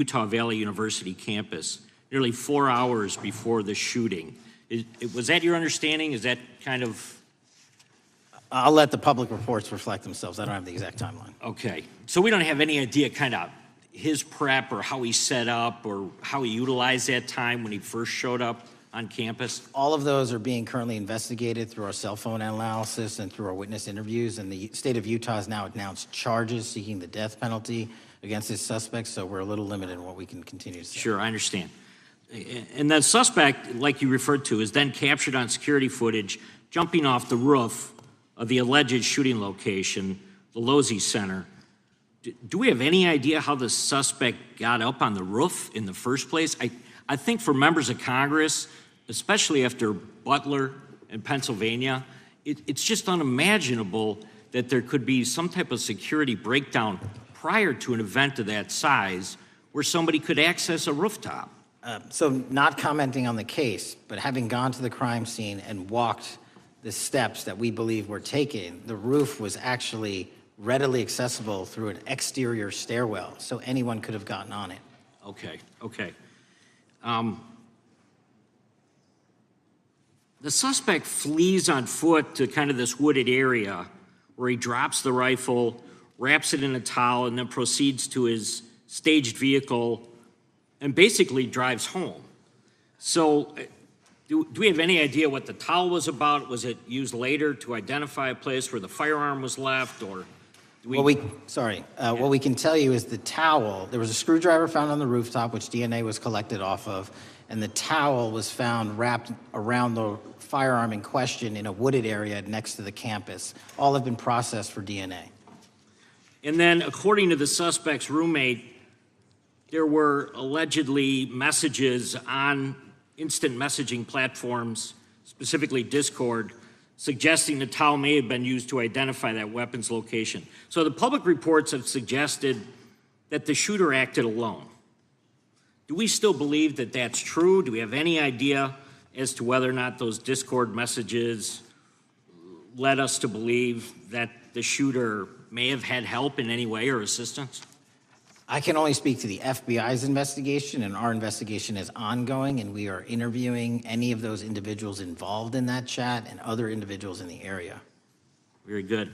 Utah Valley University campus nearly 4 hours before the shooting. Was that your understanding? Is that kind of... I'll let the public reports reflect themselves. I don't have the exact timeline. Okay. So we don't have any idea kind of his prep or how he set up or how he utilized that time when he first showed up on campus? All of those are being currently investigated through our cell phone analysis and through our witness interviews. And the state of Utah has now announced charges seeking the death penalty against his suspects. So we're a little limited in what we can continue to say. Sure, I understand. And the suspect, like you referred to, is then captured on security footage jumping off the roof of the alleged shooting location, the Losey Center. Do we have any idea how the suspect got up on the roof in the first place? I think for members of Congress, especially after Butler in Pennsylvania, it's just unimaginable that there could be some type of security breakdown prior to an event of that size where somebody could access a rooftop. So not commenting on the case, but having gone to the crime scene and walked the steps that we believe were taken, the roof was actually readily accessible through an exterior stairwell, so anyone could have gotten on it. Okay, okay. The suspect flees on foot to kind of this wooded area where he drops the rifle, wraps it in a towel, and then proceeds to his staged vehicle and basically drives home. So do we have any idea what the towel was about? Was it used later to identify a place where the firearm was left, or do we... What we can tell you is the towel, there was a screwdriver found on the rooftop, which DNA was collected off of, and the towel was found wrapped around the firearm in question in a wooded area next to the campus. All have been processed for DNA. And then, according to the suspect's roommate, there were allegedly messages on instant messaging platforms, specifically Discord, suggesting the towel may have been used to identify that weapon's location. So the public reports have suggested that the shooter acted alone. Do we still believe that that's true? Do we have any idea as to whether or not those Discord messages led us to believe that the shooter may have had help in any way or assistance? I can only speak to the FBI's investigation, and our investigation is ongoing, and we are interviewing any of those individuals involved in that chat and other individuals in the area. Very good.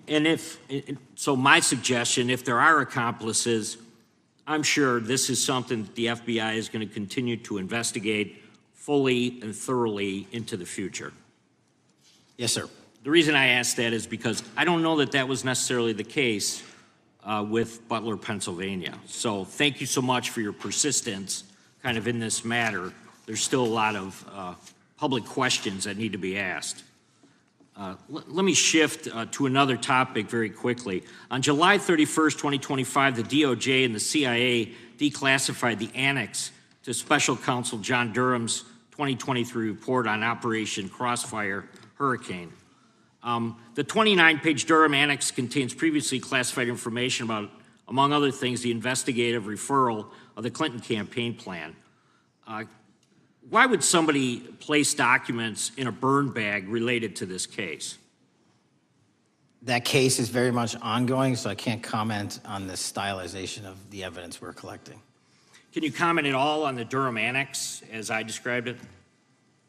And so my suggestion, if there are accomplices, I'm sure this is something that the FBI is going to continue to investigate fully and thoroughly into the future. Yes, sir. The reason I ask that is because I don't know that that was necessarily the case with Butler, Pennsylvania. So thank you so much for your persistence kind of in this matter. There's still a lot of public questions that need to be asked. Let me shift to another topic very quickly. On July 31st, 2025, the DOJ and the CIA declassified the annex to Special Counsel John Durham's 2023 report on Operation Crossfire Hurricane. The 29-page Durham Annex contains previously classified information about, among other things, the investigative referral of the Clinton campaign plan. Why would somebody place documents in a burn bag related to this case? That case is very much ongoing, so I can't comment on the stylization of the evidence we're collecting. Can you comment at all on the Durham Annex as I described it?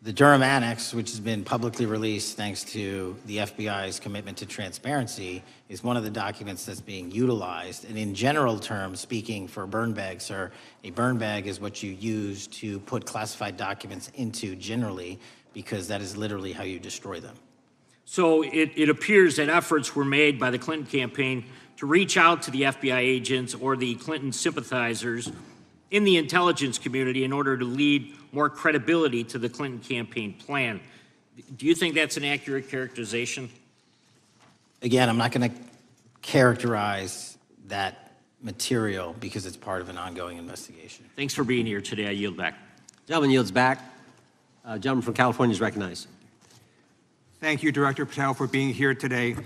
The Durham Annex, which has been publicly released thanks to the FBI's commitment to transparency, is one of the documents that's being utilized. And in general terms, speaking for burn bags, sir, a burn bag is what you use to put classified documents into generally, because that is literally how you destroy them. So it appears that efforts were made by the Clinton campaign to reach out to the FBI agents or the Clinton sympathizers in the intelligence community in order to lead more credibility to the Clinton campaign plan. Do you think that's an accurate characterization? Again, I'm not going to characterize that material because it's part of an ongoing investigation. Thanks for being here today. I yield back. Gentleman yields back. Gentleman from California is recognized. Thank you, Director Patel, for being here today.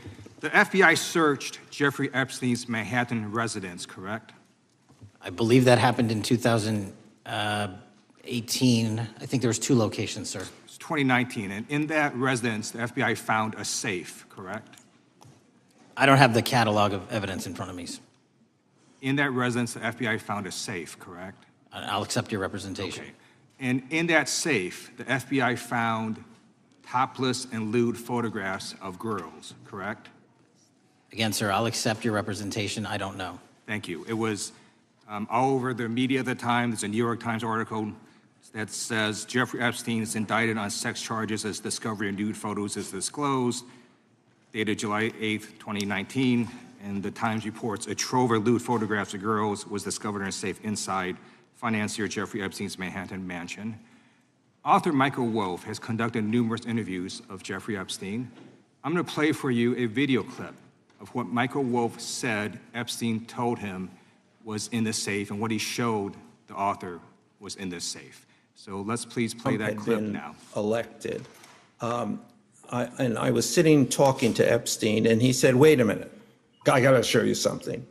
The FBI searched Jeffrey Epstein's Manhattan residence, correct? I believe that happened in 2018. I think there was 2 locations, sir. It's 2019, and in that residence, the FBI found a safe, correct? I don't have the catalog of evidence in front of me. In that residence, the FBI found a safe, correct? I'll accept your representation. Okay. And in that safe, the FBI found topless and lewd photographs of girls, correct? Again, sir, I'll accept your representation. I don't know. Thank you. It was all over the media at the time. There's a New York Times article that says Jeffrey Epstein is indicted on sex charges as discovery of nude photos is disclosed, dated July 8th, 2019. And the Times reports a trove of lewd photographs of girls was discovered in a safe inside financier Jeffrey Epstein's Manhattan mansion. Author Michael Wolff has conducted numerous interviews of Jeffrey Epstein. I'm going to play for you a video clip of what Michael Wolff said Epstein told him was in the safe and what he showed the author was in this safe. So let's please play that clip now. Elected. And I was sitting talking to Epstein, and he said, "Wait a minute, I got to show you something."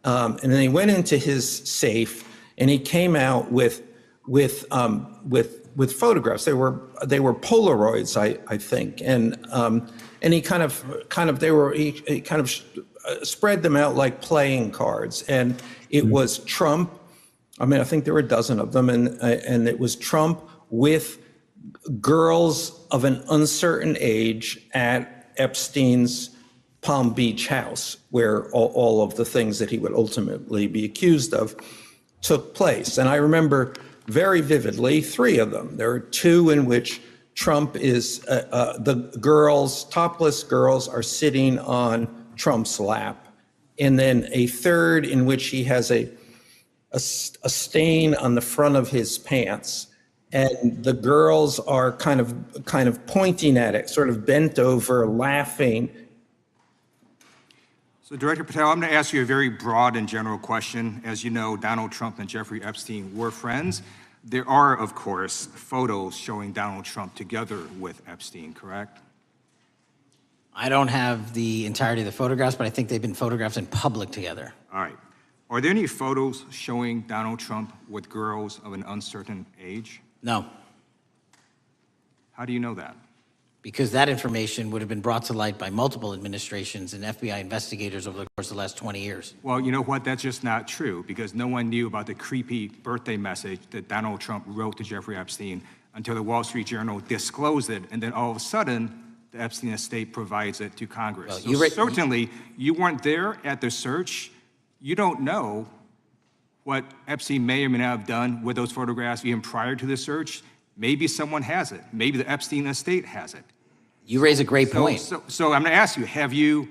And then he went into his safe, and he came out with photographs. They were Polaroids, I think, and he kind of spread them out like playing cards, and it was Trump. I mean, I think there were a dozen of them, and it was Trump with girls of an uncertain age at Epstein's Palm Beach house, where all of the things that he would ultimately be accused of took place. And I remember very vividly 3 of them. There are 2 in which Trump is, the girls, topless girls, are sitting on Trump's lap. And then a 3rd in which he has a stain on the front of his pants, and the girls are kind of pointing at it, sort of bent over, laughing. So Director Patel, I'm going to ask you a very broad and general question. As you know, Donald Trump and Jeffrey Epstein were friends. There are, of course, photos showing Donald Trump together with Epstein, correct? I don't have the entirety of the photographs, but I think they've been photographed in public together. All right. Are there any photos showing Donald Trump with girls of an uncertain age? No, How do you know that? because that information would have been brought to light by multiple administrations and FBI investigators over the course of the last 20 years. Well, you know what? That's just not true, because no one knew about the creepy birthday message that Donald Trump wrote to Jeffrey Epstein until the Wall Street Journal disclosed it, and then all of a sudden, the Epstein estate provides it to Congress. Well, So certainly, you weren't there at the search. You don't know what Epstein may or may not have done with those photographs even prior to the search. Maybe someone has it. Maybe the Epstein estate has it. You raise a great point. So I'm going to ask you, have you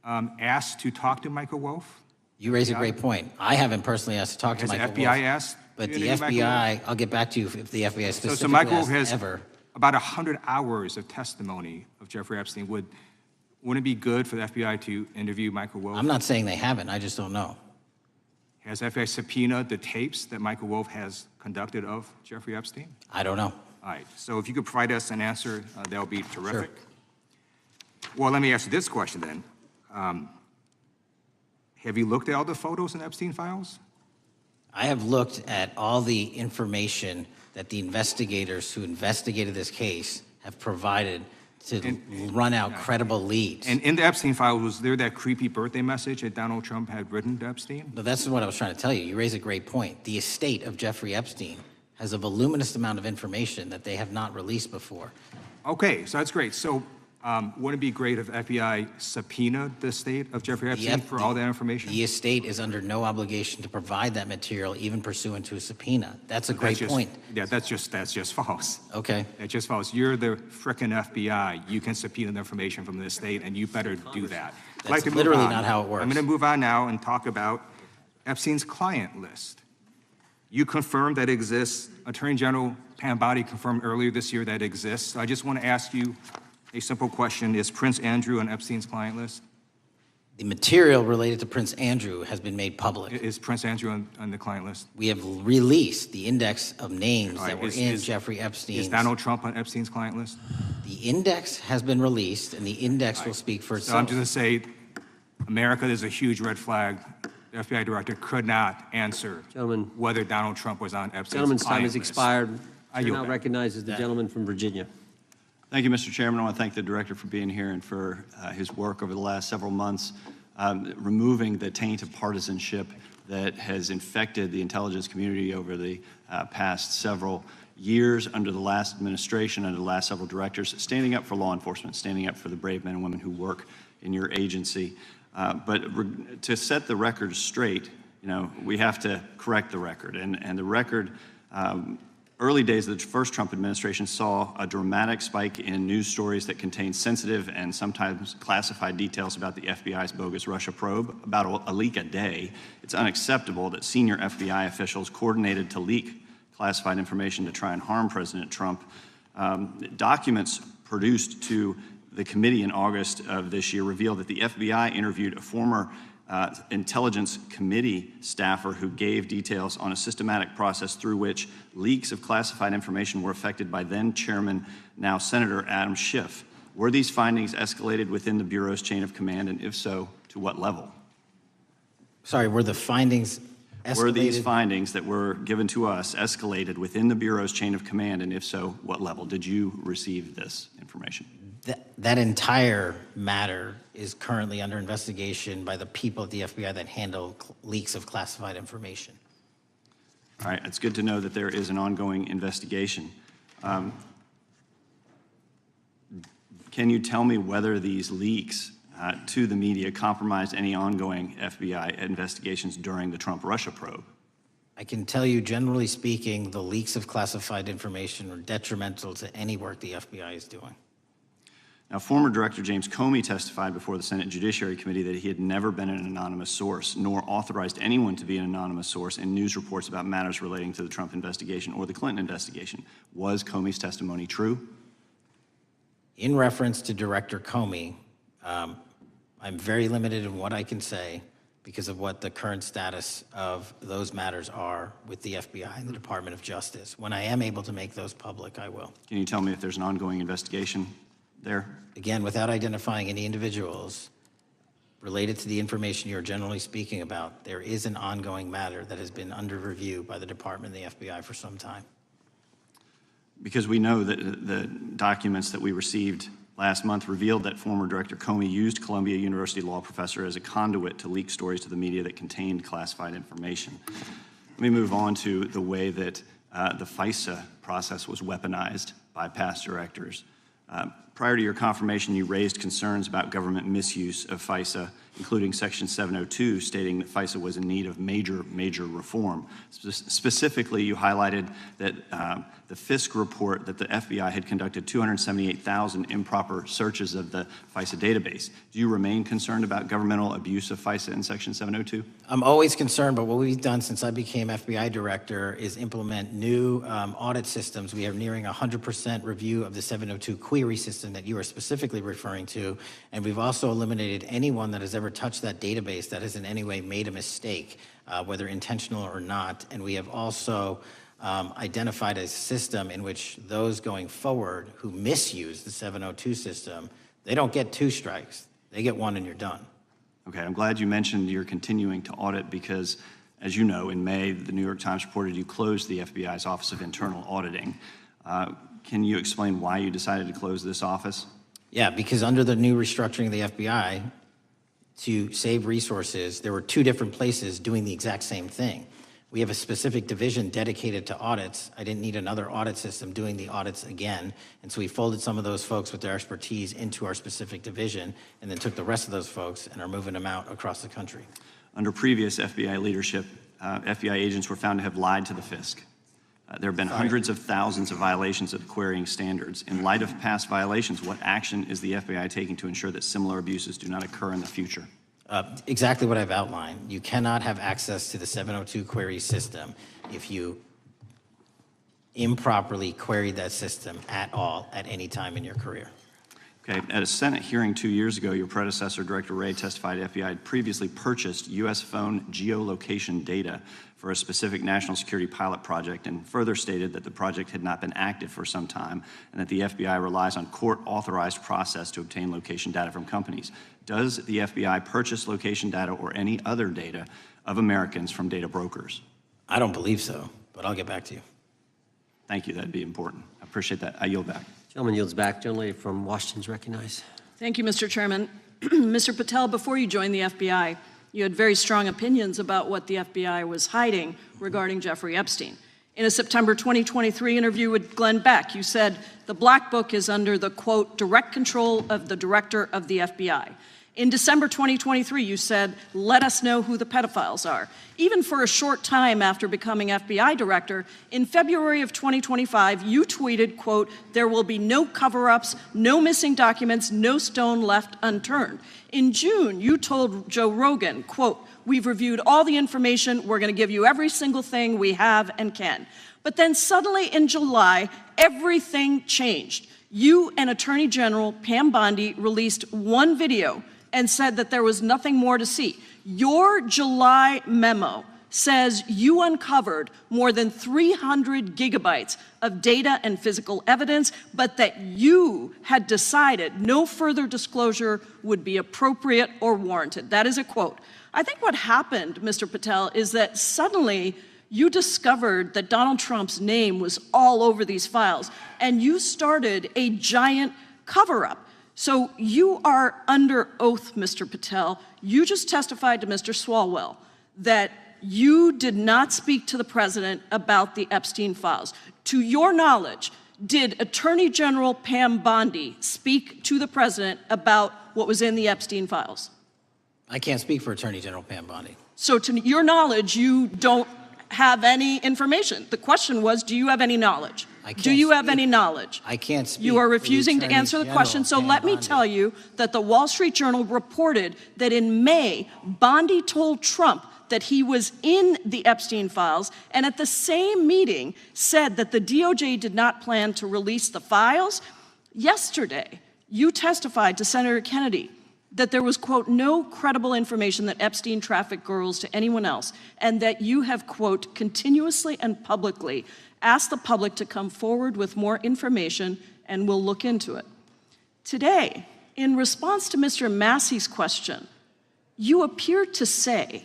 asked to talk to Michael Wolff? You raise a great point. I haven't personally asked to talk to Has the Michael FBI Wolff, asked? but you the to Michael Wolff? FBI, I'll get back to you if the FBI specifically So Michael Wolff asked has ever. about 100 hours of testimony of Jeffrey Epstein. Wouldn't it be good for the FBI to interview Michael Wolff? I'm not saying they haven't, I just don't know. Has FBI subpoenaed the tapes that Michael Wolff has conducted of Jeffrey Epstein? I don't know. All right, so if you could provide us an answer, that would be terrific. Well, let me ask you this question then. Have you looked at all the photos in Epstein files? I have looked at all the information that the investigators who investigated this case have provided to run out credible leads. And in the Epstein file, was there that creepy birthday message that Donald Trump had written to Epstein? But that's what I was trying to tell you. You raise a great point. The estate of Jeffrey Epstein has a voluminous amount of information that they have not released before. Okay, so that's great. So wouldn't it be great if FBI subpoenaed the estate of Jeffrey Epstein for all that information? The estate is under no obligation to provide that material, even pursuant to a subpoena. That's a great point. Yeah, that's just false. Okay. That's just false. You're the frickin' FBI. You can subpoena the information from the estate, and you better do that. I'd like to move literally on. not how it works. I'm going to move on now and talk about Epstein's client list. You confirmed that it exists. Attorney General Pam Bondi confirmed earlier this year that it exists. I just want to ask you a simple question. Is Prince Andrew on Epstein's client list? The material related to Prince Andrew has been made public. Is Prince Andrew on the client list? We have released the index of names All right, that were in Jeffrey Epstein's. Is Donald Trump on Epstein's client list? The index has been released, and the index will speak for So I'm itself. just going to say, America, there's a huge red flag. The FBI director could not answer Gentlemen. whether Donald Trump was on Epstein's Gentleman's time client has list. expired. I Chair yield now back. recognizes the gentleman from Virginia. Thank you, Mr. Chairman. I want to thank the director for being here and for his work over the last several months, removing the taint of partisanship that has infected the intelligence community over the past several years under the last administration, under the last several directors, standing up for law enforcement, standing up for the brave men and women who work in your agency. But to set the record straight, we have to correct the record. And the record, early days of the first Trump administration saw a dramatic spike in news stories that contained sensitive and sometimes classified details about the FBI's bogus Russia probe, about a leak a day. It's unacceptable that senior FBI officials coordinated to leak classified information to try and harm President Trump. Documents produced to the committee in August of this year revealed that the FBI interviewed a former Intelligence Committee staffer who gave details on a systematic process through which leaks of classified information were affected by then Chairman, now Senator Adam Schiff. Were these findings escalated within the Bureau's chain of command, and if so, to what level? Sorry, were the findings escalated? Were these findings that were given to us escalated within the Bureau's chain of command, and if so, what level? Did you receive this information? That entire matter is currently under investigation by the people at the FBI that handle leaks of classified information. All right, it's good to know that there is an ongoing investigation. Can you tell me whether these leaks to the media compromised any ongoing FBI investigations during the Trump-Russia probe? I can tell you, generally speaking, the leaks of classified information are detrimental to any work the FBI is doing. Now, former Director James Comey testified before the Senate Judiciary Committee that he had never been an anonymous source, nor authorized anyone to be an anonymous source in news reports about matters relating to the Trump investigation or the Clinton investigation. Was Comey's testimony true? In reference to Director Comey, I'm very limited in what I can say because of what the current status of those matters are with the FBI and the Department of Justice. When I am able to make those public, I will. Can you tell me if there's an ongoing investigation there? Again, without identifying any individuals related to the information you're generally speaking about, there is an ongoing matter that has been under review by the Department and the FBI for some time. Because we know that the documents that we received last month revealed that former Director Comey used Columbia University law professor as a conduit to leak stories to the media that contained classified information. Let me move on to the way that the FISA process was weaponized by past directors. Prior to your confirmation, you raised concerns about government misuse of FISA, including Section 702, stating that FISA was in need of major reform. Specifically, you highlighted that the Fisk report that the FBI had conducted 278,000 improper searches of the FISA database. Do you remain concerned about governmental abuse of FISA in Section 702? I'm always concerned, but what we've done since I became FBI director is implement new audit systems. We are nearing 100% review of the 702 query system that you are specifically referring to, and we've also eliminated anyone that has ever touched that database that has in any way made a mistake, whether intentional or not. And we have also identified a system in which those going forward who misuse the 702 system, they don't get 2 strikes. They get 1 and you're done. Okay, I'm glad you mentioned you're continuing to audit because, as you know, in May, the New York Times reported you closed the FBI's Office of Internal Auditing. Can you explain why you decided to close this office? Yeah, because under the new restructuring of the FBI, to save resources, there were 2 different places doing the exact same thing. We have a specific division dedicated to audits. I didn't need another audit system doing the audits again. And so we folded some of those folks with their expertise into our specific division and then took the rest of those folks and are moving them out across the country. Under previous FBI leadership, FBI agents were found to have lied to the Fisk. There have been hundreds of thousands of violations of querying standards. In light of past violations, what action is the FBI taking to ensure that similar abuses do not occur in the future? Exactly what I've outlined. You cannot have access to the 702 query system if you improperly queried that system at all at any time in your career. Okay, at a Senate hearing 2 years ago, your predecessor, Director Wray, testified FBI had previously purchased U.S. phone geolocation data for a specific national security pilot project and further stated that the project had not been active for some time and that the FBI relies on court-authorized process to obtain location data from companies. Does the FBI purchase location data or any other data of Americans from data brokers? I don't believe so, but I'll get back to you. Thank you, that'd be important. I appreciate that. I yield back. Gentleman yields back. Gentleman from Washington is recognized. Thank you, Mr. Chairman. Mr. Patel, before you joined the FBI, You had very strong opinions about what the FBI was hiding regarding Jeffrey Epstein. In a September 2023 interview with Glenn Beck, you said the Black Book is under the, quote, direct control of the director of the FBI. In December 2023, you said, let us know who the pedophiles are. Even for a short time after becoming FBI director, in February of 2025, you tweeted, quote, there will be no cover-ups, no missing documents, no stone left unturned. In June, you told Joe Rogan, quote, we've reviewed all the information, we're gonna give you every single thing we have and can. But then suddenly in July, everything changed. You and Attorney General Pam Bondi released one video and said that there was nothing more to see. Your July memo says you uncovered more than 300 gigabytes of data and physical evidence, but that you had decided no further disclosure would be appropriate or warranted. That is a quote. I think what happened, Mr. Patel, is that suddenly you discovered that Donald Trump's name was all over these files, and you started a giant cover-up. So you are under oath, Mr. Patel. You just testified to Mr. Swalwell that you did not speak to the president about the Epstein files. To your knowledge, did Attorney General Pam Bondi speak to the president about what was in the Epstein files? I can't speak for Attorney General Pam Bondi. So to your knowledge, you don't have any information. The question was, do you have any knowledge? Do you have any knowledge? I can't speak. You are for the refusing to Attorney answer the General, question, so Pam let me Bondi. tell you that the Wall Street Journal reported that in May, Bondi told Trump that he was in the Epstein files, and at the same meeting said that the DOJ did not plan to release the files. Yesterday, you testified to Senator Kennedy that there was, quote, no credible information that Epstein trafficked girls to anyone else, and that you have, quote, continuously and publicly asked the public to come forward with more information, and we'll look into it. Today, in response to Mr. Massey's question, you appear to say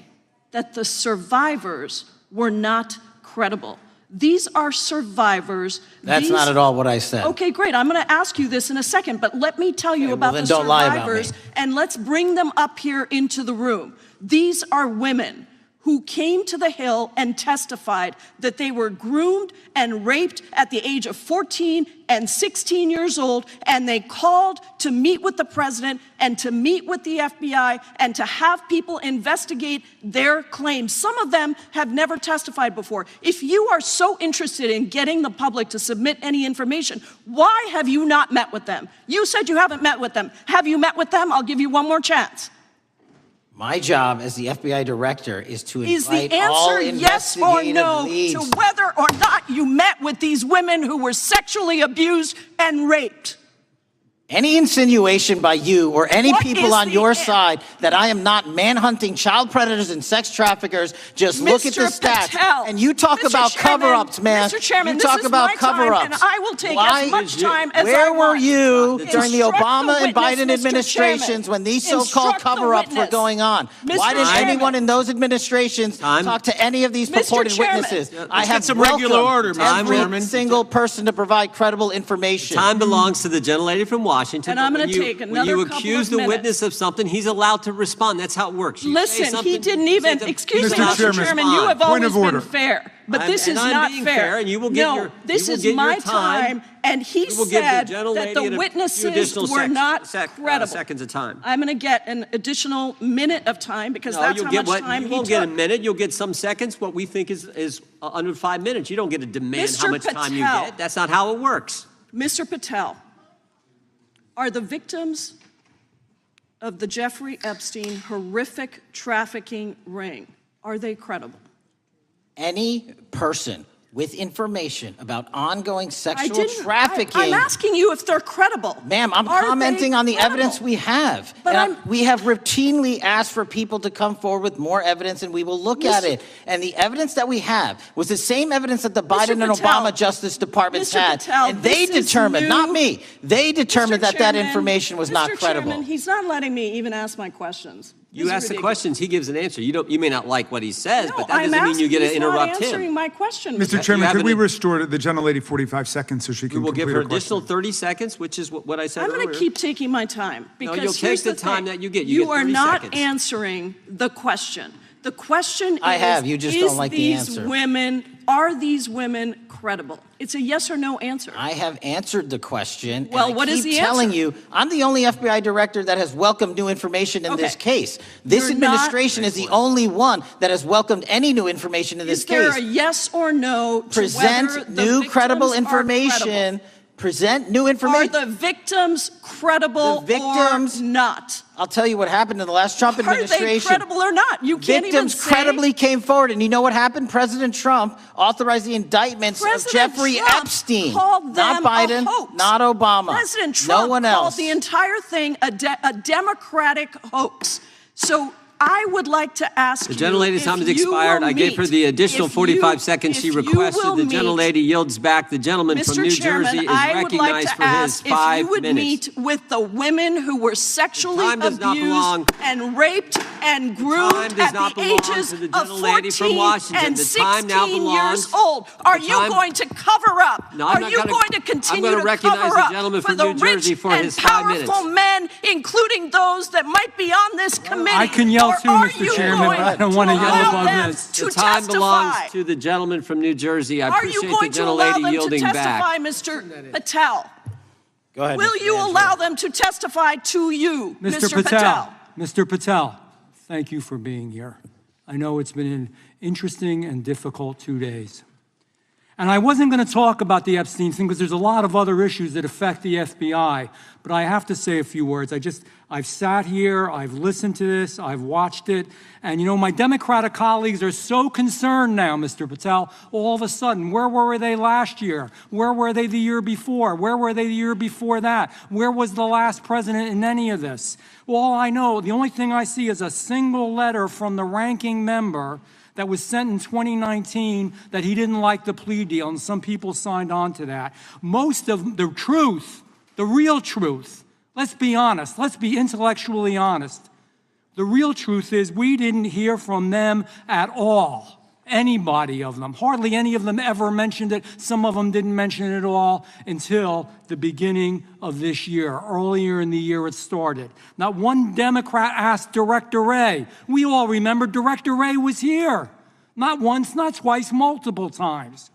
that the survivors were not credible. These are survivors. That's not at all what I said. Okay, great. I'm going to ask you this in a second, but let me tell you about the don't lie about survivors, me. and let's bring them up here into the room. These are women who came to the Hill and testified that they were groomed and raped at the age of 14 and 16 years old, and they called to meet with the president and to meet with the FBI and to have people investigate their claims. Some of them have never testified before. If you are so interested in getting the public to submit any information, why have you not met with them? You said you haven't met with them. Have you met with them? I'll give you one more chance. My job as the FBI director is to Is the invite all answer yes or investigative no leads. to whether or not you met with these women who were sexually abused and raped? Any insinuation by you or any What people is on the your an- side that I am not manhunting child predators and sex traffickers, just look at the Mr. stats. Patel, And you talk Mr. about Chairman, cover-ups, man. Mr. Chairman, you this talk is about my time, cover-ups. and I will take Why- as much time as I Where were want. you Instruct during the the Obama and witness, Biden Mr. administrations Chairman. when these so-called Instruct the cover-ups were witness. going on? Mr. Why didn't Chairman. anyone in those administrations Time. talk to any of these Mr. purported Chairman. witnesses? Let's I get have some regular order, welcomed Mr. every Chairman. single person to provide credible information. Time belongs to the gentlelady from Washington. And I'm but gonna when you- take when another you couple accuse of the minutes. witness of something, he's allowed to respond. That's how it works. You say Listen, something, he didn't you say even, something, excuse he's me, allowed to Mr. Chairman, you respond. have Point always of been order. fair, but this And is I'm not being fair. fair, and you will get No, your- this you will is get your my time. and he You will give the said gentlelady that the a few witnesses additional were not credible. seconds of time. I'm going to get an additional minute of time because No, that's you'll how get much time you he won't get a took. minute. You'll get some seconds. What we think is under 5 minutes. You don't get to demand how Mr. much time you Patel. get. That's not how it works. Mr. Patel, are the victims of the Jeffrey Epstein horrific trafficking ring, are they credible? Any person with information about ongoing I sexual didn't. trafficking. I'm asking you if they're credible. Ma'am, I'm Are they commenting on the credible? evidence we have. But And we have routinely asked for people to come forward with more evidence, and we will look at Mr. it. And the evidence that we have was the same evidence that the Biden and Patel, Obama Justice Departments Mr. had. Patel, And they this is determined, not new. me, they determined Mr. that Chairman, information was not Mr. credible. Chairman, he's not letting me even ask my questions. You ask the ridiculous. questions, he gives an answer. You may not like what he says, No, but that I'm doesn't mean you get to asking- he's not interrupt answering him. my question. Mr. You Chairman, have could we an- restore the gentlelady 45 seconds so she We can will give complete her her additional question? 30 seconds, which is what I said I'm earlier. going to keep taking my time because you'll take here's the the time thing. that you get. You get are 30 not seconds. answering the question. The question I is, have, you just don't like the answer. Are these women credible? It's a yes or no answer. I have answered the question. Well, and what I is keep the telling answer? you, I'm the only FBI director that has welcomed new information in this Okay. case. This You're not- administration is the only one that has welcomed any new information in this Is there case. a yes or no to whether Present the new victims credible are information. credible? Present new Are information. the victims credible The victims- or not? I'll tell you what happened in the last Trump Are they administration. credible or not? You can't even Victims say. credibly came forward, and you know what happened? President Trump authorized the indictments President of Jeffrey Trump Epstein, called not them Biden, a hoax. not Obama, President Trump no one called else. the entire thing a Democratic hoax. So I would like to ask The you gentlelady's if time has you expired. will I gave her meet- the additional if 45 you- seconds she if you requested. will The meet- gentlelady yields back. The gentleman from Mr. New Chairman, Jersey is I would like recognized to for his ask if 5 you would minutes. meet with the women who were sexually time does not belong- abused and raped and groomed time does at not the belong ages to the of gentlelady from 14 Washington. and The time now 16 belongs- years old. Are the you time- going to cover up? No, I'm Are not you gonna- going to I'm continue gonna to recognize cover the up gentleman for from the New Jersey rich for and his 5 minutes. powerful men, including those that might be on this committee? I can yell Or too, are Mr. you Chairman. going I don't want to to yell allow above them this. to The time belongs testify? to the gentleman from New Jersey. I Are appreciate you the going to allow gentlelady them to yielding testify, back. Mr. Patel? Go ahead. Will Mr. you Angelo. allow them to testify to you, Mr. Patel, Mr. Patel, thank you for being here. I know it's been an interesting and difficult 2 days. And I wasn't going to talk about the Epstein thing because there's a lot of other issues that affect the FBI, but I have to say a few words. I've sat here, I've listened to this, I've watched it, and you know, my Democratic colleagues are so concerned now, Mr. Patel, all of a sudden. Where were they last year? Where were they the year before? Where were they the year before that? Where was the last president in any of this? All I know, the only thing I see is a single letter from the ranking member that was sent in 2019 that he didn't like the plea deal, and some people signed on to that. Most of the truth, the real truth, let's be honest, let's be intellectually honest. The real truth is we didn't hear from them at all, anybody of them. Hardly any of them ever mentioned it. Some of them didn't mention it at all until the beginning of this year. Earlier in the year it started. Not one Democrat asked Director Wray. We all remember Director Wray was here. Not once, not twice, multiple times.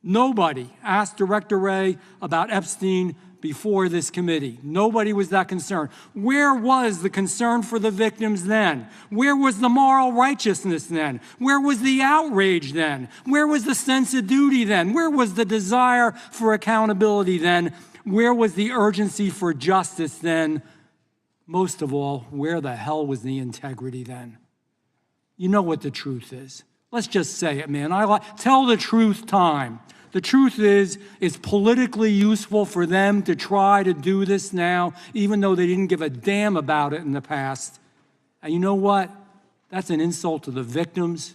Nobody asked Director Wray about Epstein before this committee. Nobody was that concerned. Where was the concern for the victims then? Where was the moral righteousness then? Where was the outrage then? Where was the sense of duty then? Where was the desire for accountability then? Where was the urgency for justice then? Most of all, where the hell was the integrity then? You know what the truth is. Let's just say it, man. Tell the truth time. The truth is, it's politically useful for them to try to do this now, even though they didn't give a damn about it in the past. And you know what? That's an insult to the victims,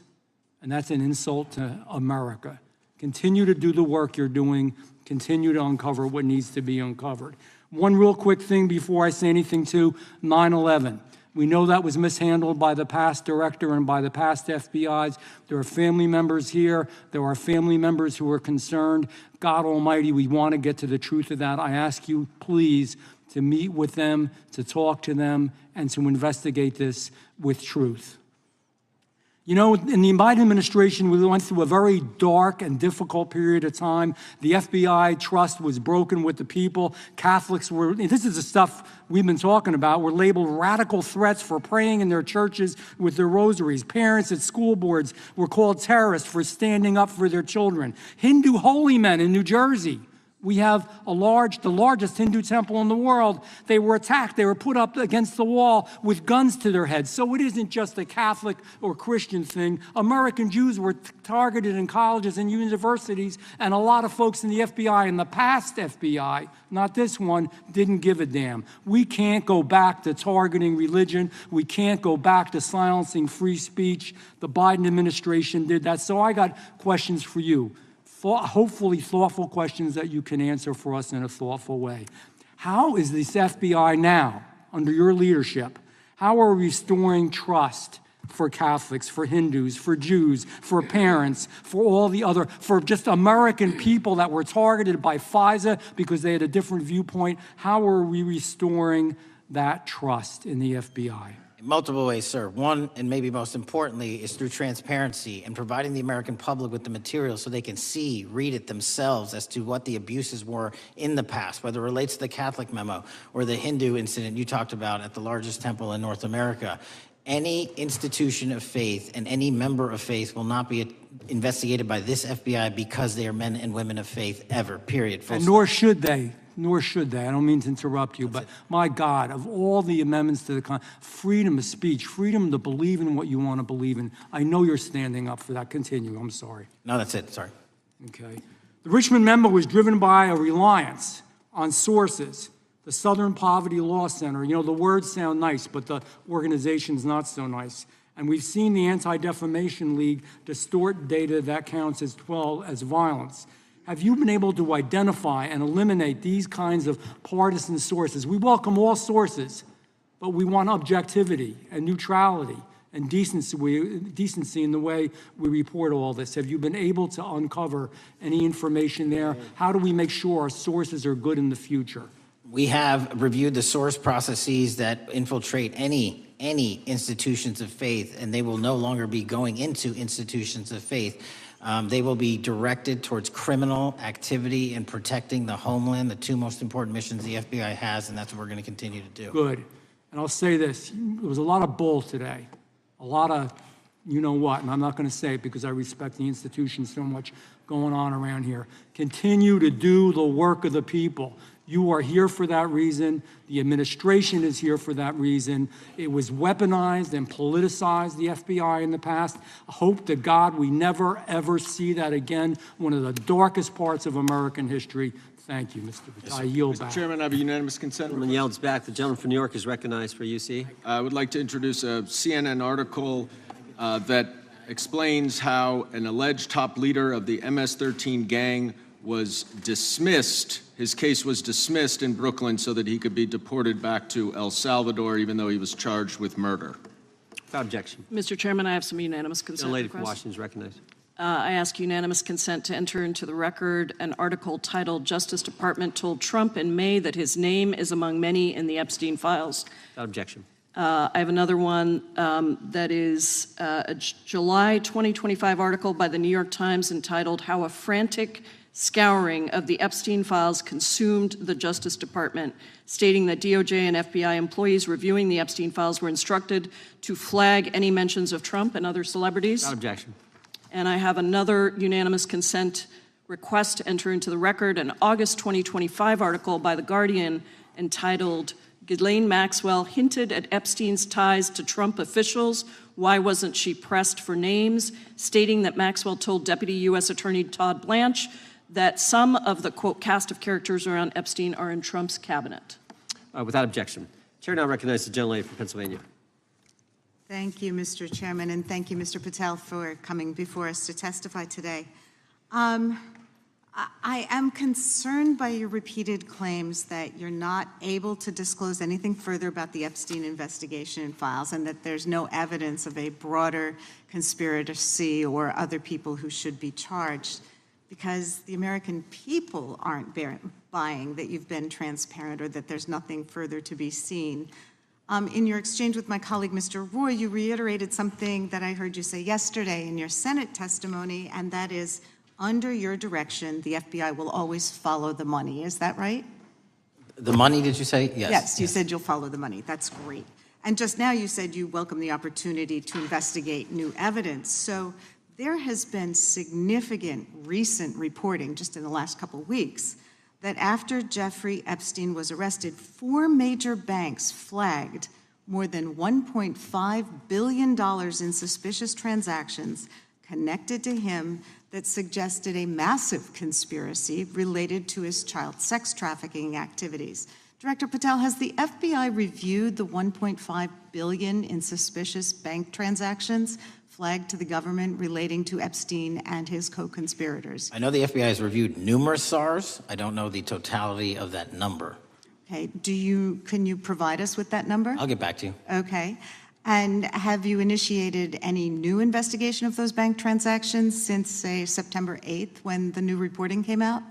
and that's an insult to America. Continue to do the work you're doing. Continue to uncover what needs to be uncovered. One real quick thing before I say anything to 9/11. We know that was mishandled by the past director and by the past FBIs. There are family members here. There are family members who are concerned. God Almighty, we want to get to the truth of that. I ask you, please, to meet with them, to talk to them, and to investigate this with truth. You know, in the Biden administration, we went through a very dark and difficult period of time. The FBI trust was broken with the people. Catholics were, this is the stuff we've been talking about, were labeled radical threats for praying in their churches with their rosaries. Parents at school boards were called terrorists for standing up for their children. Hindu holy men in New Jersey. We have the largest Hindu temple in the world. They were attacked. They were put up against the wall with guns to their heads. So it isn't just a Catholic or Christian thing. American Jews were targeted in colleges and universities, and a lot of folks in the FBI, in the past FBI, not this one, didn't give a damn. We can't go back to targeting religion. We can't go back to silencing free speech. The Biden administration did that. So I got questions for you. Hopefully thoughtful questions that you can answer for us in a thoughtful way. How is this FBI now, under your leadership, How are we restoring trust for Catholics, for Hindus, for Jews, for parents, for all the other, for just American people that were targeted by FISA because they had a different viewpoint? How are we restoring that trust in the FBI? In multiple ways, sir. One, and maybe most importantly, is through transparency and providing the American public with the material so they can see, read it themselves as to what the abuses were in the past, whether it relates to the Catholic memo or the Hindu incident you talked about at the largest temple in North America. Any institution of faith and any member of faith will not be investigated by this FBI because they are men and women of faith ever, period. And nor should they. Nor should they. I don't mean to interrupt you, but my God, of all the amendments to the freedom of speech, freedom to believe in what you want to believe in, I know you're standing up for that. Continue. I'm sorry. No, that's it. Sorry. Okay. The Richmond memo was driven by a reliance on sources. The Southern Poverty Law Center, you know, the words sound nice, but the organization's not so nice. And we've seen the Anti-Defamation League distort data that counts as violence. Have you been able to identify and eliminate these kinds of partisan sources? We welcome all sources, but we want objectivity and neutrality and decency in the way we report all this. Have you been able to uncover any information there? How do we make sure our sources are good in the future? We have reviewed the source processes that infiltrate any institutions of faith, and they will no longer be going into institutions of faith. They will be directed towards criminal activity and protecting the homeland, the two most important missions the FBI has, and that's what we're going to continue to do. Good. And I'll say this, there was a lot of bull today, a lot of you-know-what, and I'm not going to say it because I respect the institution so much going on around here. Continue to do the work of the people. You are here for that reason. The administration is here for that reason. It was weaponized and politicized, the FBI, in the past. I hope to God we never, ever see that again. One of the darkest parts of American history. Thank you, Mr. Patel. I yield back. Mr. Chairman, I have a unanimous consent. Gentleman yields back. The gentleman from New York is recognized for UC. I would like to introduce a CNN article that explains how an alleged top leader of the MS-13 gang was dismissed. His case was dismissed in Brooklyn so that he could be deported back to El Salvador, even though he was charged with murder. Without objection. Mr. Chairman, I have some unanimous The consent lady from requests. Washington is recognized. I ask unanimous consent to enter into the record an article titled "Justice Department Told Trump in May that his name is among many in the Epstein files." Without objection. I have another one that is a July 2025 article by the New York Times entitled "How a Frantic Scouring of the Epstein Files Consumed the Justice Department," stating that DOJ and FBI employees reviewing the Epstein files were instructed to flag any mentions of Trump and other celebrities. Without objection. And I have another unanimous consent request to enter into the record an August 2025 article by The Guardian entitled "Ghislaine Maxwell Hinted at Epstein's Ties to Trump Officials. Why Wasn't She Pressed for Names?" stating that Maxwell told Deputy U.S. Attorney Todd Blanche that some of the, quote, cast of characters around Epstein are in Trump's cabinet. Without objection. Chair now recognizes the gentlelady from Pennsylvania. Thank you, Mr. Chairman, and thank you, Mr. Patel, for coming before us to testify today. I am concerned by your repeated claims that you're not able to disclose anything further about the Epstein investigation and files, and that there's no evidence of a broader conspiracy or other people who should be charged, because the American people aren't buying that you've been transparent or that there's nothing further to be seen. In your exchange with my colleague, Mr. Roy, you reiterated something that I heard you say yesterday in your Senate testimony, and that is, under your direction, the FBI will always follow the money. Is that right? The money, did you say? Yes. Yes, you said you'll follow the money. That's great. And just now you said you welcome the opportunity to investigate new evidence. So there has been significant recent reporting just in the last couple of weeks that after Jeffrey Epstein was arrested, 4 major banks flagged more than $1.5 billion in suspicious transactions connected to him that suggested a massive conspiracy related to his child sex trafficking activities. Director Patel, has the FBI reviewed the $1.5 billion in suspicious bank transactions flagged to the government relating to Epstein and his co-conspirators? I know the FBI has reviewed numerous SARs. I don't know the totality of that number. Okay, can you provide us with that number? I'll get back to you. Okay. And have you initiated any new investigation of those bank transactions since, say, September 8th, when the new reporting came out?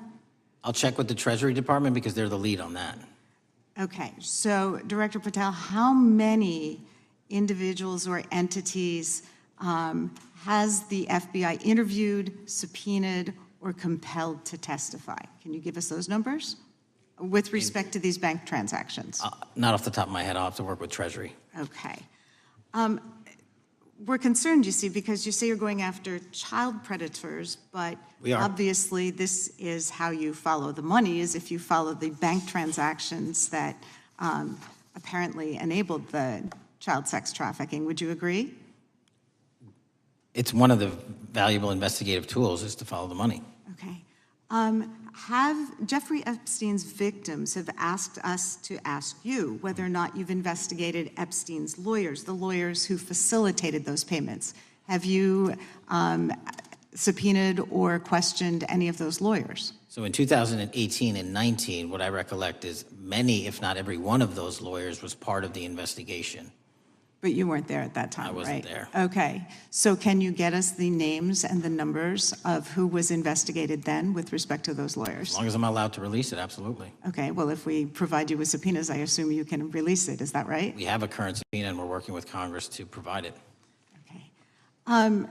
I'll check with the Treasury Department because they're the lead on that. Okay, so Director Patel, how many individuals or entities has the FBI interviewed, subpoenaed, or compelled to testify? Can you give us those numbers with respect to these bank transactions? Not off the top of my head. I'll have to work with Treasury. Okay. We're concerned, you see, because you say you're going after child predators, but We are. obviously this is how you follow the money, is if you follow the bank transactions that apparently enabled the child sex trafficking. Would you agree? It's one of the valuable investigative tools is to follow the money. Okay. Have Jeffrey Epstein's victims have asked us to ask you whether or not you've investigated Epstein's lawyers, the lawyers who facilitated those payments? Have you subpoenaed or questioned any of those lawyers? So in 2018 and 19, what I recollect is many, if not every one of those lawyers was part of the investigation. But you weren't there at that time, I wasn't right? there. Okay. So can you get us the names and the numbers of who was investigated then with respect to those lawyers? As long as I'm allowed to release it, absolutely. Okay. Well, if we provide you with subpoenas, I assume you can release it. Is that right? We have a current subpoena and we're working with Congress to provide it. Okay.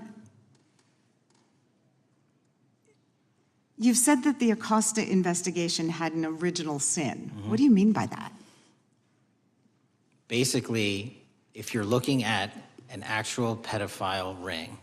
You've said that the Acosta investigation had an original sin. What do you mean by that? Basically, if you're looking at an actual pedophile ring,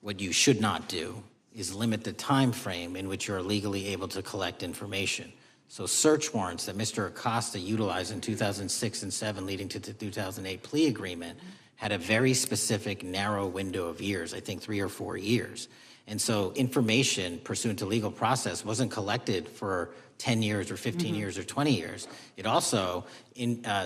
what you should not do is limit the time frame in which you're legally able to collect information. So search warrants that Mr. Acosta utilized in 2006 and 7 leading to the 2008 plea agreement had a very specific narrow window of years, I think 3 or 4 years. And so information pursuant to legal process wasn't collected for 10 years or 15 years or 20 years. It also,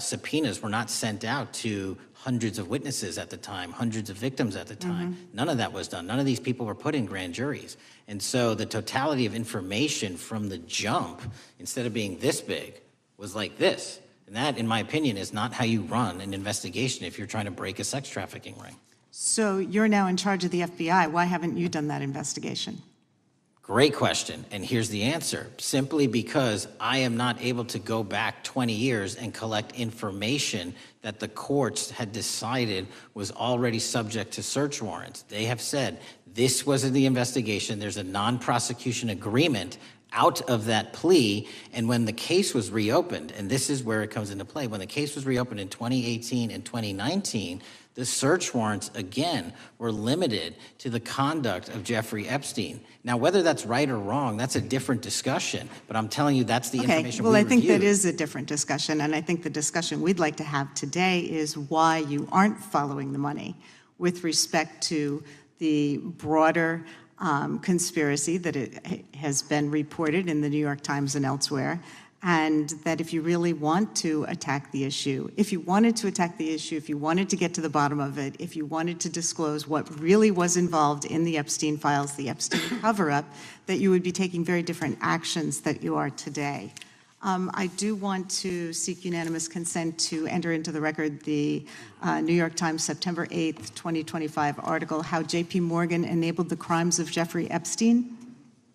subpoenas were not sent out to hundreds of witnesses at the time, hundreds of victims at the time. None of that was done. None of these people were put in grand juries. And so the totality of information from the jump, instead of being this big, was like this. And that, in my opinion, is not how you run an investigation if you're trying to break a sex trafficking ring. So you're now in charge of the FBI. Why haven't you done that investigation? Great question, and here's the answer. Simply because I am not able to go back 20 years and collect information that the courts had decided was already subject to search warrants. They have said, this was the investigation, there's a non-prosecution agreement out of that plea, and when the case was reopened, and this is where it comes into play, when the case was reopened in 2018 and 2019, the search warrants, again, were limited to the conduct of Jeffrey Epstein. Now, whether that's right or wrong, that's a different discussion, but I'm telling you that's the information well, we I think reviewed. that is a different discussion, and I think the discussion we'd like to have today is why you aren't following the money with respect to the broader conspiracy that it has been reported in the New York Times and elsewhere, and that if you really want to attack the issue, if you wanted to attack the issue, if you wanted to get to the bottom of it, if you wanted to disclose what really was involved in the Epstein files, the Epstein cover-up, that you would be taking very different actions that you are today. I do want to seek unanimous consent to enter into the record the New York Times September 8th, 2025 article, How J.P. Morgan Enabled the Crimes of Jeffrey Epstein.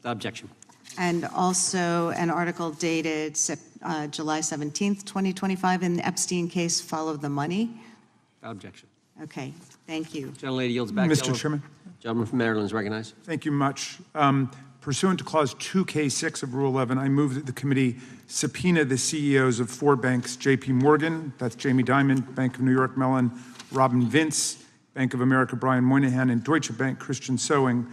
Objection. And also an article dated July 17th, 2025, in the Epstein case, Follow the Money. Objection. Okay, thank you. Gentlelady yields back. Mr. Chairman. Gentleman from Maryland is recognized. Thank you much. Pursuant to Clause 2K6 of Rule 11, I move that the committee subpoena the CEOs of 4 banks, J.P. Morgan, that's Jamie Dimon, Bank of New York Mellon, Robin Vince, Bank of America, Brian Moynihan, and Deutsche Bank, Christian Sowing,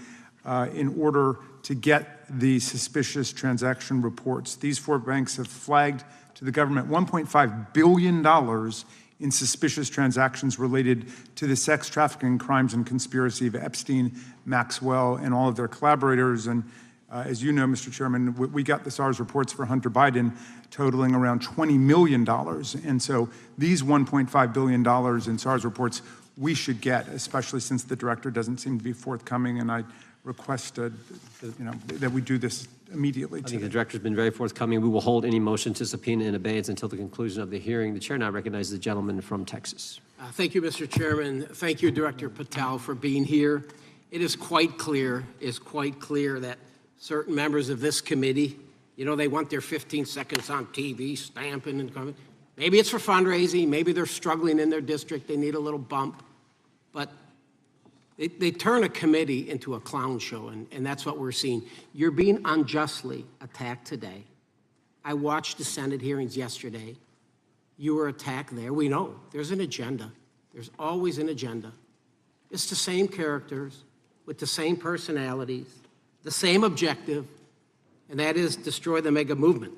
in order to get the suspicious transaction reports. These 4 banks have flagged to the government $1.5 billion in suspicious transactions related to the sex trafficking crimes and conspiracy of Epstein, Maxwell, and all of their collaborators. And as you know, Mr. Chairman, we got the SARS reports for Hunter Biden totaling around $20 million. And so these $1.5 billion in SARS reports we should get, especially since the director doesn't seem to be forthcoming. And I requested, that we do this immediately I think today. the director's been very forthcoming. We will hold any motion to subpoena in abeyance until the conclusion of the hearing. The chair now recognizes the gentleman from Texas. Thank you, Mr. Chairman. Thank you, Director Patel, for being here. It is quite clear that certain members of this committee, they want their 15 seconds on TV, stamping and coming. Maybe it's for fundraising. Maybe they're struggling in their district. They need a little bump. But they turn a committee into a clown show, and that's what we're seeing. You're being unjustly attacked today. I watched the Senate hearings yesterday. You were attacked there. We know there's an agenda. There's always an agenda. It's the same characters with the same personalities, the same objective, and that is destroy the mega movement.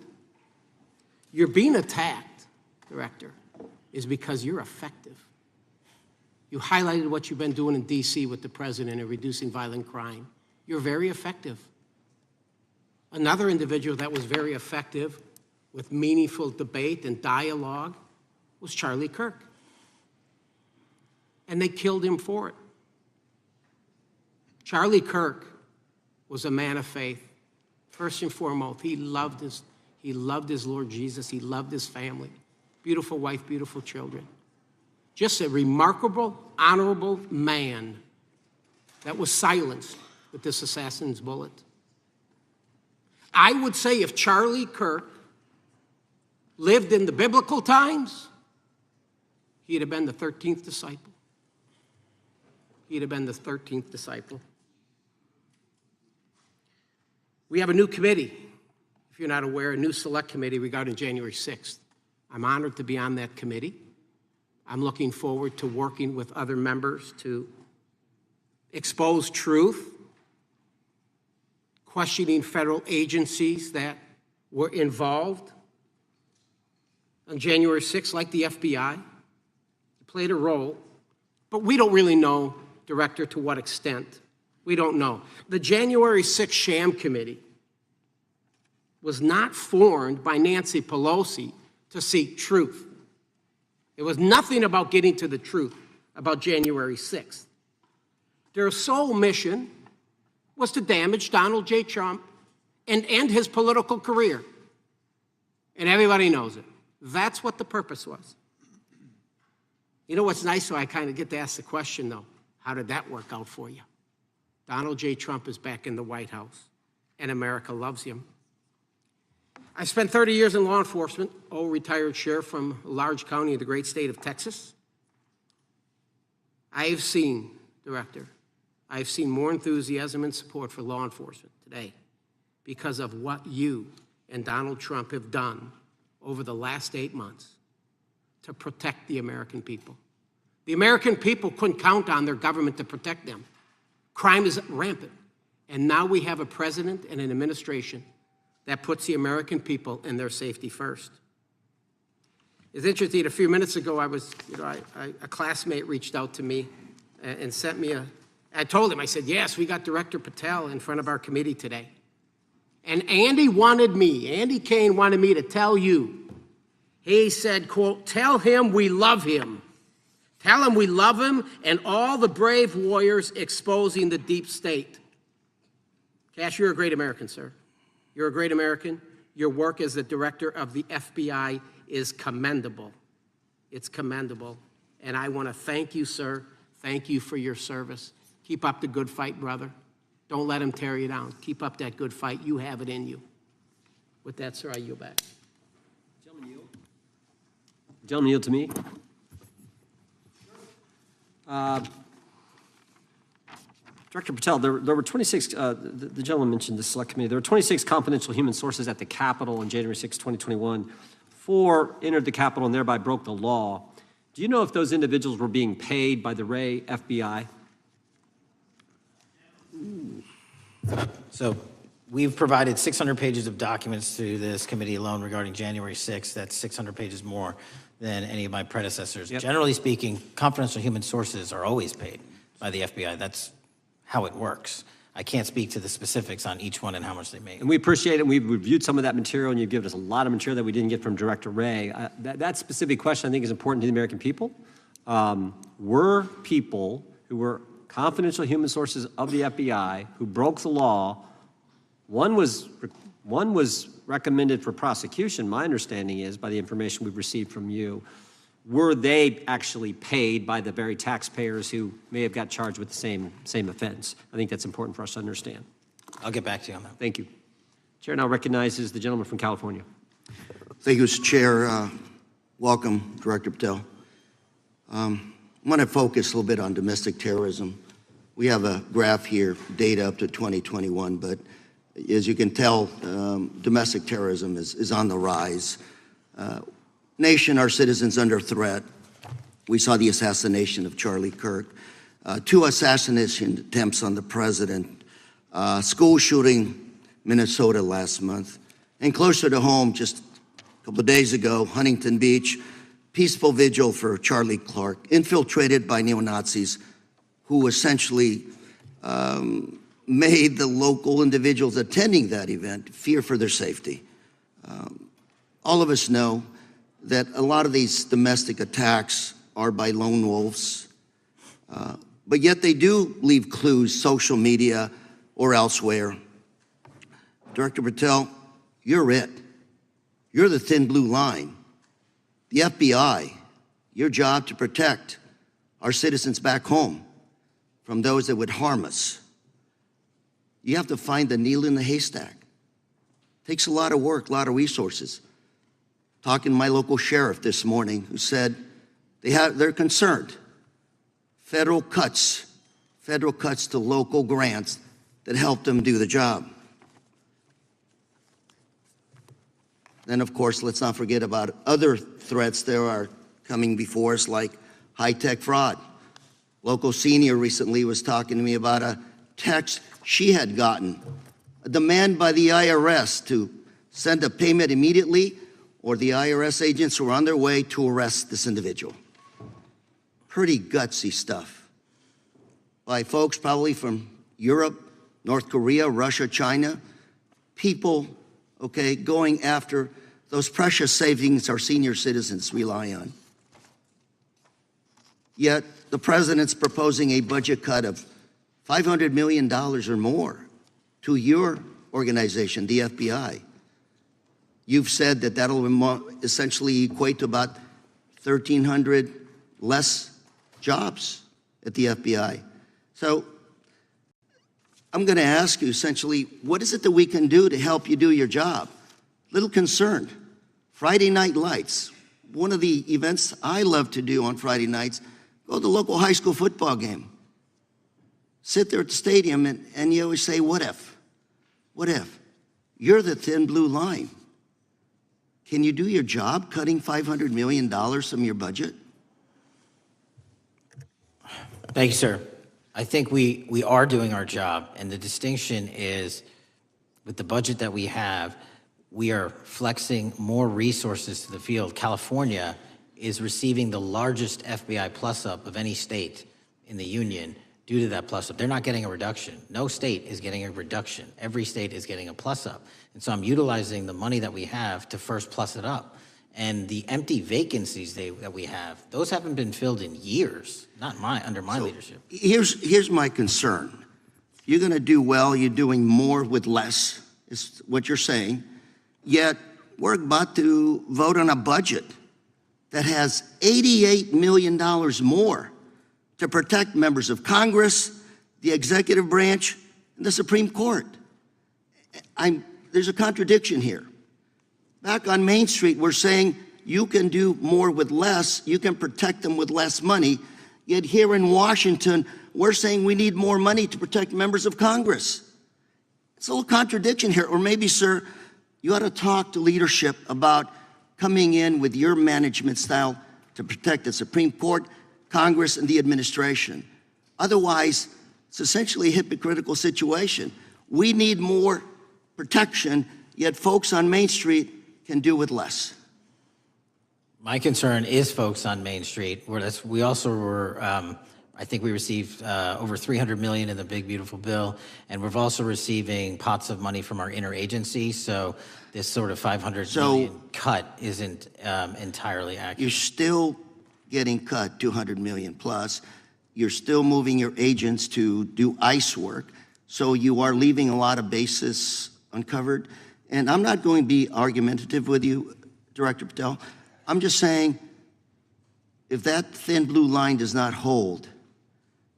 You're being attacked, Director, is because you're effective. You highlighted what you've been doing in D.C. with the president in reducing violent crime. You're very effective. Another individual that was very effective with meaningful debate and dialogue was Charlie Kirk. And they killed him for it. Charlie Kirk was a man of faith. First and foremost, he loved his Lord Jesus. He loved his family. Beautiful wife, beautiful children. Just a remarkable, honorable man that was silenced with this assassin's bullet. I would say if Charlie Kirk lived in the biblical times, he'd have been the 13th disciple. He'd have been the 13th disciple. We have a new committee, if you're not aware, a new select committee regarding January 6th. I'm honored to be on that committee. I'm looking forward to working with other members to expose truth, questioning federal agencies that were involved on January 6th, like the FBI, played a role, but we don't really know, Director, to what extent. We don't know. The January 6th sham committee was not formed by Nancy Pelosi to seek truth. It was nothing about getting to the truth about January 6th. Their sole mission was to damage Donald J. Trump and end his political career. And everybody knows it. That's what the purpose was. You know what's nice, so I kind of get to ask the question, though, how did that work out for you? Donald J. Trump is back in the White House, and America loves him. I spent 30 years in law enforcement, retired sheriff from a large county in the great state of Texas. I have seen, Director, I have seen more enthusiasm and support for law enforcement today because of what you and Donald Trump have done over the last 8 months to protect the American people. The American people couldn't count on their government to protect them. Crime is rampant. And now we have a president and an administration that puts the American people and their safety first. It's interesting, a few minutes ago, a classmate reached out to me and sent me I told him, I said, yes, we got Director Patel in front of our committee today. And Andy Kane wanted me to tell you, he said, quote, tell him we love him. Tell him we love him and all the brave warriors exposing the deep state. Kash, you're a great American, sir. You're a great American. Your work as the director of the FBI is commendable. It's commendable. And I want to thank you, sir. Thank you for your service. Keep up the good fight, brother. Don't let him tear you down. Keep up that good fight. You have it in you. With that, sir, I yield back. Gentleman, yield to me. Director Patel, there were 26, the gentleman mentioned the select committee, there were 26 confidential human sources at the Capitol on January 6, 2021. 4 entered the Capitol and thereby broke the law. Do you know if those individuals were being paid by the Ray FBI? So we've provided 600 pages of documents to this committee alone regarding January 6th. That's 600 pages more than any of my predecessors. Yep. Generally speaking, confidential human sources are always paid by the FBI. That's how it works. I can't speak to the specifics on each one and how much they make. And we appreciate it. We've reviewed some of that material, and you've given us a lot of material that we didn't get from Director Ray. That specific question, I think, is important to the American people. Were people who were confidential human sources of the FBI who broke the law. One was recommended for prosecution, my understanding is, by the information we've received from you. Were they actually paid by the very taxpayers who may have got charged with the same offense? I think that's important for us to understand. I'll get back to you on that. Thank you. Chair now recognizes the gentleman from California. Thank you, Mr. Chair. Welcome, Director Patel. I want to focus a little bit on domestic terrorism. We have a graph here, data up to 2021, but as you can tell, domestic terrorism is on the rise. Nation, our citizens under threat. We saw the assassination of Charlie Kirk, 2 assassination attempts on the president, school shooting, Minnesota last month, and closer to home, just a couple of days ago, Huntington Beach, peaceful vigil for Charlie Clark, infiltrated by neo-Nazis who essentially made the local individuals attending that event fear for their safety. All of us know that a lot of these domestic attacks are by lone wolves, but yet they do leave clues, social media or elsewhere. Director Patel, you're it. You're the thin blue line. The FBI, your job to protect our citizens back home from those that would harm us. You have to find the needle in the haystack. Takes a lot of work, a lot of resources. Talking to my local sheriff this morning who said they're concerned. Federal cuts to local grants that help them do the job. Then, of course, let's not forget about other threats that are coming before us, like high-tech fraud. Local senior recently was talking to me about a text she had gotten, a demand by the IRS to send a payment immediately, or the IRS agents were on their way to arrest this individual. Pretty gutsy stuff by folks probably from Europe, North Korea, Russia, China, people, okay, going after those precious savings our senior citizens rely on. Yet the president's proposing a budget cut of $500 million or more to your organization, the FBI. You've said that that'll essentially equate to about 1,300 less jobs at the FBI. So I'm going to ask you essentially, what is it that we can do to help you do your job? Little concerned. Friday Night Lights. One of the events I love to do on Friday nights, go to the local high school football game. Sit there at the stadium and you always say, what if? What if? You're the thin blue line. Can you do your job cutting $500 million from your budget? Thank you, sir. I think we are doing our job, and the distinction is with the budget that we have, we are flexing more resources to the field. California is receiving the largest FBI plus-up of any state in the union due to that plus-up. They're not getting a reduction. No state is getting a reduction. Every state is getting a plus-up. And so I'm utilizing the money that we have to first plus it up. And the empty vacancies that we have, those haven't been filled in years, not under my leadership. Here's my concern. You're going to do well. You're doing more with less, is what you're saying. Yet we're about to vote on a budget that has $88 million more to protect members of Congress, the executive branch, and the Supreme Court. There's a contradiction here. Back on Main Street, we're saying you can do more with less, you can protect them with less money, yet here in Washington, we're saying we need more money to protect members of Congress. It's a little contradiction here, or maybe, sir, you ought to talk to leadership about coming in with your management style to protect the Supreme Court, Congress, and the administration. Otherwise, it's essentially a hypocritical situation. We need more protection, yet folks on Main Street can do with less. My concern is folks on Main Street. We also were, I think we received over $300 million in the big, beautiful bill, and we're also receiving pots of money from our interagency, so this sort of $500 million cut isn't entirely accurate. You're still getting cut $200 million plus, You're still moving your agents to do ICE work. So you are leaving a lot of bases uncovered. And I'm not going to be argumentative with you, Director Patel. I'm just saying, if that thin blue line does not hold,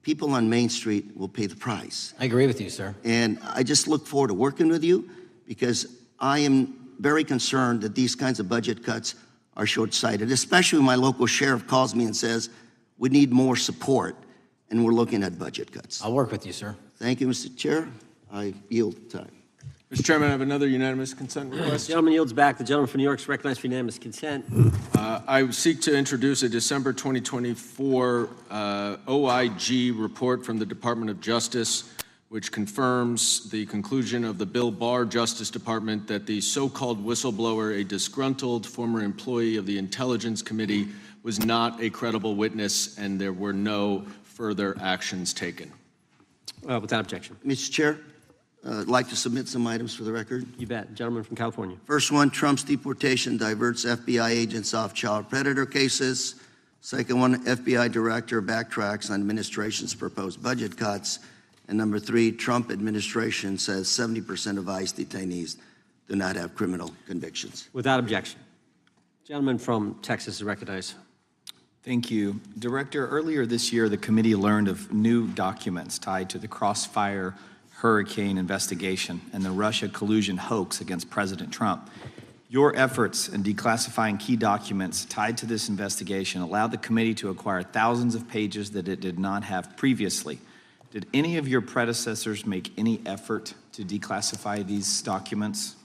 people on Main Street will pay the price. I agree with you, sir. And I just look forward to working with you, because I am very concerned that these kinds of budget cuts are short-sighted, especially when my local sheriff calls me and says, we need more support, and we're looking at budget cuts. I'll work with you, sir. Thank you, Mr. Chair. I yield time. Mr. Chairman, I have another unanimous consent request. Gentleman yields back. The gentleman from New York is recognized for unanimous consent. I seek to introduce a December 2024 OIG report from the Department of Justice, which confirms the conclusion of the Bill Barr Justice Department that the so-called whistleblower, a disgruntled former employee of the Intelligence Committee, was not a credible witness, and there were no further actions taken. Without objection. Mr. Chair, I'd like to submit some items for the record. You bet. Gentleman from California. First one, Trump's deportation diverts FBI agents off child predator cases. Second one, FBI director backtracks on administration's proposed budget cuts. And number three, Trump administration says 70% of ICE detainees do not have criminal convictions. Without objection. Gentleman from Texas is recognized. Thank you. Director, earlier this year, the committee learned of new documents tied to the Crossfire Hurricane investigation and the Russia collusion hoax against President Trump. Your efforts in declassifying key documents tied to this investigation allowed the committee to acquire thousands of pages that it did not have previously. Did any of your predecessors make any effort to declassify these documents?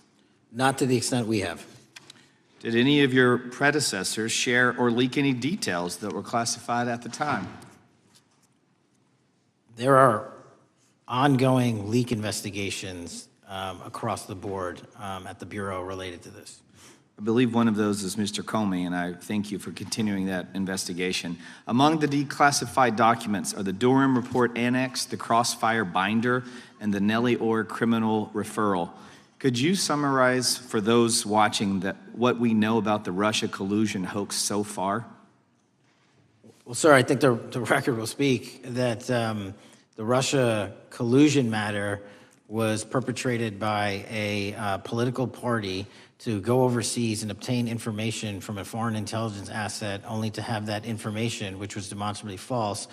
Not to the extent we have. Did any of your predecessors share or leak any details that were classified at the time? There are ongoing leak investigations across the board at the Bureau related to this. I believe one of those is Mr. Comey, and I thank you for continuing that investigation. Among the declassified documents are the Durham Report Annex, the Crossfire Binder, and the Nellie Orr Criminal Referral. Could you summarize for those watching what we know about the Russia collusion hoax so far? Well, sir, I think the record will speak that the Russia collusion matter was perpetrated by a political party to go overseas and obtain information from a foreign intelligence asset, only to have that information, which was demonstrably false,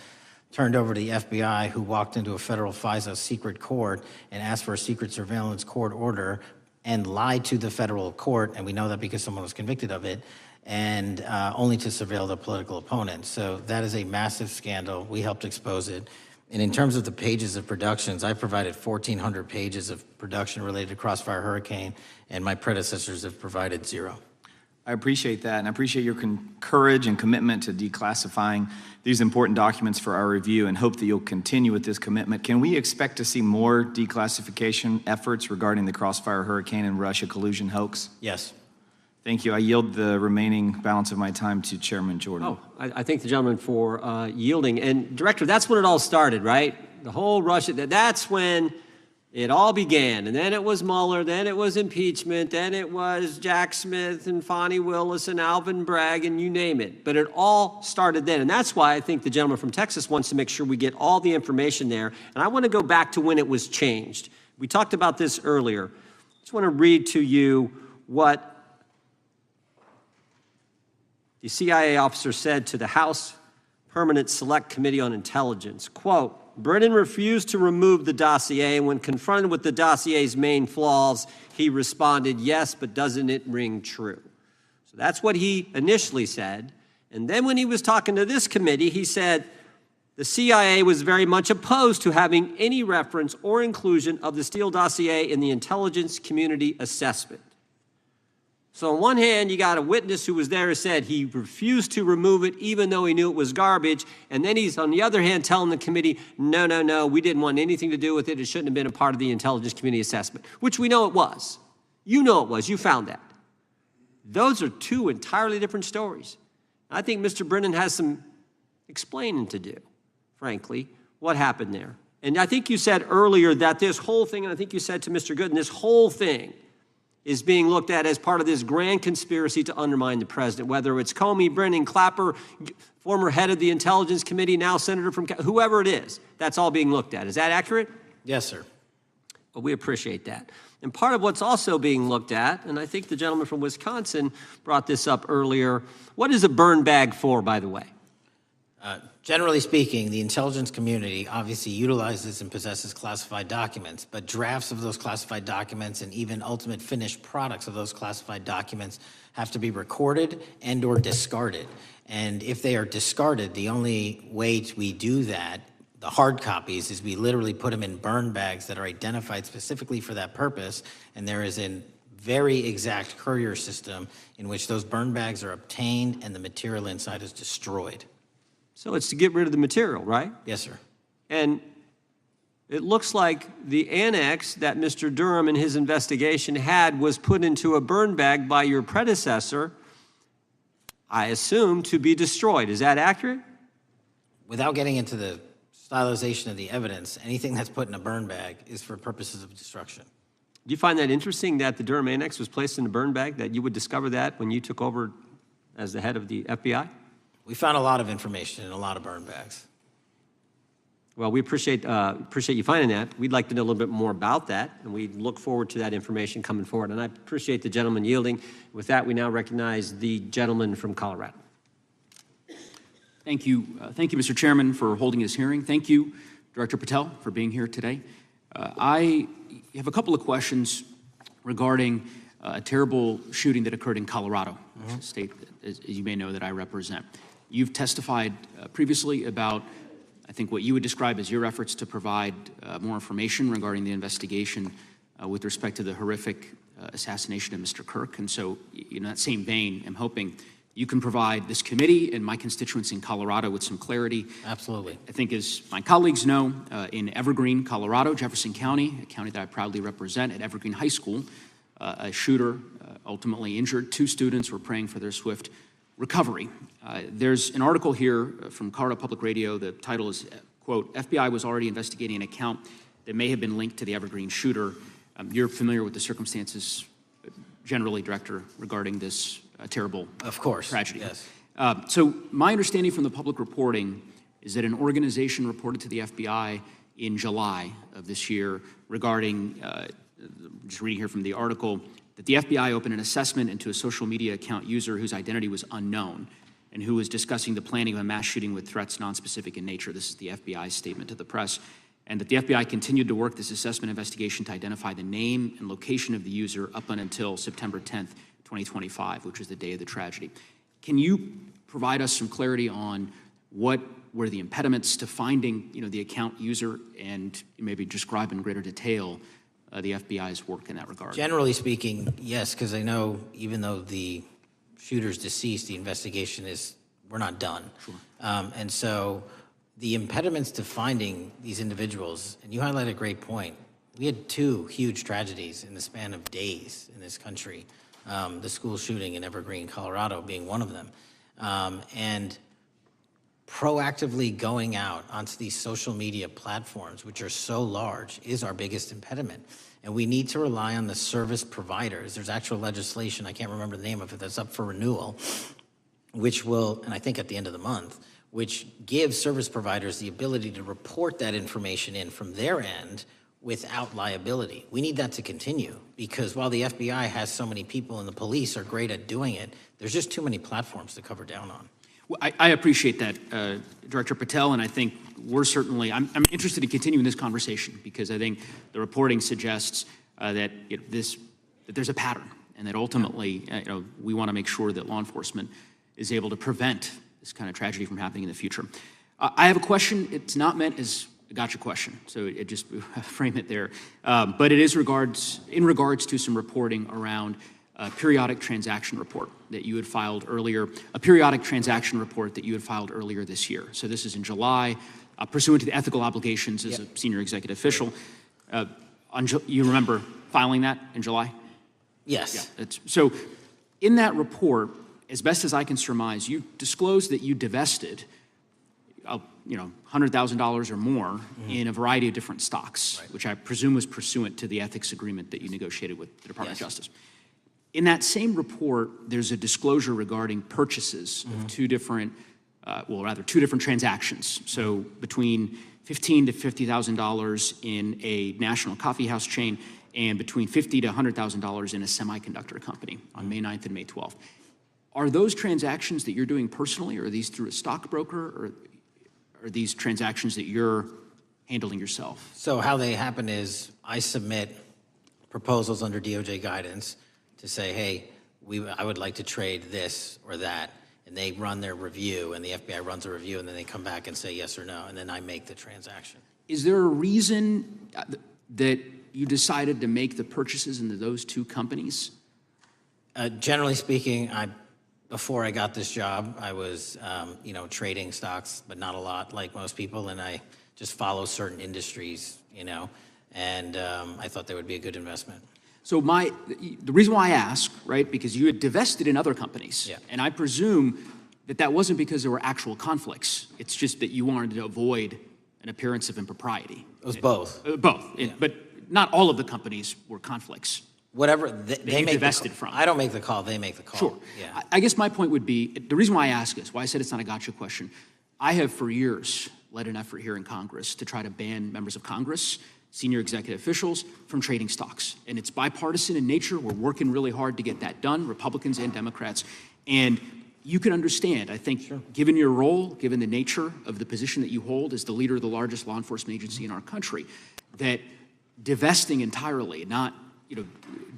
turned over to the FBI, who walked into a federal FISA secret court and asked for a secret surveillance court order and lied to the federal court, and we know that because someone was convicted of it, and only to surveil the political opponent. So that is a massive scandal. We helped expose it. And in terms of the pages of productions, I provided 1,400 pages of production related to Crossfire Hurricane, and my predecessors have provided 0. I appreciate that, and I appreciate your courage and commitment to declassifying these important documents for our review, and hope that you'll continue with this commitment. Can we expect to see more declassification efforts regarding the Crossfire Hurricane and Russia collusion hoax? Yes. Thank you. I yield the remaining balance of my time to Chairman Jordan. Oh, I thank the gentleman for yielding. And Director, that's when it all started, right? The whole Russia, that's when it all began. And then it was Mueller, then it was impeachment, then it was Jack Smith and Fonnie Willis and Alvin Bragg and you name it. But it all started then. And that's why I think the gentleman from Texas wants to make sure we get all the information there. And I want to go back to when it was changed. We talked about this earlier. I just want to read to you what the CIA officer said to the House Permanent Select Committee on Intelligence, quote, Brennan refused to remove the dossier, and when confronted with the dossier's main flaws, he responded, yes, but doesn't it ring true? So that's what he initially said. And then when he was talking to this committee, he said the CIA was very much opposed to having any reference or inclusion of the Steele dossier in the intelligence community assessment. So on one hand, you got a witness who was there who said he refused to remove it even though he knew it was garbage. And then he's, on the other hand, telling the committee, no, we didn't want anything to do with it. It shouldn't have been a part of the intelligence community assessment, which we know it was. You know it was. You found that. Those are two entirely different stories. I think Mr. Brennan has some explaining to do, frankly, what happened there. And I think you said earlier that this whole thing, and I think you said to Mr. Gooden, this whole thing is being looked at as part of this grand conspiracy to undermine the president, whether it's Comey, Brennan, Clapper, former head of the Intelligence Committee, now senator from, whoever it is, that's all being looked at. Is that accurate? Yes, sir. Well, we appreciate that. And part of what's also being looked at, and I think the gentleman from Wisconsin brought this up earlier, what is a burn bag for, by the way? Generally speaking, the intelligence community obviously utilizes and possesses classified documents, but drafts of those classified documents and even ultimate finished products of those classified documents have to be recorded and or discarded. And if they are discarded, the only way we do that, the hard copies, is we literally put them in burn bags that are identified specifically for that purpose, and there is a very exact courier system in which those burn bags are obtained and the material inside is destroyed. So it's to get rid of the material, right? Yes, sir. And it looks like the annex that Mr. Durham in his investigation had was put into a burn bag by your predecessor, I assume, to be destroyed. Is that accurate? Without getting into the stylization of the evidence, anything that's put in a burn bag is for purposes of destruction. Do you find that interesting that the Durham annex was placed in a burn bag, that you would discover that when you took over as the head of the FBI? We found a lot of information in a lot of burn bags. Well, we appreciate you finding that. We'd like to know a little bit more about that, and we look forward to that information coming forward. And I appreciate the gentleman yielding. With that, we now recognize the gentleman from Colorado. Thank you, Mr. Chairman, for holding this hearing. Thank you, Director Patel, for being here today. I have a couple of questions regarding a terrible shooting that occurred in Colorado, a state, as you may know, that I represent. You've testified previously about, I think, what you would describe as your efforts to provide more information regarding the investigation with respect to the horrific assassination of Mr. Kirk. And so, in that same vein, I'm hoping you can provide this committee and my constituents in Colorado with some clarity. Absolutely. I think, as my colleagues know, in Evergreen, Colorado, Jefferson County, a county that I proudly represent, at Evergreen High School, a shooter ultimately injured. 2 students were praying for their swift recovery. There's an article here from Colorado Public Radio. The title is, quote, FBI was already investigating an account that may have been linked to the Evergreen shooter. You're familiar with the circumstances generally, Director, regarding this terrible tragedy. Yes. So my understanding from the public reporting is that an organization reported to the FBI in July of this year regarding, just reading here from the article, that the FBI opened an assessment into a social media account user whose identity was unknown and who was discussing the planning of a mass shooting with threats nonspecific in nature. This is the FBI's statement to the press. And that the FBI continued to work this assessment investigation to identify the name and location of the user up until September 10th, 2025, which was the day of the tragedy. Can you provide us some clarity on what were the impediments to finding, the account user, and maybe describe in greater detail the FBI's work in that regard? Generally speaking, yes, because I know even though the shooter's deceased, the investigation we're not done. Sure. And so the impediments to finding these individuals, and you highlight a great point. We had 2 huge tragedies in the span of days in this country. The school shooting in Evergreen, Colorado being one of them. And proactively going out onto these social media platforms, which are so large, is our biggest impediment. And we need to rely on the service providers. There's actual legislation, I can't remember the name of it, that's up for renewal, which will, and I think at the end of the month, which gives service providers the ability to report that information in from their end without liability. We need that to continue, because while the FBI has so many people and the police are great at doing it, there's just too many platforms to cover down on. Well, I appreciate that, Director Patel, and I think we're certainly, I'm interested in continuing this conversation, because I think the reporting suggests that there's a pattern, and that ultimately, we want to make sure that law enforcement is able to prevent this kind of tragedy from happening in the future. I have a question. It's not meant as a gotcha question, so it just frame it there. But it is in regards to some reporting around a periodic transaction report that you had filed earlier, this year. So this is in July, pursuant to the ethical obligations as a senior executive official. You remember filing that in July? Yes. Yeah. So in that report, as best as I can surmise, you disclosed that you divested $100,000 or more in a variety of different stocks, which I presume was pursuant to the ethics agreement that you negotiated with the Department of Justice. In that same report, there's a disclosure regarding purchases of two different transactions. So between $15,000 to $50,000 in a national coffeehouse chain and between $50,000 to $100,000 in a semiconductor company on May 9th and May 12th. Are those transactions that you're doing personally, or are these through a stockbroker, or are these transactions that you're handling yourself? So how they happen is I submit proposals under DOJ guidance to say, hey, I would like to trade this or that, and they run their review, and the FBI runs a review, and then they come back and say yes or no, and then I make the transaction. Is there a reason that you decided to make the purchases into those two companies? Generally speaking, before I got this job, I was, trading stocks, but not a lot like most people, and I just follow certain industries, and I thought they would be a good investment. So the reason why I ask, right, because you had divested in other companies, and I presume that wasn't because there were actual conflicts. It's just that you wanted to avoid an appearance of impropriety. It was both. Both, but not all of the companies were conflicts. Whatever they make divested from. I don't make the call, they make the call. Sure. Yeah. I guess my point would be, the reason why I ask this, why I said it's not a gotcha question, I have for years led an effort here in Congress to try to ban members of Congress, senior executive officials, from trading stocks. And it's bipartisan in nature. We're working really hard to get that done, Republicans and Democrats. And you can understand, I think, given your role, given the nature of the position that you hold as the leader of the largest law enforcement agency in our country, that divesting entirely, not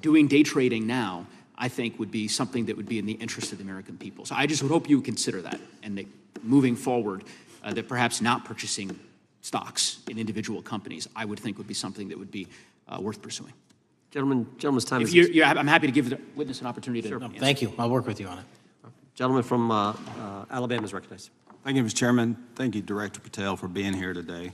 doing day trading now, I think would be something that would be in the interest of the American people. So I just would hope you would consider that, and that moving forward, that perhaps not purchasing stocks in individual companies, I would think would be something that would be worth pursuing. Gentleman's time is... I'm happy to give the witness an opportunity to answer. Thank you. I'll work with you on it. Gentleman from Alabama is recognized. Thank you, Mr. Chairman. Thank you, Director Patel, for being here today.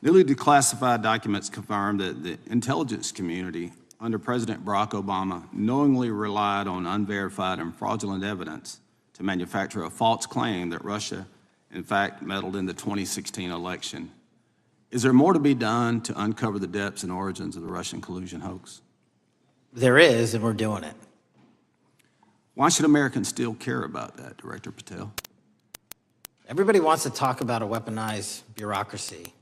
Newly declassified documents confirm that the intelligence community under President Barack Obama knowingly relied on unverified and fraudulent evidence to manufacture a false claim that Russia, in fact, meddled in the 2016 election. Is there more to be done to uncover the depths and origins of the Russian collusion hoax? There is, and we're doing it. Why should Americans still care about that, Director Patel? Everybody wants to talk about a weaponized bureaucracy.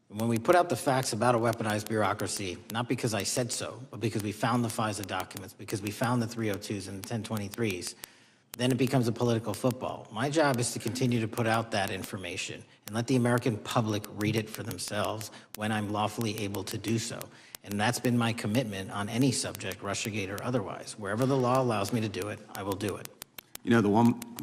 And when we put out the facts about a weaponized bureaucracy, not because I said so, but because we found the FISA documents, because we found the 302s and the 1023s, then it becomes a political football. My job is to continue to put out that information and let the American public read it for themselves when I'm lawfully able to do so. And that's been my commitment on any subject, Russiagate or otherwise. Wherever the law allows me to do it, I will do it.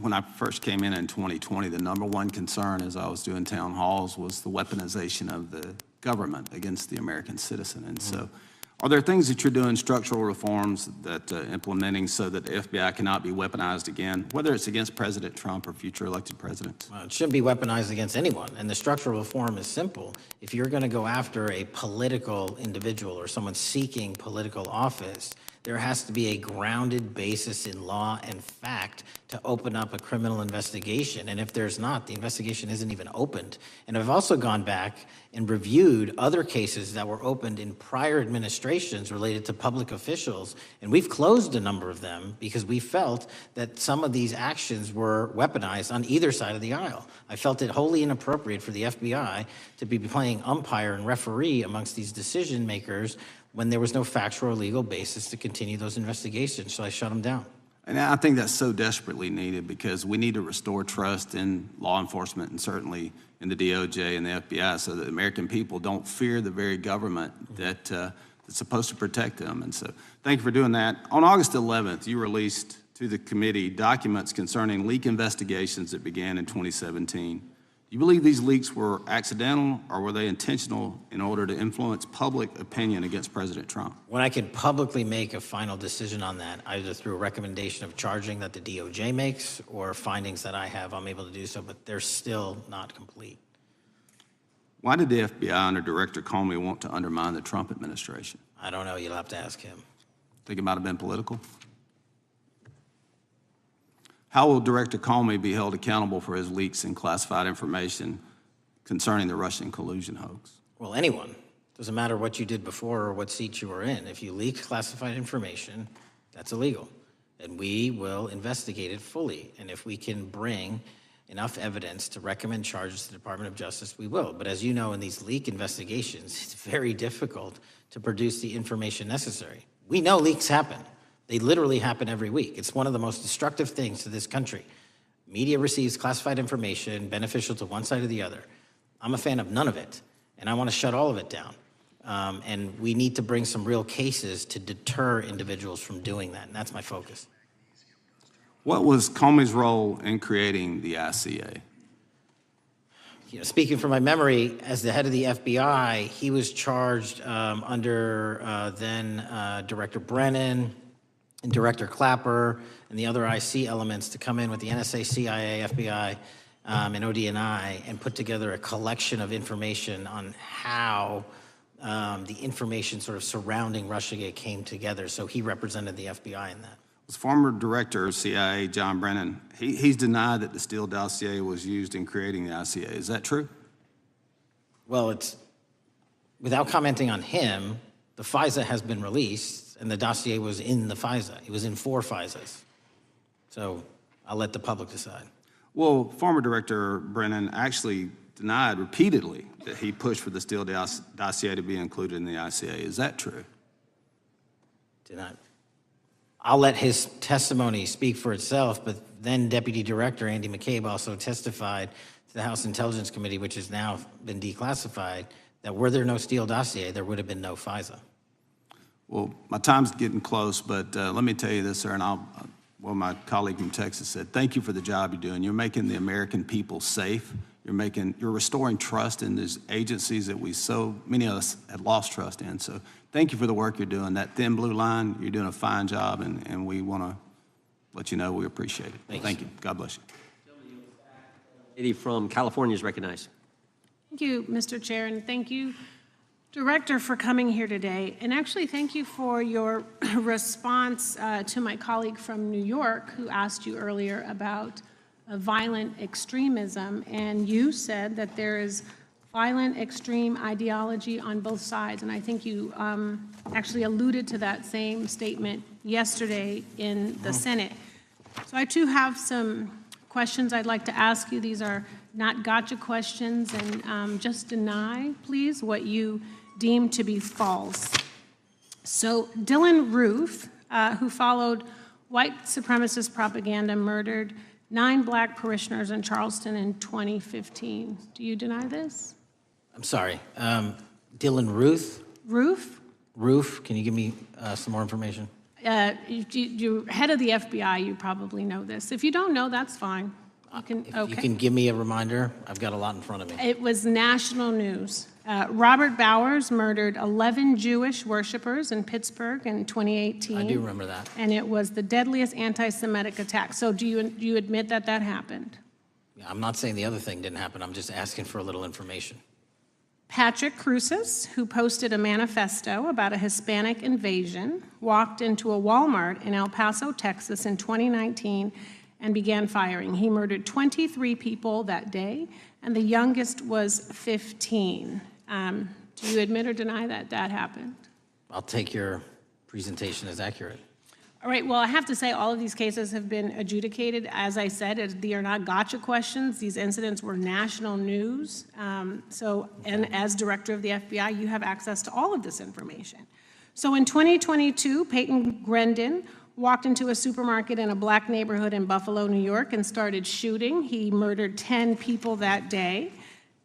When I first came in 2020, the number one concern as I was doing town halls was the weaponization of the government against the American citizen. And so are there things that you're doing, structural reforms that implementing so that the FBI cannot be weaponized again, whether it's against President Trump or future elected presidents? Well, it shouldn't be weaponized against anyone. And the structural reform is simple. If you're going to go after a political individual or someone seeking political office, there has to be a grounded basis in law and fact to open up a criminal investigation. And if there's not, the investigation isn't even opened. And I've also gone back and reviewed other cases that were opened in prior administrations related to public officials, and we've closed a number of them because we felt that some of these actions were weaponized on either side of the aisle. I felt it wholly inappropriate for the FBI to be playing umpire and referee amongst these decision makers when there was no factual or legal basis to continue those investigations, so I shut them down. And I think that's so desperately needed because we need to restore trust in law enforcement and certainly in the DOJ and the FBI so that the American people don't fear the very government that's supposed to protect them. And so thank you for doing that. On August 11th, you released to the committee documents concerning leak investigations that began in 2017. Do you believe these leaks were accidental or were they intentional in order to influence public opinion against President Trump? When I can publicly make a final decision on that, either through a recommendation of charging that the DOJ makes or findings that I have, I'm able to do so, but they're still not complete. Why did the FBI under Director Comey want to undermine the Trump administration? I don't know. You'll have to ask him. Think it might have been political? How will Director Comey be held accountable for his leaks and classified information concerning the Russian collusion hoax? Well, anyone. Doesn't matter what you did before or what seat you were in. If you leak classified information, that's illegal. And we will investigate it fully. And if we can bring enough evidence to recommend charges to the Department of Justice, we will. But as you know, in these leak investigations, it's very difficult to produce the information necessary. We know leaks happen. They literally happen every week. It's one of the most destructive things to this country. Media receives classified information beneficial to one side or the other. I'm a fan of none of it, and I want to shut all of it down. And we need to bring some real cases to deter individuals from doing that, and that's my focus. What was Comey's role in creating the ICA? You know, speaking from my memory, as the head of the FBI, he was charged under then Director Brennan and Director Clapper and the other IC elements to come in with the NSA, CIA, FBI, and ODNI and put together a collection of information on how the information sort of surrounding Russiagate came together. So he represented the FBI in that. Was former Director of CIA John Brennan, he's denied that the Steele dossier was used in creating the ICA. Is that true? Well, it's, without commenting on him, the FISA has been released, and the dossier was in the FISA. It was in 4 FISAs. So I'll let the public decide. Well, former Director Brennan actually denied repeatedly that he pushed for the Steele dossier to be included in the ICA. Is that true? Denied. I'll let his testimony speak for itself, but then Deputy Director Andy McCabe also testified to the House Intelligence Committee, which has now been declassified, that were there no Steele dossier, there would have been no FISA. Well, my time's getting close, but let me tell you this, sir, and well, my colleague from Texas said, thank you for the job you're doing. You're making the American people safe. You're restoring trust in these agencies that so many of us had lost trust in. So thank you for the work you're doing. That thin blue line, you're doing a fine job, and we want to let you know we appreciate it. Thanks. Thank you. God bless you. Lady from California is recognized. Thank you, Mr. Chair, and thank you, Director, for coming here today. And actually, thank you for your response to my colleague from New York who asked you earlier about violent extremism. And you said that there is violent extreme ideology on both sides. And I think you actually alluded to that same statement yesterday in the Senate. So I too have some questions I'd like to ask you. These are not gotcha questions, and just deny, please, what you deem to be false. So Dylan Roof, who followed white supremacist propaganda, murdered 9 black parishioners in Charleston in 2015. Do you deny this? I'm sorry, Dylan Ruth? Roof, can you give me some more information? You're head of the FBI, you probably know this. If you don't know, that's fine. You can give me a reminder, I've got a lot in front of me. It was national news. Robert Bowers murdered 11 Jewish worshipers in Pittsburgh in 2018. I do remember that. And it was the deadliest anti-Semitic attack. So do you admit that that happened? Yeah, I'm not saying the other thing didn't happen, I'm just asking for a little information. Patrick Cruces, who posted a manifesto about a Hispanic invasion, walked into a Walmart in El Paso, Texas in 2019 and began firing. He murdered 23 people that day, and the youngest was 15. Do you admit or deny that that happened? I'll take your presentation as accurate. All right, well, I have to say all of these cases have been adjudicated. As I said, they are not gotcha questions. These incidents were national news. And as director of the FBI, you have access to all of this information. So in 2022, Peyton Grendon walked into a supermarket in a black neighborhood in Buffalo, New York, and started shooting. He murdered 10 people that day.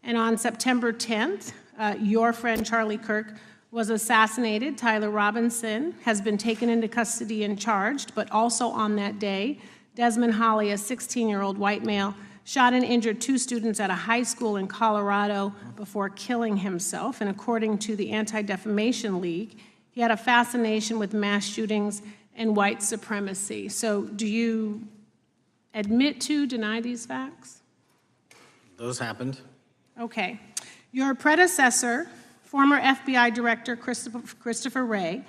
And on September 10th, your friend Charlie Kirk was assassinated. Tyler Robinson has been taken into custody and charged, but also on that day, Desmond Holley, a 16-year-old white male, shot and injured 2 students at a high school in Colorado before killing himself. And according to the Anti-Defamation League, he had a fascination with mass shootings and white supremacy. So do you admit to, deny these facts? Those happened. Okay. Your predecessor, former FBI Director Christopher Wray,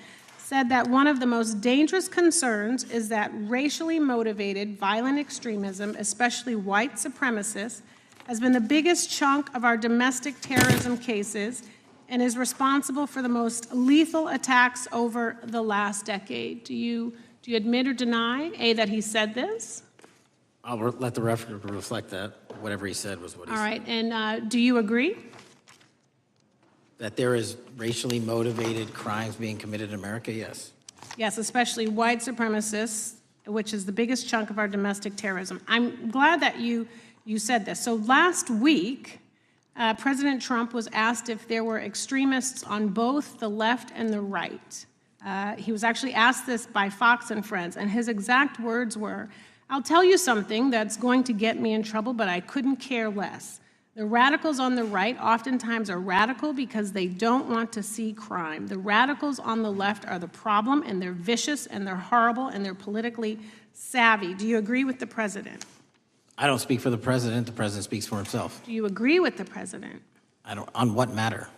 said that one of the most dangerous concerns is that racially motivated violent extremism, especially white supremacists, has been the biggest chunk of our domestic terrorism cases and is responsible for the most lethal attacks over the last decade. Do you admit or deny, A, that he said this? I'll let the record reflect that. Whatever he said was what he All said. right, and do you agree? That there is racially motivated crimes being committed in America, yes. Yes, especially white supremacists, which is the biggest chunk of our domestic terrorism. I'm glad that you said this. So last week, President Trump was asked if there were extremists on both the left and the right. He was actually asked this by Fox and Friends, and his exact words were, "I'll tell you something that's going to get me in trouble, but I couldn't care less. The radicals on the right oftentimes are radical because they don't want to see crime. The radicals on the left are the problem, and they're vicious, and they're horrible, and they're politically savvy." Do you agree with the president? I don't speak for the president. The president speaks for himself. Do you agree with the president? I don't. On what matter?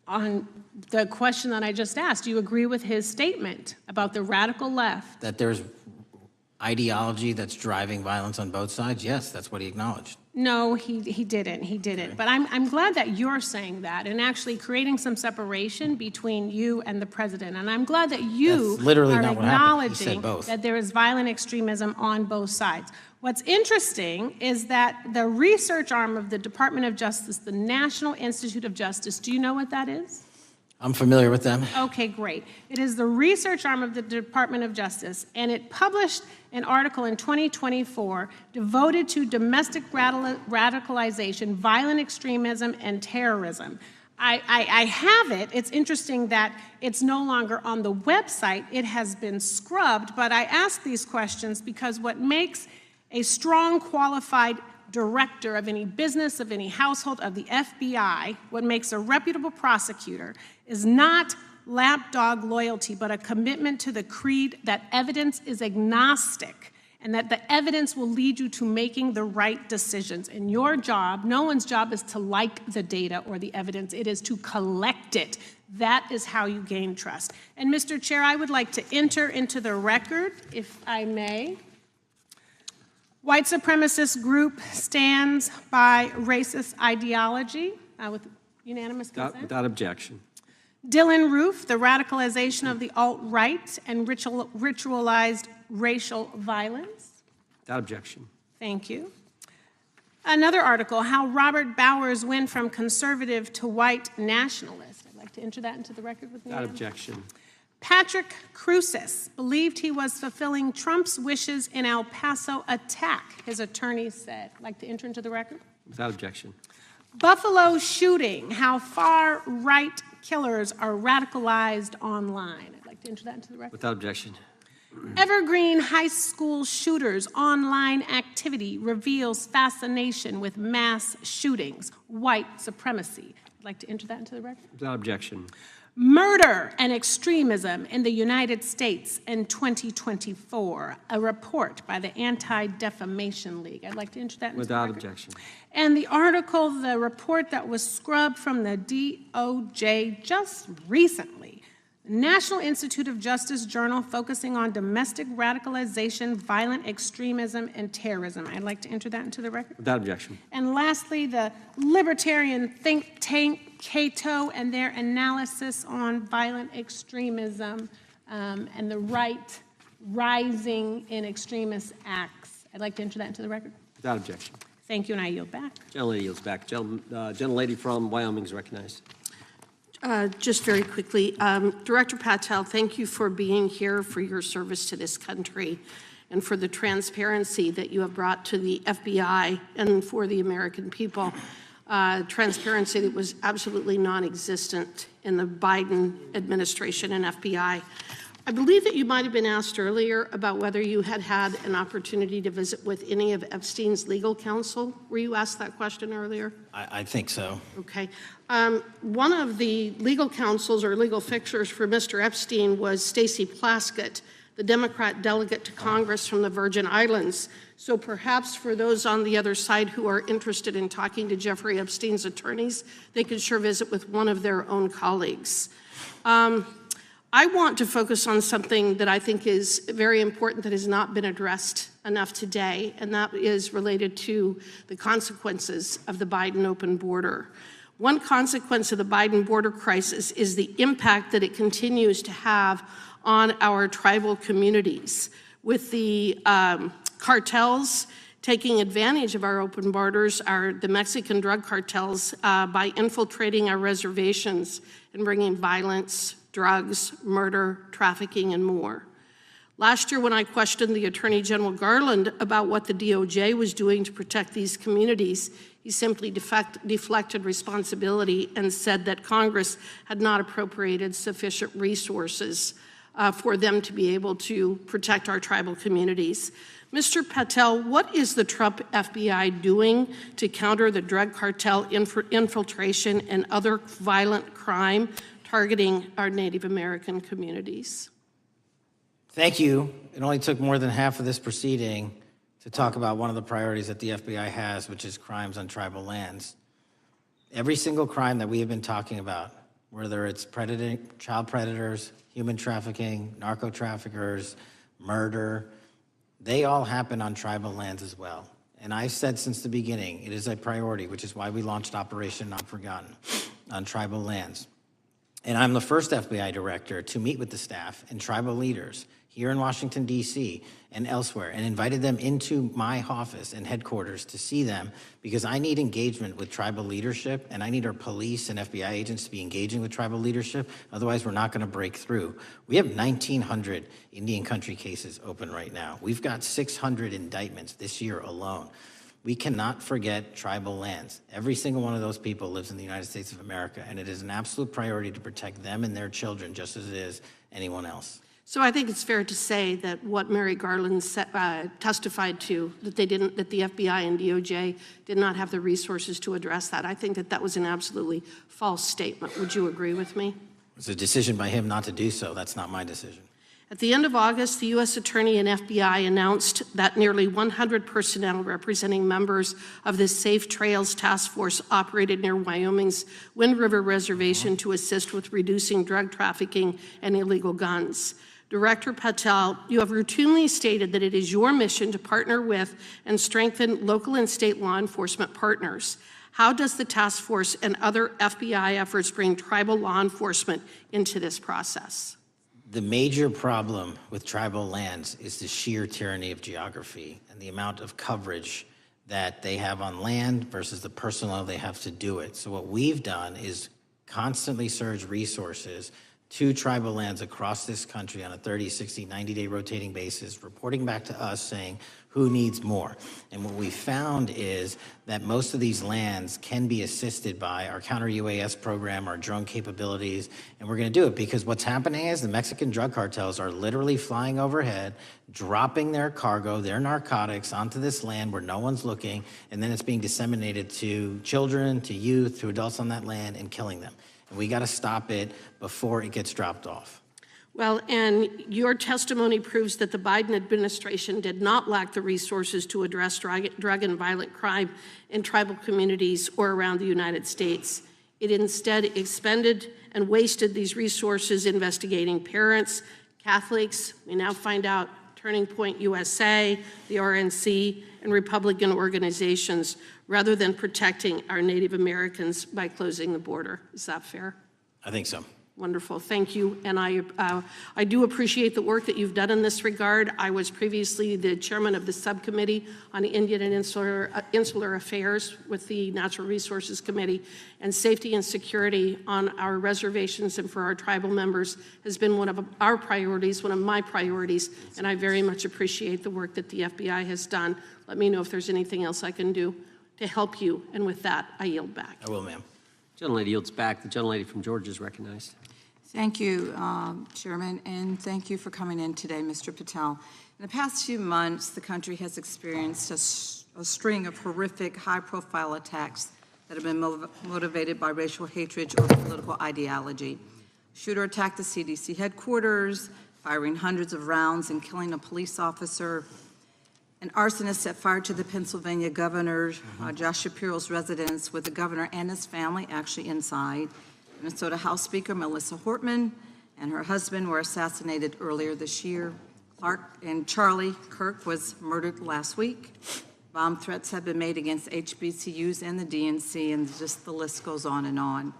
On the question that I just asked, do you agree with his statement about the radical left? That there's ideology that's driving violence on both sides? Yes, that's what he acknowledged. No, he didn't. He didn't. But I'm glad that you're saying that and actually creating some separation between you and the president. And I'm glad that you That's literally are not what happened. He said acknowledging both. that there is violent extremism on both sides. What's interesting is that the research arm of the Department of Justice, the National Institute of Justice, do you know what that is? I'm familiar with them. Okay, great. It is the research arm of the Department of Justice, and it published an article in 2024 devoted to domestic radicalization, violent extremism, and terrorism. I have it. It's interesting that it's no longer on the website. It has been scrubbed, but I ask these questions because what makes a strong, qualified director of any business, of any household, of the FBI, what makes a reputable prosecutor is not lapdog loyalty, but a commitment to the creed that evidence is agnostic and that the evidence will lead you to making the right decisions. And your job, no one's job is to like the data or the evidence, it is to collect it. That is how you gain trust. And Mr. Chair, I would like to enter into the record, if I may. White supremacist group stands by racist ideology with unanimous consent. Without objection. Dylan Roof, the radicalization of the alt-right and ritualized racial violence. Without objection. Thank you. Another article, how Robert Bowers went from conservative to white nationalist. I'd like to enter that into the record with me. Without objection. Patrick Cruces believed he was fulfilling Trump's wishes in El Paso attack, his attorney said. I'd like to enter into the record. Without objection. Buffalo shooting, how far-right killers are radicalized online. I'd like to enter that into the record. Without objection. Evergreen High School shooters online activity reveals fascination with mass shootings, white supremacy. I'd like to enter that into the record. Without objection. Murder and extremism in the United States in 2024, a report by the Anti-Defamation League. I'd like to enter that into Without the record. objection. And the article, the report that was scrubbed from the DOJ just recently, National Institute of Justice Journal focusing on domestic radicalization, violent extremism, and terrorism. I'd like to enter that into the record. Without objection. And lastly, the libertarian think tank Cato and their analysis on violent extremism and the right rising in extremist acts. I'd like to enter that into the record. Without objection. Thank you, and I yield back. Gentlelady yields back. Gentlelady from Wyoming is recognized. Just very quickly, Director Patel, thank you for being here, for your service to this country, and for the transparency that you have brought to the FBI and for the American people. Transparency that was absolutely non-existent in the Biden administration and FBI. I believe that you might have been asked earlier about whether you had had an opportunity to visit with any of Epstein's legal counsel. Were you asked that question earlier? I think so. Okay. One of the legal counsels or legal fixers for Mr. Epstein was Stacey Plaskett, the Democrat delegate to Congress from the Virgin Islands. So perhaps for those on the other side who are interested in talking to Jeffrey Epstein's attorneys, they could sure visit with one of their own colleagues. I want to focus on something that I think is very important that has not been addressed enough today, and that is related to the consequences of the Biden open border. One consequence of the Biden border crisis is the impact that it continues to have on our tribal communities, with the cartels taking advantage of our open borders, the Mexican drug cartels, by infiltrating our reservations and bringing violence, drugs, murder, trafficking, and more. Last year, when I questioned the Attorney General Garland about what the DOJ was doing to protect these communities, he simply deflected responsibility and said that Congress had not appropriated sufficient resources for them to be able to protect our tribal communities. Mr. Patel, what is the Trump FBI doing to counter the drug cartel infiltration and other violent crime targeting our Native American communities? Thank you. It only took more than half of this proceeding to talk about one of the priorities that the FBI has, which is crimes on tribal lands. Every single crime that we have been talking about, whether it's child predators, human trafficking, narco traffickers, murder, they all happen on tribal lands as well. And I've said since the beginning, it is a priority, which is why we launched Operation Not Forgotten on tribal lands. And I'm the first FBI director to meet with the staff and tribal leaders here in Washington, D.C. and elsewhere, and invited them into my office and headquarters to see them, because I need engagement with tribal leadership, and I need our police and FBI agents to be engaging with tribal leadership. Otherwise, we're not going to break through. We have 1,900 Indian country cases open right now. We've got 600 indictments this year alone. We cannot forget tribal lands. Every single one of those people lives in the United States of America, and it is an absolute priority to protect them and their children just as it is anyone else. So I think it's fair to say that what Mary Garland testified to, that the FBI and DOJ did not have the resources to address that. I think that was an absolutely false statement. Would you agree with me? It's a decision by him not to do so. That's not my decision. At the end of August, the U.S. Attorney and FBI announced that nearly 100 personnel representing members of the Safe Trails Task Force operated near Wyoming's Wind River Reservation to assist with reducing drug trafficking and illegal guns. Director Patel, you have routinely stated that it is your mission to partner with and strengthen local and state law enforcement partners. How does the task force and other FBI efforts bring tribal law enforcement into this process? The major problem with tribal lands is the sheer tyranny of geography and the amount of coverage that they have on land versus the personnel they have to do it. So what we've done is constantly surge resources to tribal lands across this country on a 30, 60, 90-day rotating basis, reporting back to us saying who needs more. And what we found is that most of these lands can be assisted by our counter-UAS program, our drone capabilities, and we're going to do it because what's happening is the Mexican drug cartels are literally flying overhead, dropping their cargo, their narcotics onto this land where no one's looking, and then it's being disseminated to children, to youth, to adults on that land, and killing them. And we got to stop it before it gets dropped off. Well, and your testimony proves that the Biden administration did not lack the resources to address drug and violent crime in tribal communities or around the United States. It instead expended and wasted these resources investigating parents, Catholics, we now find out Turning Point USA, the RNC, and Republican organizations, rather than protecting our Native Americans by closing the border. Is that fair? I think so. Wonderful, thank you. And I do appreciate the work that you've done in this regard. I was previously the chairman of the subcommittee on Indian and Insular Affairs with the Natural Resources Committee, and safety and security on our reservations and for our tribal members has been one of our priorities, one of my priorities, and I very much appreciate the work that the FBI has done. Let me know if there's anything else I can do to help you, and with that, I yield back. I will, ma'am. Gentlelady yields back. The gentlelady from Georgia is recognized. Thank you, Chairman, and thank you for coming in today, Mr. Patel. In the past few months, the country has experienced a string of horrific, high-profile attacks that have been motivated by racial hatred or political ideology. Shooter attacked the CDC headquarters, firing hundreds of rounds and killing a police officer. An arsonist set fire to the Pennsylvania governor, Josh Shapiro's residence, with the governor and his family actually inside. Minnesota House Speaker Melissa Hortman and her husband were assassinated earlier this year. Clark and Charlie Kirk was murdered last week. Bomb threats have been made against HBCUs and the DNC, and just the list goes on and on.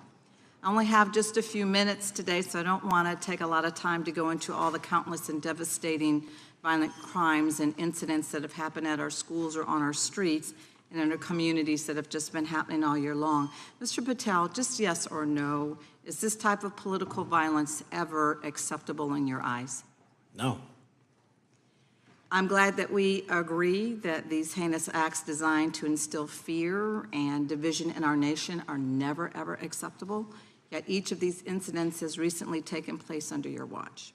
I only have just a few minutes today, so I don't want to take a lot of time to go into all the countless and devastating violent crimes and incidents that have happened at our schools or on our streets and in our communities that have just been happening all year long. Mr. Patel, just yes or no, is this type of political violence ever acceptable in your eyes? No. I'm glad that we agree that these heinous acts designed to instill fear and division in our nation are never, ever acceptable, yet each of these incidents has recently taken place under your watch.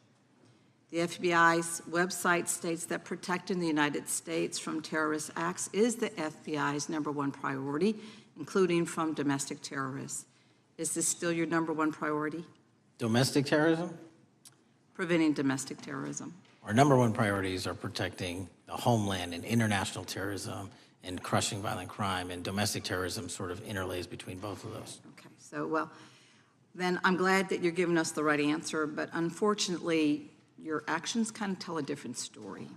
The FBI's website states that protecting the United States from terrorist acts is the FBI's #1 priority, including from domestic terrorists. Is this still your #1 priority? Domestic terrorism? Preventing domestic terrorism. Our #1 priorities are protecting the homeland and international terrorism and crushing violent crime, and domestic terrorism sort of interlays between both of those. Okay, so, well, then I'm glad that you're giving us the right answer, but unfortunately, your actions kind of tell a different story.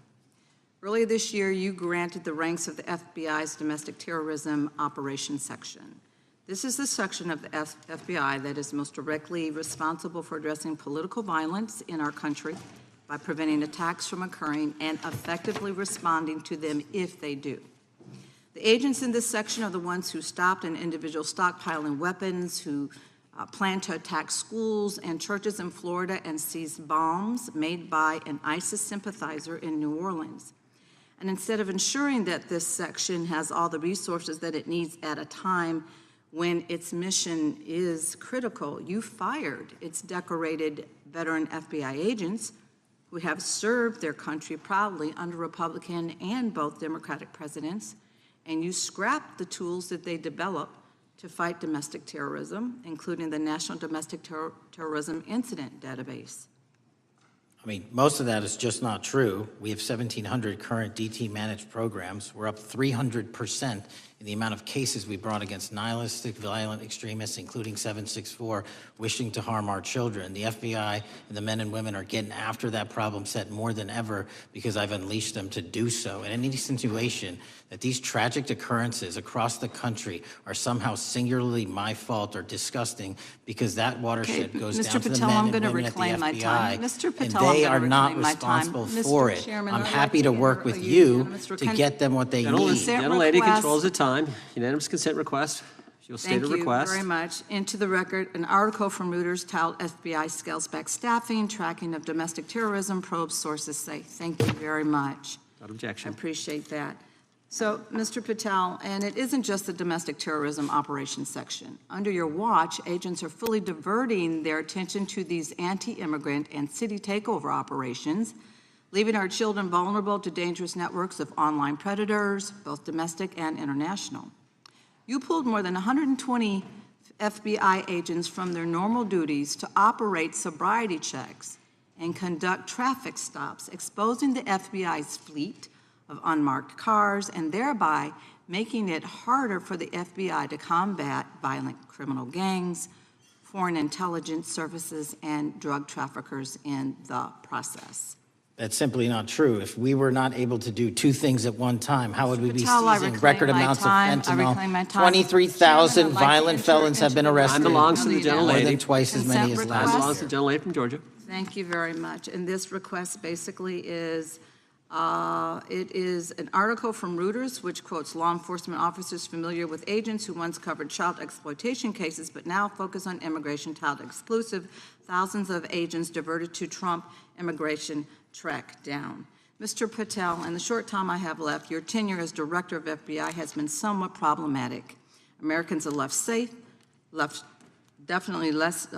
Earlier this year, you granted the ranks of the FBI's Domestic Terrorism Operations Section. This is the section of the FBI that is most directly responsible for addressing political violence in our country by preventing attacks from occurring and effectively responding to them if they do. The agents in this section are the ones who stopped an individual stockpiling weapons, who planned to attack schools and churches in Florida and seized bombs made by an ISIS sympathizer in New Orleans. And instead of ensuring that this section has all the resources that it needs at a time when its mission is critical, you fired its decorated veteran FBI agents who have served their country proudly under Republican and both Democratic presidents, and you scrapped the tools that they developed to fight domestic terrorism, including the National Domestic Terrorism Incident Database. I mean, most of that is just not true. We have 1,700 current DT managed programs. We're up 300% in the amount of cases we brought against nihilistic, violent extremists, including 764, wishing to harm our children. The FBI and the men and women are getting after that problem set more than ever because I've unleashed them to do so. And any insinuation that these tragic occurrences across the country are somehow singularly my fault or disgusting because that watershed goes down to the men and women at the FBI, Mr. Patel, and they are not responsible for it. I'm happy to work with you to get them what they need. Gentlelady controls the time. Unanimous consent request. You'll state a request. Thank you very much. Into the record, an article from Reuters titled FBI Scales Back Staffing, Tracking of Domestic Terrorism, Probes Sources Say. Thank you very much. Without objection. I appreciate that. So, Mr. Patel, and it isn't just the domestic terrorism operations section. Under your watch, agents are fully diverting their attention to these anti-immigrant and city takeover operations, leaving our children vulnerable to dangerous networks of online predators, both domestic and international. You pulled more than 120 FBI agents from their normal duties to operate sobriety checks and conduct traffic stops, exposing the FBI's fleet of unmarked cars and thereby making it harder for the FBI to combat violent criminal gangs, foreign intelligence services, and drug traffickers in the process. That's simply not true. If we were not able to do two things at one time, how would we be Patel, I seizing reclaim record my amounts of time. I reclaim my fentanyl? time. 23,000 Chairman, I'd like to violent enter felons have been into the arrested. Time belongs to the gentlelady. More than twice as many as Consent last Time request. belongs to the gentlelady from Georgia. Thank you very much. And this request basically is, it is an article from Reuters which quotes law enforcement officers familiar with agents who once covered child exploitation cases but now focus on immigration child exclusive. Thousands of agents diverted to Trump immigration track down. Mr. Patel, in the short time I have left, your tenure as director of FBI has been somewhat problematic. Americans are left safe, definitely less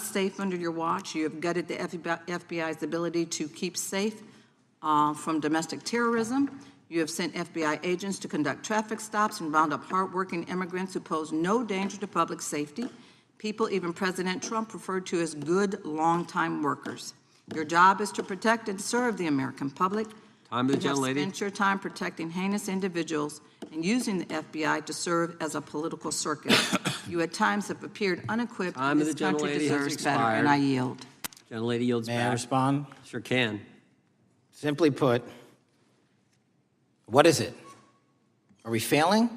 safe under your watch. You have gutted the FBI's ability to keep safe from domestic terrorism. You have sent FBI agents to conduct traffic stops and round up hardworking immigrants who pose no danger to public safety. People even President Trump referred to as good, long-time workers. Your job is to protect and serve the American public. Time to the You have gentlelady. spent your time protecting heinous individuals and using the FBI to serve as a political circus. You at times have appeared unequipped. Time of This the country gentlelady has deserves better, and expired. I yield. Gentlelady yields back. May I respond? Sure can. Simply put, what is it? Are we failing?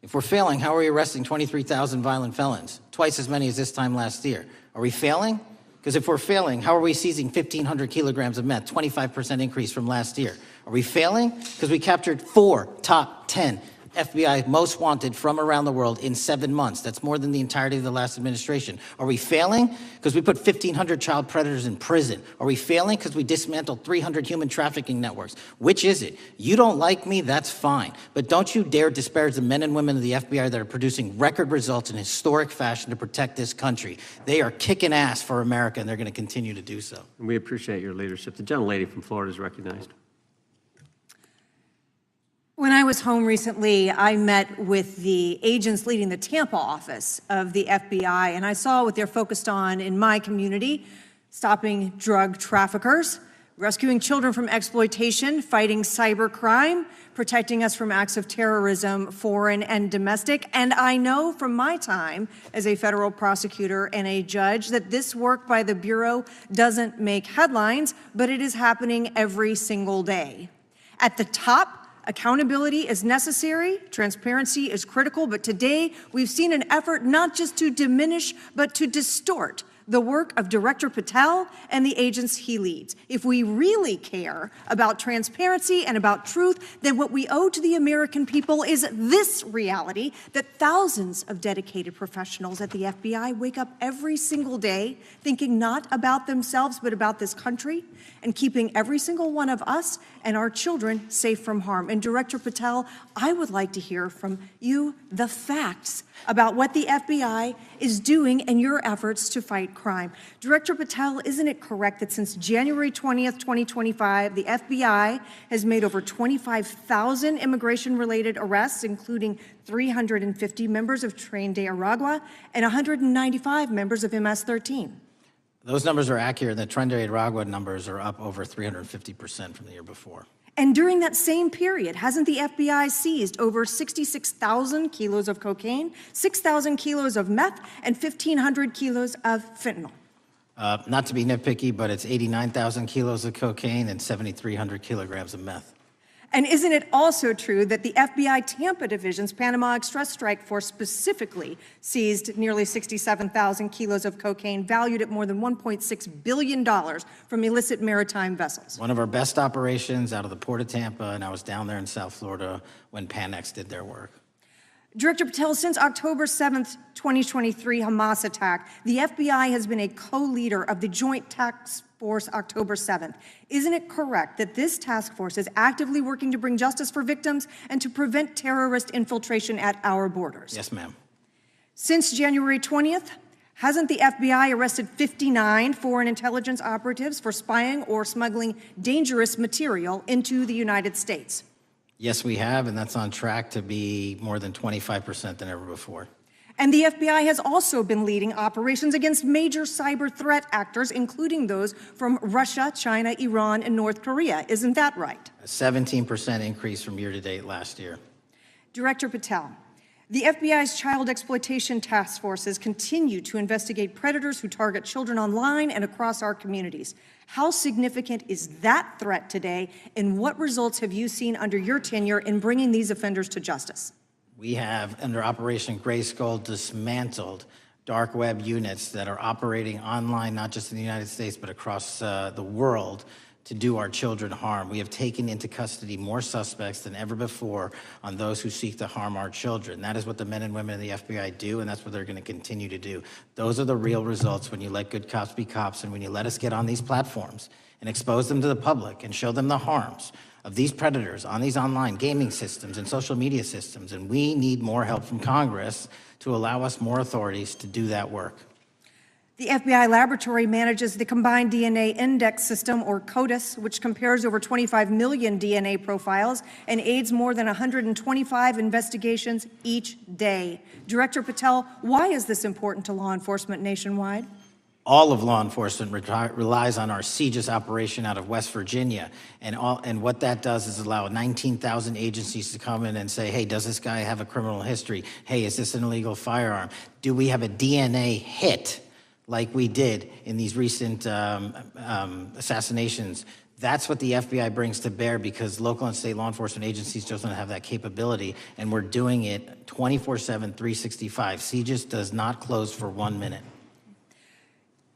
If we're failing, how are we arresting 23,000 violent felons? Twice as many as this time last year. Are we failing? Because if we're failing, how are we seizing 1,500 kilograms of meth, 25% increase from last year? Are we failing? Because we captured 4 top 10 FBI most wanted from around the world in 7 months. That's more than the entirety of the last administration. Are we failing? Because we put 1,500 child predators in prison. Are we failing? Because we dismantled 300 human trafficking networks. Which is it? You don't like me, that's fine. But don't you dare disparage the men and women of the FBI that are producing record results in historic fashion to protect this country. They are kicking ass for America, and they're going to continue to do so. And we appreciate your leadership. The gentlelady from Florida is recognized. When I was home recently, I met with the agents leading the Tampa office of the FBI, and I saw what they're focused on in my community: stopping drug traffickers, rescuing children from exploitation, fighting cybercrime, protecting us from acts of terrorism, foreign and domestic. And I know from my time as a federal prosecutor and a judge that this work by the Bureau doesn't make headlines, but it is happening every single day. At the top, accountability is necessary, transparency is critical, but today we've seen an effort not just to diminish, but to distort the work of Director Patel and the agents he leads. If we really care about transparency and about truth, then what we owe to the American people is this reality: that thousands of dedicated professionals at the FBI wake up every single day thinking not about themselves, but about this country, and keeping every single one of us and our children safe from harm. And Director Patel, I would like to hear from you the facts about what the FBI is doing and your efforts to fight crime. Director Patel, isn't it correct that since January 20th, 2025, the FBI has made over 25,000 immigration-related arrests, including 350 members of Tren de Aragua and 195 members of MS-13? Those numbers are accurate. The Tren de Aragua numbers are up over 350% from the year before. And during that same period, hasn't the FBI seized over 66,000 kilos of cocaine, 6,000 kilos of meth, and 1,500 kilos of fentanyl? Not to be nitpicky, but it's 89,000 kilos of cocaine and 7,300 kilograms of meth. And isn't it also true that the FBI Tampa Division's Panama Express Strike Force specifically seized nearly 67,000 kilos of cocaine valued at more than $1.6 billion from illicit maritime vessels? One of our best operations out of the Port of Tampa, and I was down there in South Florida when Panex did their work. Director Patel, since October 7th, 2023 Hamas attack, the FBI has been a co-leader of the Joint Task Force October 7th. Isn't it correct that this task force is actively working to bring justice for victims and to prevent terrorist infiltration at our borders? Yes, ma'am. Since January 20th, hasn't the FBI arrested 59 foreign intelligence operatives for spying or smuggling dangerous material into the United States? Yes, we have, and that's on track to be more than 25% than ever before. And the FBI has also been leading operations against major cyber threat actors, including those from Russia, China, Iran, and North Korea. Isn't that right? A 17% increase from year to date last year. Director Patel, the FBI's child exploitation task forces continue to investigate predators who target children online and across our communities. How significant is that threat today, and what results have you seen under your tenure in bringing these offenders to justice? We have, under Operation Grayskull, dismantled dark web units that are operating online, not just in the United States, but across the world, to do our children harm. We have taken into custody more suspects than ever before on those who seek to harm our children. That is what the men and women of the FBI do, and that's what they're going to continue to do. Those are the real results when you let good cops be cops, and when you let us get on these platforms and expose them to the public and show them the harms of these predators on these online gaming systems and social media systems. And we need more help from Congress to allow us more authorities to do that work. The FBI laboratory manages the Combined DNA Index System, or CODIS, which compares over 25 million DNA profiles and aids more than 125 investigations each day. Director Patel, why is this important to law enforcement nationwide? All of law enforcement relies on our CJIS operation out of West Virginia. And what that does is allow 19,000 agencies to come in and say, hey, does this guy have a criminal history? Hey, is this an illegal firearm? Do we have a DNA hit? like we did in these recent assassinations. That's what the FBI brings to bear, because local and state law enforcement agencies just don't have that capability, and we're doing it 24/7, 365. CJIS does not close for 1 minute.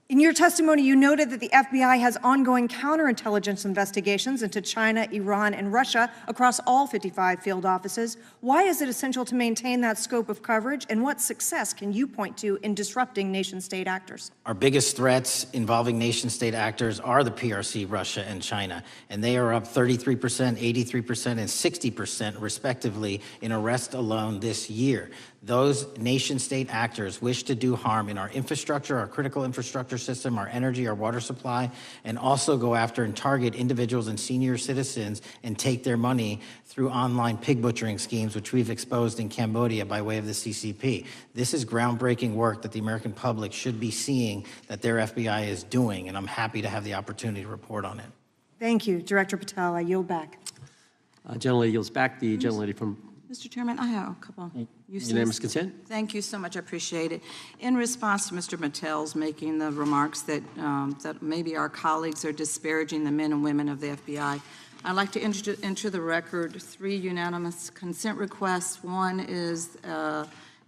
In your testimony, you noted that the FBI has ongoing counterintelligence investigations into China, Iran, and Russia across all 55 field offices. Why is it essential to maintain that scope of coverage, and what success can you point to in disrupting nation-state actors? Our biggest threats involving nation-state actors are the PRC, Russia, and China, and they are up 33%, 83%, and 60% respectively in arrest alone this year. Those nation-state actors wish to do harm in our infrastructure, our critical infrastructure system, our energy, our water supply, and also go after and target individuals and senior citizens and take their money through online pig butchering schemes, which we've exposed in Cambodia by way of the CCP. This is groundbreaking work that the American public should be seeing that their FBI is doing, and I'm happy to have the opportunity to report on it. Thank you, Director Patel. I yield back. Gentlelady yields back. The gentlelady from Mr. Chairman, I have a couple. Unanimous consent. Thank you so much. I appreciate it. In response to Mr. Patel's making the remarks that that maybe our colleagues are disparaging the men and women of the FBI, I'd like to enter the record 3 unanimous consent requests. One is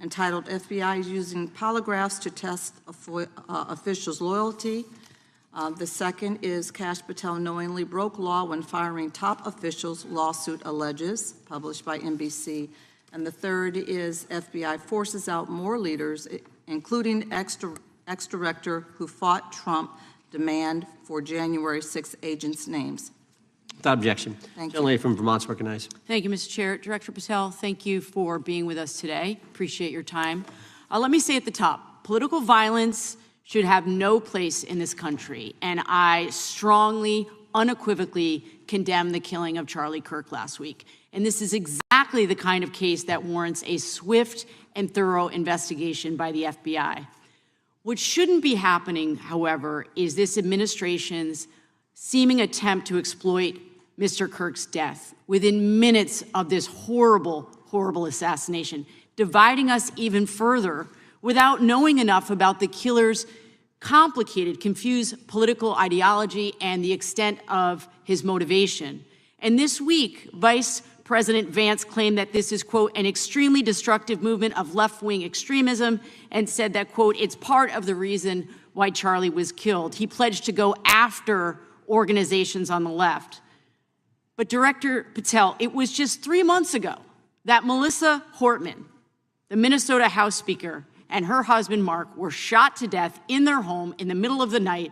entitled FBI is using polygraphs to test officials' loyalty. The second is Kash Patel knowingly broke law when firing top officials, lawsuit alleges, published by NBC. And the third is FBI forces out more leaders, including ex-director who fought Trump, demand for January 6 agents' names. Without objection. Thank you. Gentlelady from Vermont's recognized. Thank you, Mr. Chair. Director Patel, thank you for being with us today. Appreciate your time. Let me say at the top, political violence should have no place in this country, and I strongly, unequivocally condemn the killing of Charlie Kirk last week. And this is exactly the kind of case that warrants a swift and thorough investigation by the FBI. What shouldn't be happening, however, is this administration's seeming attempt to exploit Mr. Kirk's death within minutes of this horrible, horrible assassination, dividing us even further without knowing enough about the killer's complicated, confused political ideology and the extent of his motivation. And this week, Vice President Vance claimed that this is, quote, an extremely destructive movement of left-wing extremism, and said that, quote, it's part of the reason why Charlie was killed. He pledged to go after organizations on the left. But Director Patel, it was just 3 months ago that Melissa Hortman, the Minnesota House Speaker, and her husband, Mark, were shot to death in their home in the middle of the night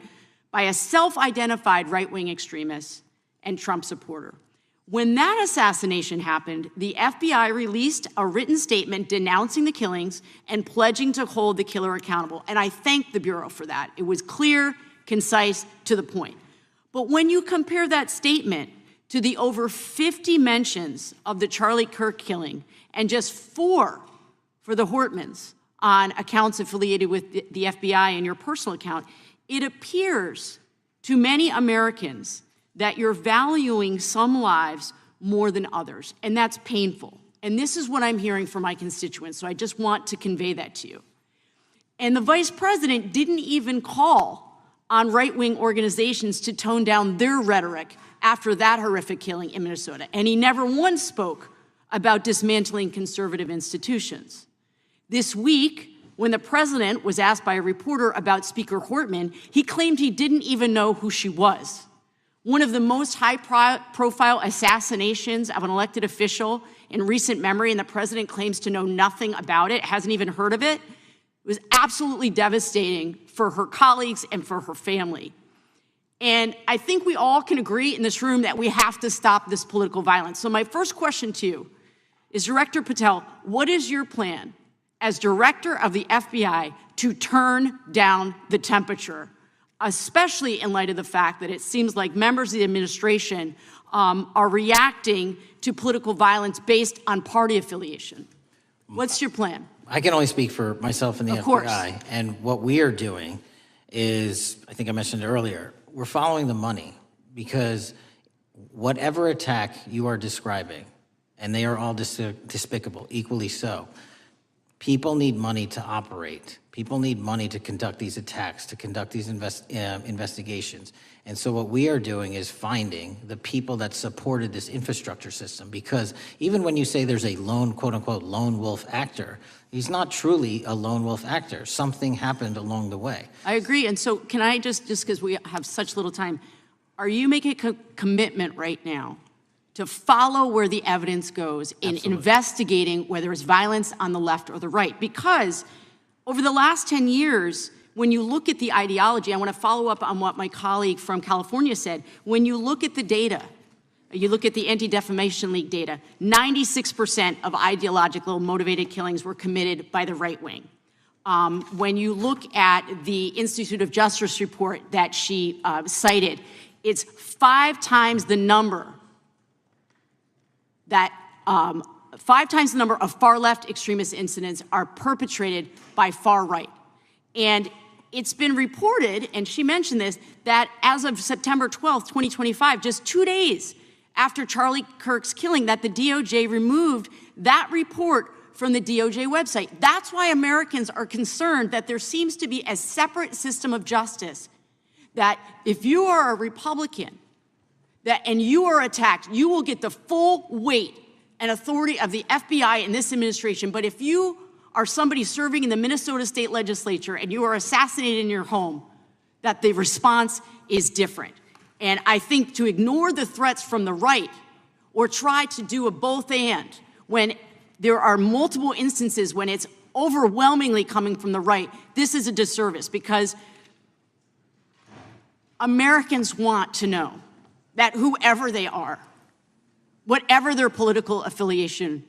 by a self-identified right-wing extremist and Trump supporter. When that assassination happened, the FBI released a written statement denouncing the killings and pledging to hold the killer accountable. And I thank the Bureau for that. It was clear, concise, to the point. But when you compare that statement to the over 50 mentions of the Charlie Kirk killing and just 4 for the Hortmans on accounts affiliated with the FBI and your personal account, it appears to many Americans that you're valuing some lives more than others, and that's painful. And this is what I'm hearing from my constituents, so I just want to convey that to you. And the Vice President didn't even call on right-wing organizations to tone down their rhetoric after that horrific killing in Minnesota, and he never once spoke about dismantling conservative institutions. This week, when the president was asked by a reporter about Speaker Hortman, he claimed he didn't even know who she was. One of the most high-profile assassinations of an elected official in recent memory, and the president claims to know nothing about it, hasn't even heard of it. It was absolutely devastating for her colleagues and for her family. And I think we all can agree in this room that we have to stop this political violence. So my first question to you is, Director Patel, what is your plan as director of the FBI to turn down the temperature, especially in light of the fact that it seems like members of the administration are reacting to political violence based on party affiliation? What's your plan? I can only speak for myself and the FBI. And what we are doing is, I think I mentioned it earlier, we're following the money, because whatever attack you are describing, and they are all despicable, equally so, People need money to operate. People need money to conduct these attacks, to conduct these investigations. And so what we are doing is finding the people that supported this infrastructure system, because even when you say there's a lone, quote unquote, lone wolf actor, he's not truly a lone wolf actor. Something happened along the way. I agree. And so can I just because we have such little time, are you making a commitment right now to follow where the evidence goes in investigating whether it's violence on the left or the right? Because over the last 10 years, when you look at the ideology, I want to follow up on what my colleague from California said. When you look at the data, you look at the Anti-Defamation League data, 96% of ideological motivated killings were committed by the right wing. When you look at the Institute of Justice report that she cited, it's 5 times the number that 5 times the number of far left extremist incidents are perpetrated by far right. And it's been reported, and she mentioned this, that as of September 12th, 2025, just 2 days after Charlie Kirk's killing, that the DOJ removed that report from the DOJ website. That's why Americans are concerned that there seems to be a separate system of justice, that if you are a Republican and you are attacked, you will get the full weight and authority of the FBI in this administration. But if you are somebody serving in the Minnesota State Legislature and you are assassinated in your home, that the response is different. And I think to ignore the threats from the right or try to do a both and when there are multiple instances when it's overwhelmingly coming from the right, this is a disservice, because Americans want to know that whoever they are, whatever their political affiliation,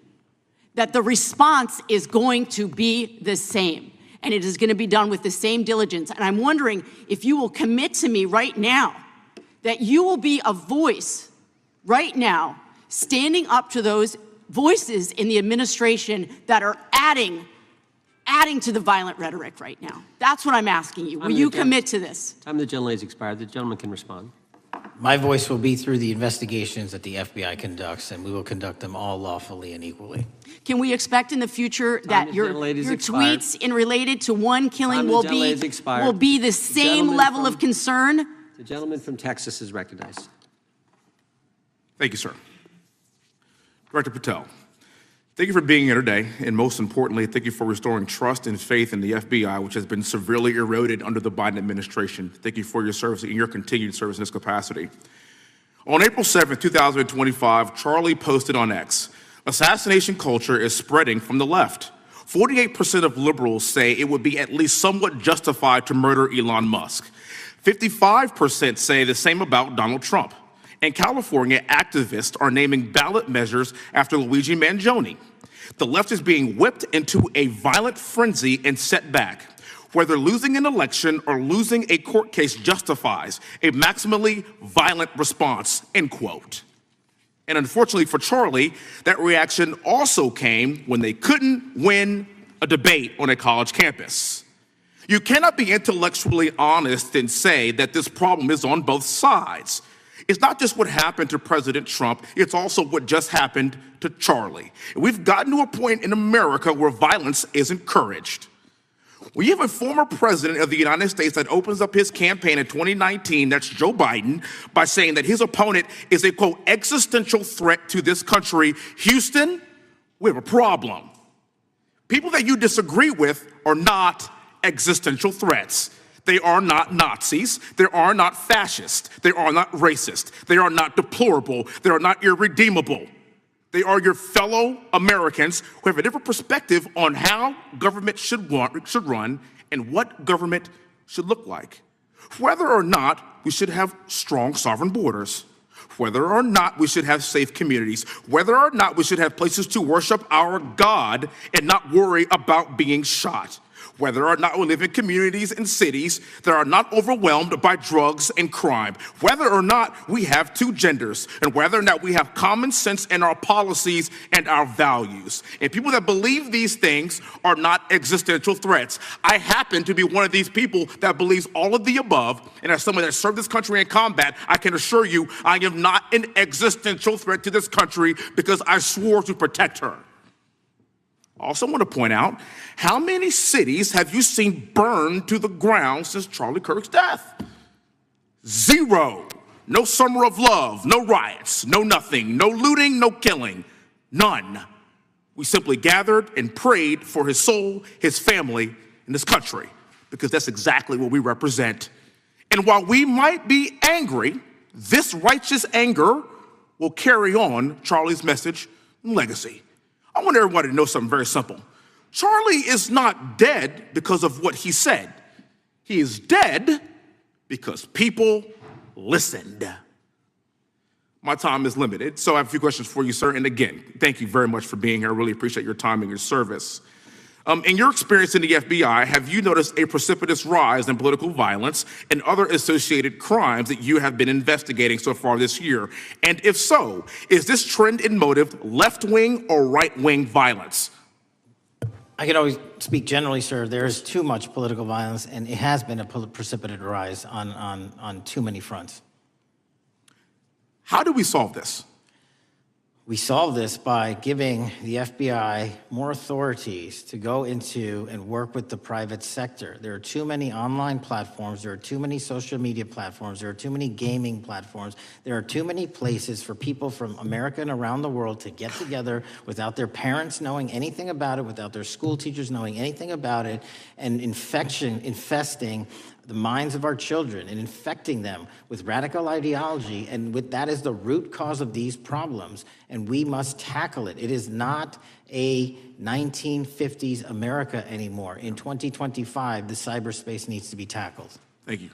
that the response is going to be the same, and it is going to be done with the same diligence. And I'm wondering if you will commit to me right now that you will be a voice right now standing up to those voices in the administration that are adding to the violent rhetoric right now. That's what I'm asking you. Will you commit to this? Time of the gentleman has expired. The gentleman can respond. My voice will be through the investigations that the FBI conducts, and we will conduct them all lawfully and equally. Can we expect in the future that your tweets in related to one killing will be the same level of concern? The gentleman from Texas is recognized. Thank you, sir. Director Patel, thank you for being here today, and most importantly, thank you for restoring trust and faith in the FBI, which has been severely eroded under the Biden administration. Thank you for your service and your continued service in this capacity. On April 7th, 2025, Charlie posted on X, "Assassination culture is spreading from the left. 48% of liberals say it would be at least somewhat justified to murder Elon Musk. 55% say the same about Donald Trump. And California activists are naming ballot measures after Luigi Mangione. The left is being whipped into a violent frenzy and set back. Whether losing an election or losing a court case justifies a maximally violent response," end quote. And unfortunately for Charlie, that reaction also came when they couldn't win a debate on a college campus. You cannot be intellectually honest and say that this problem is on both sides. It's not just what happened to President Trump, it's also what just happened to Charlie. We've gotten to a point in America where violence is encouraged. We have a former president of the United States that opens up his campaign in 2019, that's Joe Biden, by saying that his opponent is a, quote, existential threat to this country. Houston, we have a problem. People that you disagree with are not existential threats. They are not Nazis. They are not fascist. They are not racist. They are not deplorable. They are not irredeemable. They are your fellow Americans who have a different perspective on how government should run and what government should look like. Whether or not we should have strong sovereign borders, whether or not we should have safe communities, whether or not we should have places to worship our God and not worry about being shot, whether or not we live in communities and cities that are not overwhelmed by drugs and crime, whether or not we have two genders, and whether or not we have common sense in our policies and our values. And people that believe these things are not existential threats. I happen to be one of these people that believes all of the above, and as someone that served this country in combat, I can assure you I am not an existential threat to this country because I swore to protect her. I also want to point out, how many cities have you seen burned to the ground since Charlie Kirk's death? 0. No summer of love, no riots, no nothing, no looting, no killing, none. We simply gathered and prayed for his soul, his family, and this country, because that's exactly what we represent. And while we might be angry, this righteous anger will carry on Charlie's message and legacy. I want everybody to know something very simple. Charlie is not dead because of what he said. He is dead because people listened. My time is limited, so I have a few questions for you, sir. And again, thank you very much for being here. I really appreciate your time and your service. In your experience in the FBI, have you noticed a precipitous rise in political violence and other associated crimes that you have been investigating so far this year? And if so, is this trend in motive left-wing or right-wing violence? I can always speak generally, sir. There is too much political violence, and it has been a precipitous rise on too many fronts. How do we solve this? We solve this by giving the FBI more authorities to go into and work with the private sector. There are too many online platforms. There are too many social media platforms. There are too many gaming platforms. There are too many places for people from America and around the world to get together without their parents knowing anything about it, without their school teachers knowing anything about it, and infesting the minds of our children and infecting them with radical ideology, and that is the root cause of these problems, and we must tackle it. It is not a 1950s America anymore. In 2025, the cyberspace needs to be tackled. Thank you.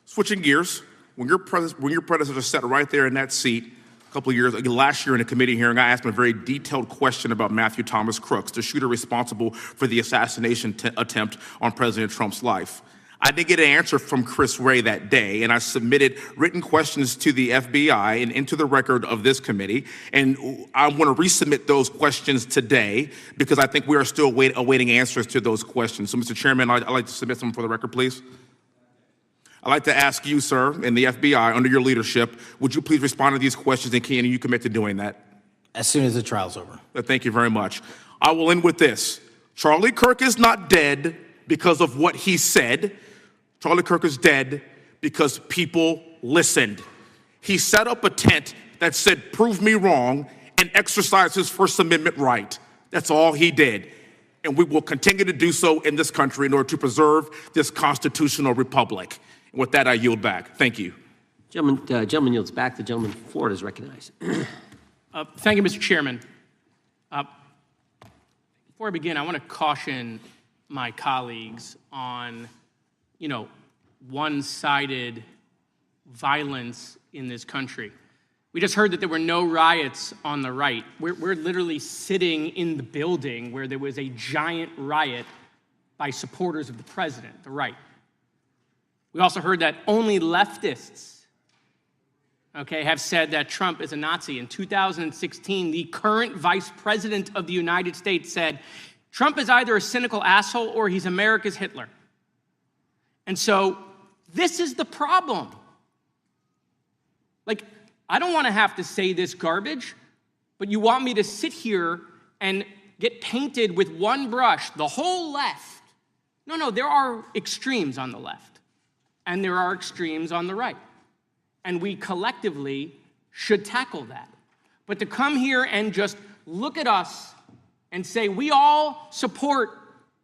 Switching gears, when your predecessor sat right there in that seat a couple of years, last year in a committee hearing, I asked him a very detailed question about Matthew Thomas Crooks, the shooter responsible for the assassination attempt on President Trump's life. I did get an answer from Chris Wray that day, and I submitted written questions to the FBI and into the record of this committee, and I want to resubmit those questions today because I think we are still awaiting answers to those questions. So, Mr. Chairman, I'd like to submit some for the record, please. I'd like to ask you, sir, and the FBI, under your leadership, would you please respond to these questions, and can you commit to doing that? As soon as the trial's over. Thank you very much. I will end with this. Charlie Kirk is not dead because of what he said. Charlie Kirk is dead because people listened. He set up a tent that said, "Prove me wrong," and exercised his First Amendment right. That's all he did. And we will continue to do so in this country in order to preserve this constitutional republic. And with that, I yield back. Thank you. Gentleman yields back. The gentleman from Florida is recognized. Thank you, Mr. Chairman. Before I begin, I want to caution my colleagues on one-sided violence in this country. We just heard that there were no riots on the right. We're literally sitting in the building where there was a giant riot by supporters of the president, the right. We also heard that only leftists, have said that Trump is a Nazi. In 2016, the current vice president of the United States said, Trump is either a cynical asshole or he's America's Hitler. And so this is the problem. I don't want to have to say this garbage, but you want me to sit here and get painted with one brush, the whole left. No, there are extremes on the left, and there are extremes on the right. And we collectively should tackle that. But to come here and just look at us and say we all support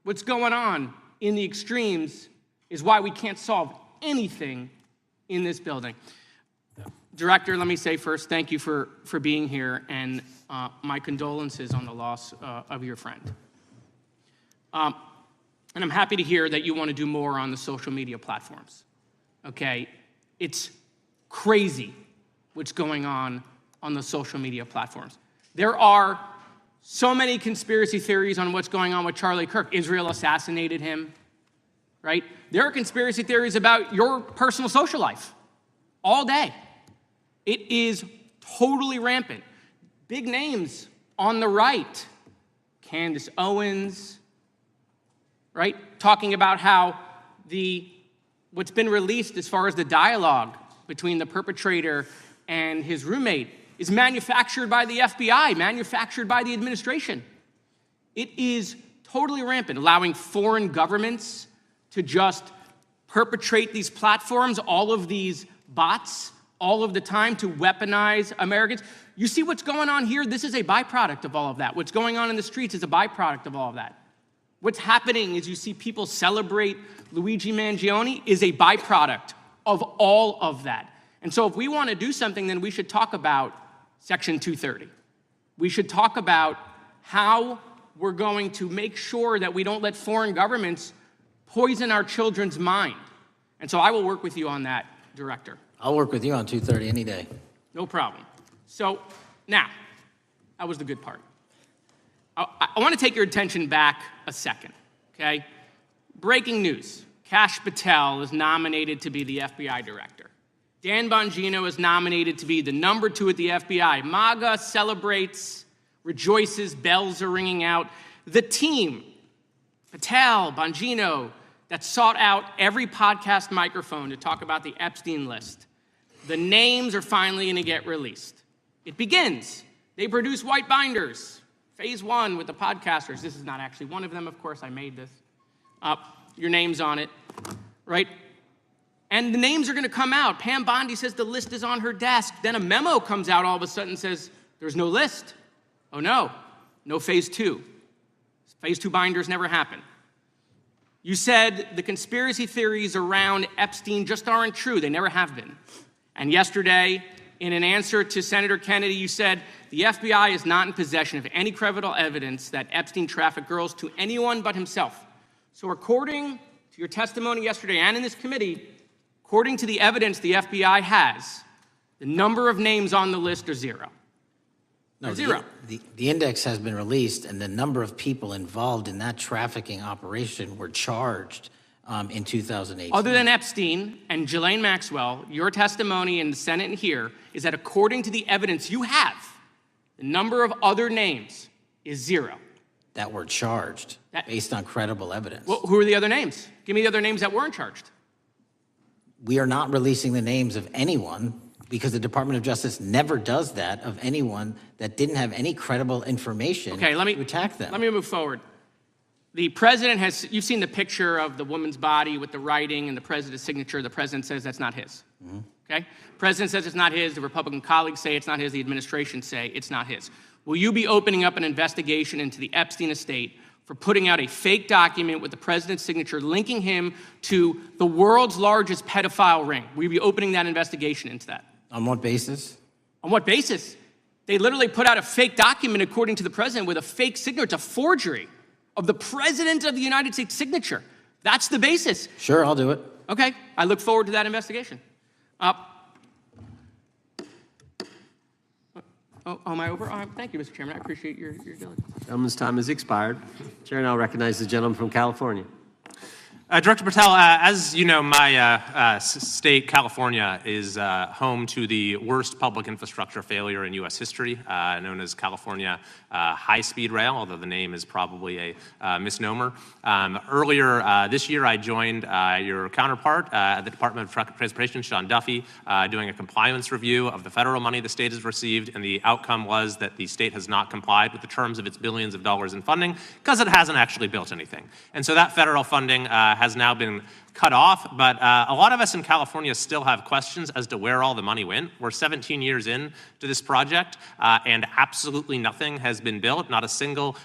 what's going on in the extremes is why we can't solve anything in this building. Director, let me say first, thank you for being here, and my condolences on the loss of your friend. And I'm happy to hear that you want to do more on the social media platforms. It's crazy what's going on the social media platforms. There are so many conspiracy theories on what's going on with Charlie Kirk. Israel assassinated him, right? There are conspiracy theories about your personal social life all day. It is totally rampant. Big names on the right, Candace Owens, right? Talking about how what's been released as far as the dialogue between the perpetrator and his roommate is manufactured by the FBI, manufactured by the administration. It is totally rampant, allowing foreign governments to just perpetrate these platforms, all of these bots, all of the time to weaponize Americans. You see what's going on here? This is a byproduct of all of that. What's going on in the streets is a byproduct of all of that. What's happening is you see people celebrate Luigi Mangione is a byproduct of all of that. And so if we want to do something, then we should talk about Section 230. We should talk about how we're going to make sure that we don't let foreign governments poison our children's mind. And so I will work with you on that, Director. I'll work with you on 230 any day. No problem. So now, that was the good part. I want to take your attention back a second, okay? Breaking news. Kash Patel is nominated to be the FBI director. Dan Bongino is nominated to be the number 2 at the FBI. MAGA celebrates, rejoices, bells are ringing out. The team, Patel, Bongino, that sought out every podcast microphone to talk about the Epstein list. The names are finally going to get released. It begins. They produce white binders. Phase 1 with the podcasters. This is not actually one of them, of course. I made this. Your name's on it, right? And the names are going to come out. Pam Bondi says the list is on her desk. Then a memo comes out all of a sudden and says, there's no list. Oh, no. No phase 2. Phase 2 binders never happen. You said the conspiracy theories around Epstein just aren't true. They never have been. And yesterday, in an answer to Senator Kennedy, you said the FBI is not in possession of any credible evidence that Epstein trafficked girls to anyone but himself. So according to your testimony yesterday and in this committee, according to the evidence the FBI has, the number of names on the list are 0. No, zero. The index has been released, and the number of people involved in that trafficking operation were charged in 2018. Other than Epstein and Ghislaine Maxwell, your testimony in the Senate and here is that according to the evidence you have, the number of other names is 0. That were charged based on credible evidence. Well, who are the other names? Give me the other names that weren't charged. We are not releasing the names of anyone because the Department of Justice never does that of anyone that didn't have any credible information to attack them. Let me move forward. The president has, you've seen the picture of the woman's body with the writing and the president's signature. The president says that's not his. Okay? President says it's not his. The Republican colleagues say it's not his. The administration say it's not his. Will you be opening up an investigation into the Epstein estate for putting out a fake document with the president's signature linking him to the world's largest pedophile ring? Will you be opening that investigation into that? On what basis? On what basis? They literally put out a fake document, according to the president, with a fake signature. It's a forgery of the president of the United States signature. That's the basis. Sure, I'll do it. Okay, I look forward to that investigation. Am I over? Thank you, Mr. Chairman. I appreciate your diligence. Gentleman's time has expired. Chair now recognizes the gentleman from California. Director Patel, as you know, my state, California, is home to the worst public infrastructure failure in U.S. history, known as California High-Speed Rail, although the name is probably a misnomer. Earlier this year, I joined your counterpart at the Department of Transportation, Sean Duffy, doing a compliance review of the federal money the state has received, and the outcome was that the state has not complied with the terms of its billions of dollars in funding because it hasn't actually built anything. And so that federal funding has now been cut off, but a lot of us in California still have questions as to where all the money went. We're 17 years in to this project, and absolutely nothing has been built. Not a single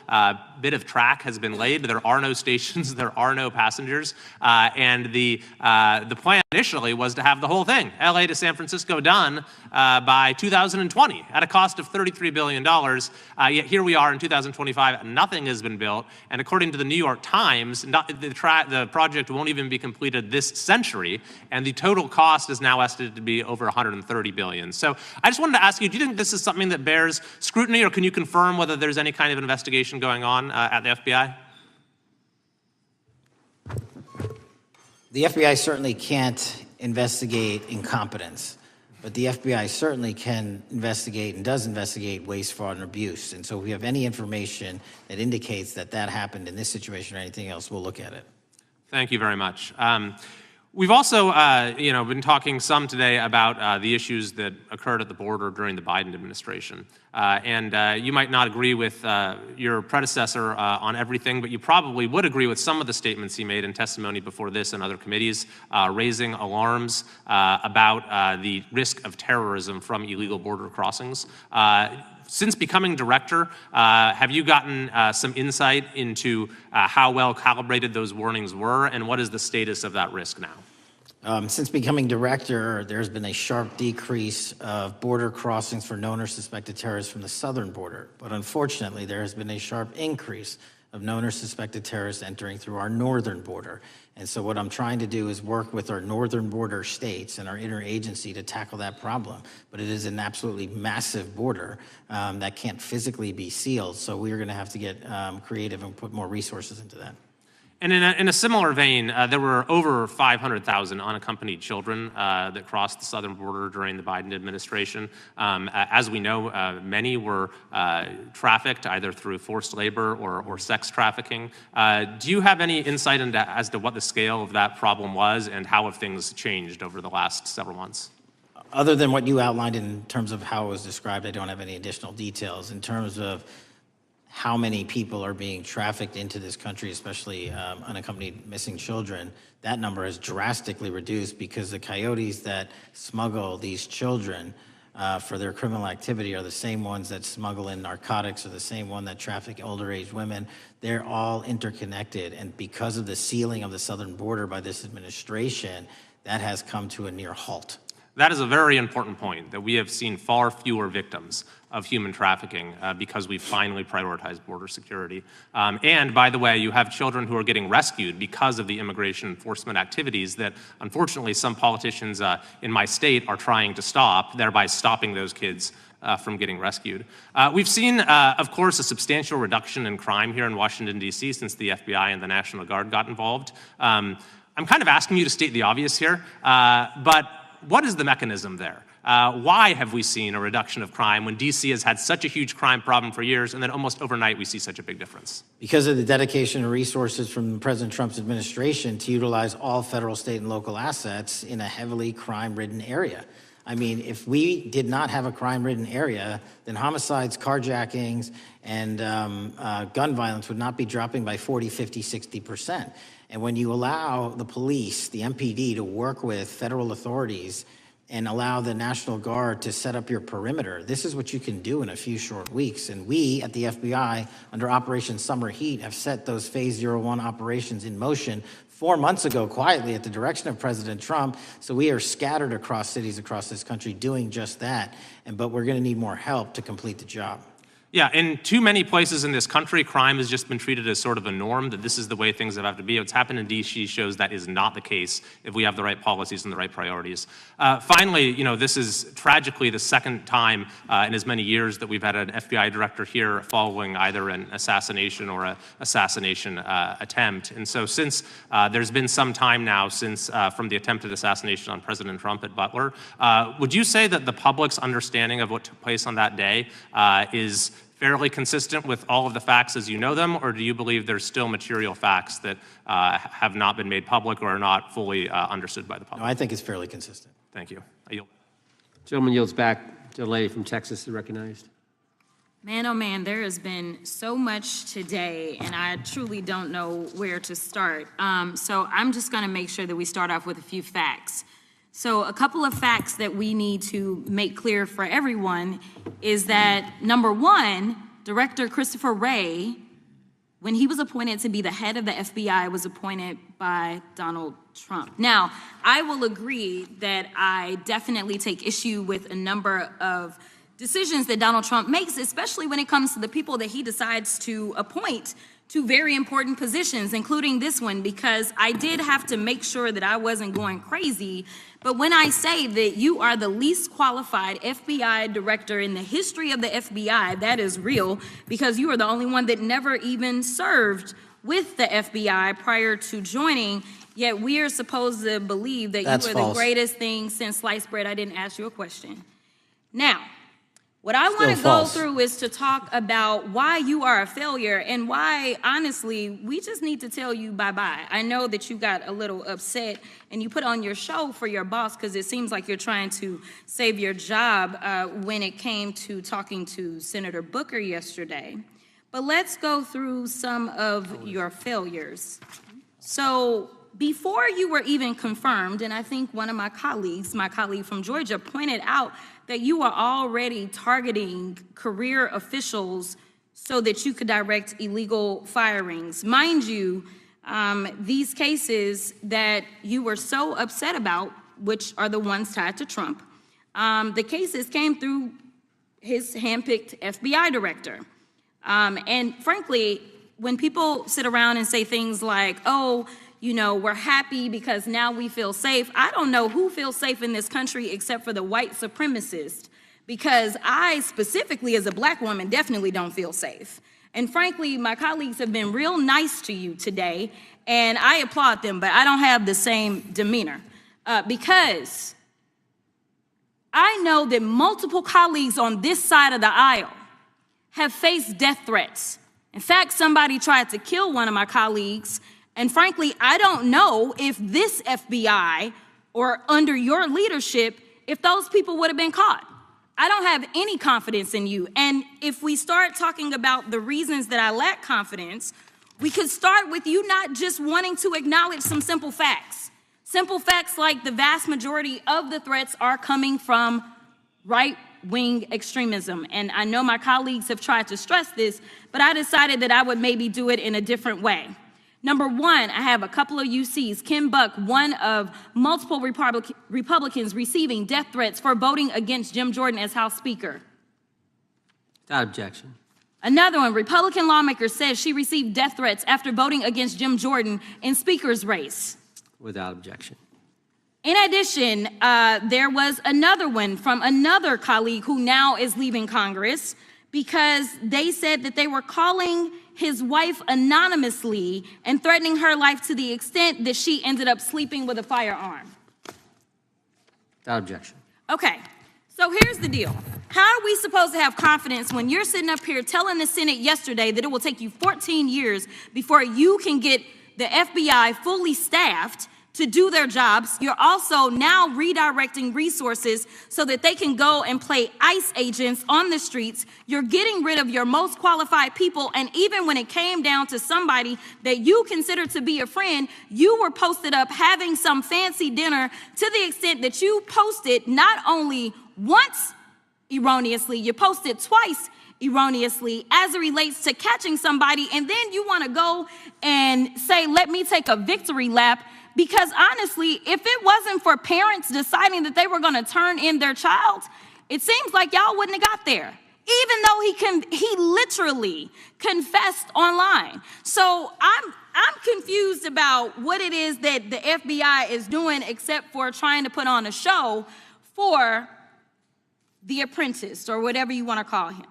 bit of track has been laid. There are no stations. There are no passengers. And the plan initially was to have the whole thing, LA to San Francisco, done by 2020 at a cost of $33 billion. Yet here we are in 2025, nothing has been built. And according to the New York Times, the project won't even be completed this century, and the total cost is now estimated to be over $130 billion. So I just wanted to ask you, do you think this is something that bears scrutiny, or can you confirm whether there's any kind of investigation going on at the FBI? The FBI certainly can't investigate incompetence, but the FBI certainly can investigate and does investigate waste, fraud, and abuse. And so if we have any information that indicates that that happened in this situation or anything else, we'll look at it. Thank you very much. We've also, been talking some today about the issues that occurred at the border during the Biden administration. You might not agree with your predecessor on everything, but you probably would agree with some of the statements he made in testimony before this and other committees, raising alarms about the risk of terrorism from illegal border crossings. Since becoming director, have you gotten some insight into how well calibrated those warnings were, and what is the status of that risk now? Since becoming director, there's been a sharp decrease of border crossings for known or suspected terrorists from the southern border. But unfortunately, there has been a sharp increase of known or suspected terrorists entering through our northern border. And so what I'm trying to do is work with our northern border states and our interagency to tackle that problem. But it is an absolutely massive border that can't physically be sealed. So we're going to have to get creative and put more resources into that. And in a similar vein, there were over 500,000 unaccompanied children that crossed the southern border during the Biden administration. As we know, many were trafficked either through forced labor or sex trafficking. Do you have any insight as to what the scale of that problem was and how have things changed over the last several months? Other than what you outlined in terms of how it was described, I don't have any additional details. In terms of how many people are being trafficked into this country, especially unaccompanied missing children, that number has drastically reduced because the coyotes that smuggle these children for their criminal activity are the same ones that smuggle in narcotics, or the same one that traffic older age women. They're all interconnected, and because of the sealing of the southern border by this administration, that has come to a near halt. That is a very important point, that we have seen far fewer victims of human trafficking because we've finally prioritized border security. And by the way, you have children who are getting rescued because of the immigration enforcement activities that unfortunately some politicians in my state are trying to stop, thereby stopping those kids from getting rescued. We've seen, of course, a substantial reduction in crime here in Washington, D.C. since the FBI and the National Guard got involved. I'm kind of asking you to state the obvious here, but what is the mechanism there? Why have we seen a reduction of crime when D.C. has had such a huge crime problem for years, and then almost overnight we see such a big difference? Because of the dedication and resources from President Trump's administration to utilize all federal, state, and local assets in a heavily crime-ridden area. I mean, if we did not have a crime-ridden area, then homicides, carjackings, and gun violence would not be dropping by 40, 50, 60%. And when you allow the police, the MPD, to work with federal authorities and allow the National Guard to set up your perimeter, this is what you can do in a few short weeks. And we at the FBI, under Operation Summer Heat, have set those Phase 01 operations in motion 4 months ago, quietly at the direction of President Trump. So we are scattered across cities across this country doing just that. But we're going to need more help to complete the job. Yeah, in too many places in this country, crime has just been treated as sort of a norm, that this is the way things have to be. What's happened in D.C. shows that is not the case if we have the right policies and the right priorities. Finally, this is tragically the second time in as many years that we've had an FBI director here following either an assassination or an assassination attempt. And so since there's been some time now since from the attempted assassination on President Trump at Butler, would you say that the public's understanding of what took place on that day is fairly consistent with all of the facts as you know them, or do you believe there's still material facts that have not been made public or are not fully understood by the public? No, I think it's fairly consistent. Thank you. I yield. Gentleman yields back. The lady from Texas is recognized. Man, oh man, there has been so much today, and I truly don't know where to start. So I'm just going to make sure that we start off with a few facts. So a couple of facts that we need to make clear for everyone is that, number one, Director Christopher Wray, when he was appointed to be the head of the FBI, was appointed by Donald Trump. Now, I will agree that I definitely take issue with a number of decisions that Donald Trump makes, especially when it comes to the people that he decides to appoint to very important positions, including this one, because I did have to make sure that I wasn't going crazy. But when I say that you are the least qualified FBI director in the history of the FBI, that is real, because you are the only one that never even served with the FBI prior to joining, yet we are supposed to believe that you are the greatest thing since sliced bread. I didn't ask you a question. Now, What I want to Still go false. through is to talk about why you are a failure and why, honestly, we just need to tell you bye-bye. I know that you got a little upset and you put on your show for your boss because it seems like you're trying to save your job when it came to talking to Senator Booker yesterday. But let's go through some of your failures. So before you were even confirmed, and I think one of my colleague from Georgia, pointed out that you are already targeting career officials so that you could direct illegal firings. Mind you, these cases that you were so upset about, which are the ones tied to Trump, the cases came through his handpicked FBI director. And frankly, when people sit around and say things like, oh, you know, we're happy because now we feel safe. I don't know who feels safe in this country except for the white supremacists, because I specifically as a black woman definitely don't feel safe. And frankly, my colleagues have been real nice to you today, and I applaud them, but I don't have the same demeanor because I know that multiple colleagues on this side of the aisle have faced death threats. In fact, somebody tried to kill one of my colleagues. And frankly, I don't know if this FBI or under your leadership, if those people would have been caught. I don't have any confidence in you. And if we start talking about the reasons that I lack confidence, we could start with you not just wanting to acknowledge some simple facts. Simple facts like the vast majority of the threats are coming from right-wing extremism. And I know my colleagues have tried to stress this, but I decided that I would maybe do it in a different way. Number one, I have a couple of UCs. Kim Buck, one of multiple Republicans receiving death threats for voting against Jim Jordan as House Speaker. Without objection. Another one, Republican lawmaker says she received death threats after voting against Jim Jordan in Speaker's race. Without objection. In addition, there was another one from another colleague who now is leaving Congress because they said that they were calling his wife anonymously and threatening her life to the extent that she ended up sleeping with a firearm. Without objection. Okay, so here's the deal. How are we supposed to have confidence when you're sitting up here telling the Senate yesterday that it will take you 14 years before you can get the FBI fully staffed to do their jobs? You're also now redirecting resources so that they can go and play ICE agents on the streets. You're getting rid of your most qualified people, and even when it came down to somebody that you consider to be a friend, you were posted up having some fancy dinner to the extent that you posted not only once erroneously, you posted twice erroneously as it relates to catching somebody, and then you want to go and say, let me take a victory lap. Because honestly, if it wasn't for parents deciding that they were going to turn in their child, it seems like y'all wouldn't have got there, even though he literally confessed online. So I'm confused about what it is that the FBI is doing except for trying to put on a show for the apprentice or whatever you want to call him.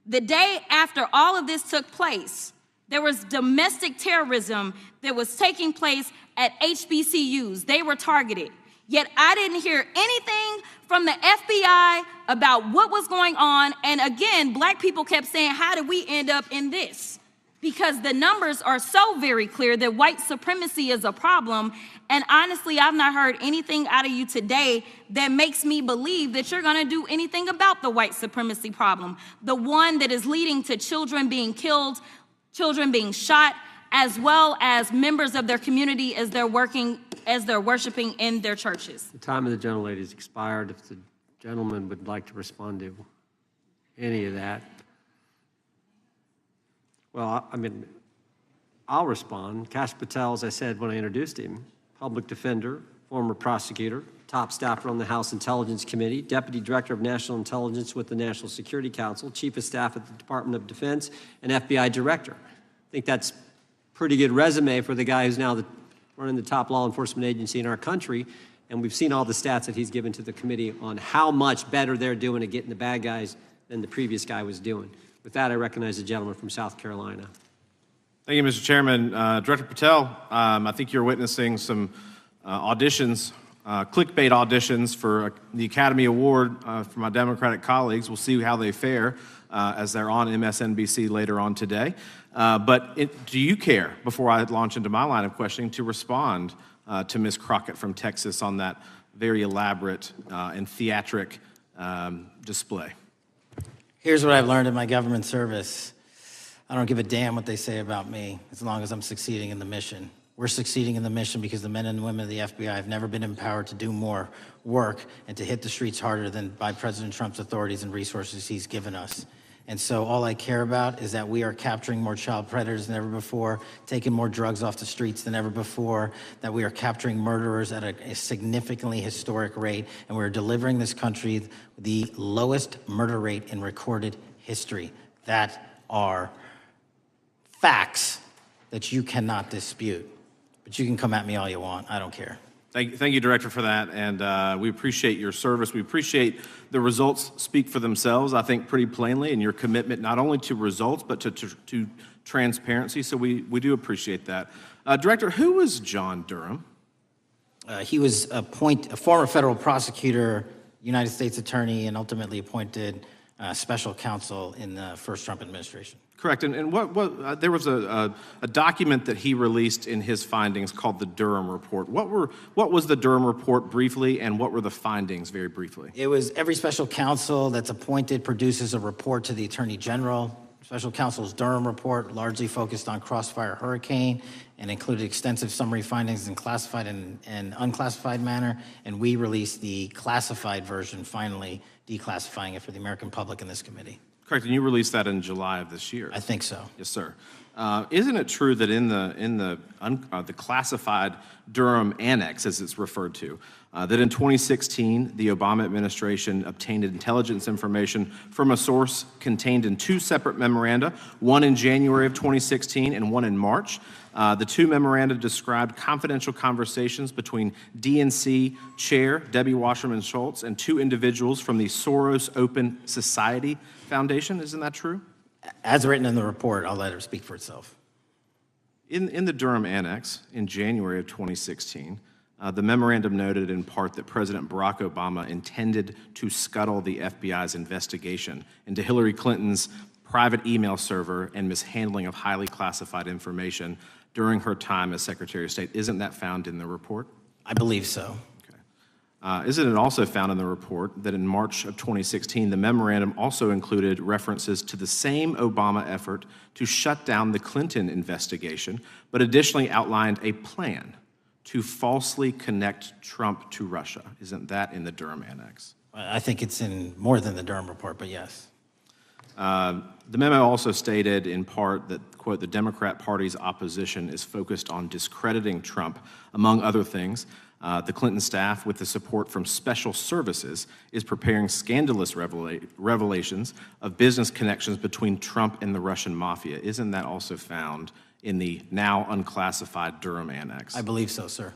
The day after all of this took place, there was domestic terrorism that was taking place at HBCUs. They were targeted. Yet I didn't hear anything from the FBI about what was going on. And again, black people kept saying, how did we end up in this? Because the numbers are so very clear that white supremacy is a problem. And honestly, I've not heard anything out of you today that makes me believe that you're going to do anything about the white supremacy problem. The one that is leading to children being killed, children being shot, as well as members of their community as they're worshiping in their churches. The time of the gentlelady has expired. If the gentleman would like to respond to any of that. Well, I mean, I'll respond. Kash Patel, as I said when I introduced him, public defender, former prosecutor, top staffer on the House Intelligence Committee, Deputy Director of National Intelligence with the National Security Council, Chief of Staff at the Department of Defense, and FBI Director. I think that's pretty good resume for the guy who's now running the top law enforcement agency in our country. And we've seen all the stats that he's given to the committee on how much better they're doing at getting the bad guys than the previous guy was doing. With that, I recognize the gentleman from South Carolina. Thank you, Mr. Chairman. Director Patel, I think you're witnessing some auditions clickbait auditions for the Academy Award for my Democratic colleagues. We'll see how they fare as they're on MSNBC later on today. But do you care, before I launch into my line of questioning, to respond to Ms. Crockett from Texas on that very elaborate and theatric display? Here's what I've learned in my government service. I don't give a damn what they say about me as long as I'm succeeding in the mission. We're succeeding in the mission because the men and women of the FBI have never been empowered to do more work and to hit the streets harder than by President Trump's authorities and resources he's given us. And so all I care about is that we are capturing more child predators than ever before, taking more drugs off the streets than ever before, that we are capturing murderers at a significantly historic rate, and we're delivering this country the lowest murder rate in recorded history. That are facts that you cannot dispute. But you can come at me all you want. I don't care. Thank you, Director, for that, and we appreciate your service. We appreciate the results speak for themselves, I think, pretty plainly, and your commitment not only to results, but to transparency, so we do appreciate that. Director, who was John Durham? He was a former federal prosecutor, United States attorney, and ultimately appointed special counsel in the first Trump administration. Correct, and there was a document that he released in his findings called the Durham Report. What was the Durham Report briefly, and what were the findings very briefly? It was every special counsel that's appointed produces a report to the Attorney General. Special counsel's Durham Report largely focused on Crossfire Hurricane and included extensive summary findings in classified and unclassified manner, and we released the classified version, finally declassifying it for the American public in this committee. Correct, and you released that in July of this year. I think so. Yes, sir. Isn't it true that in the classified Durham Annex, as it's referred to, that in 2016 the Obama administration obtained intelligence information from a source contained in two separate memoranda, one in January of 2016 and one in March? The two memoranda described confidential conversations between DNC Chair Debbie Wasserman Schultz and two individuals from the Soros Open Society Foundation. Isn't that true? As written in the report, I'll let her speak for itself. In the Durham Annex in January of 2016, the memorandum noted in part that President Barack Obama intended to scuttle the FBI's investigation into Hillary Clinton's private email server and mishandling of highly classified information during her time as Secretary of State. Isn't that found in the report? I believe so. Isn't it also found in the report that in March of 2016, the memorandum also included references to the same Obama effort to shut down the Clinton investigation, but additionally outlined a plan to falsely connect Trump to Russia? Isn't that in the Durham Annex? I think it's in more than the Durham Report, but yes. The memo also stated in part that, quote, the Democrat Party's opposition is focused on discrediting Trump, among other things. The Clinton staff, with the support from special services, is preparing scandalous revelations of business connections between Trump and the Russian mafia. Isn't that also found in the now unclassified Durham Annex? I believe so, sir.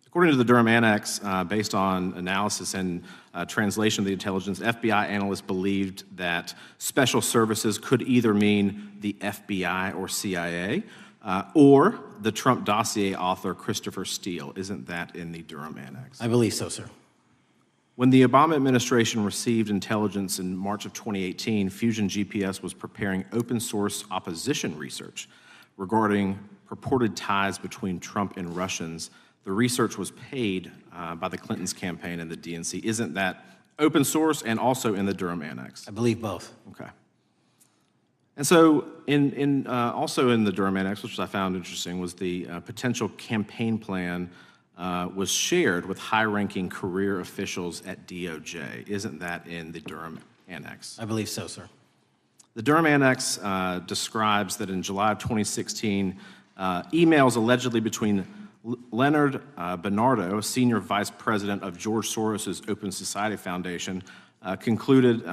According to the Durham Annex, based on analysis and translation of the intelligence, FBI analysts believed that special services could either mean the FBI or CIA, or the Trump dossier author Christopher Steele. Isn't that in the Durham Annex? I believe so, sir. When the Obama administration received intelligence in March of 2018, Fusion GPS was preparing open source opposition research regarding purported ties between Trump and Russians. The research was paid by the Clintons' campaign and the DNC. Isn't that open source and also in the Durham Annex? I believe both. Okay. And so also in the Durham Annex, which I found interesting, was the potential campaign plan was shared with high-ranking career officials at DOJ. Isn't that in the Durham Annex? I believe so, sir. The Durham Annex describes that in July of 2016, emails allegedly between Leonard Bernardo, senior vice president of George Soros' Open Society Foundation, included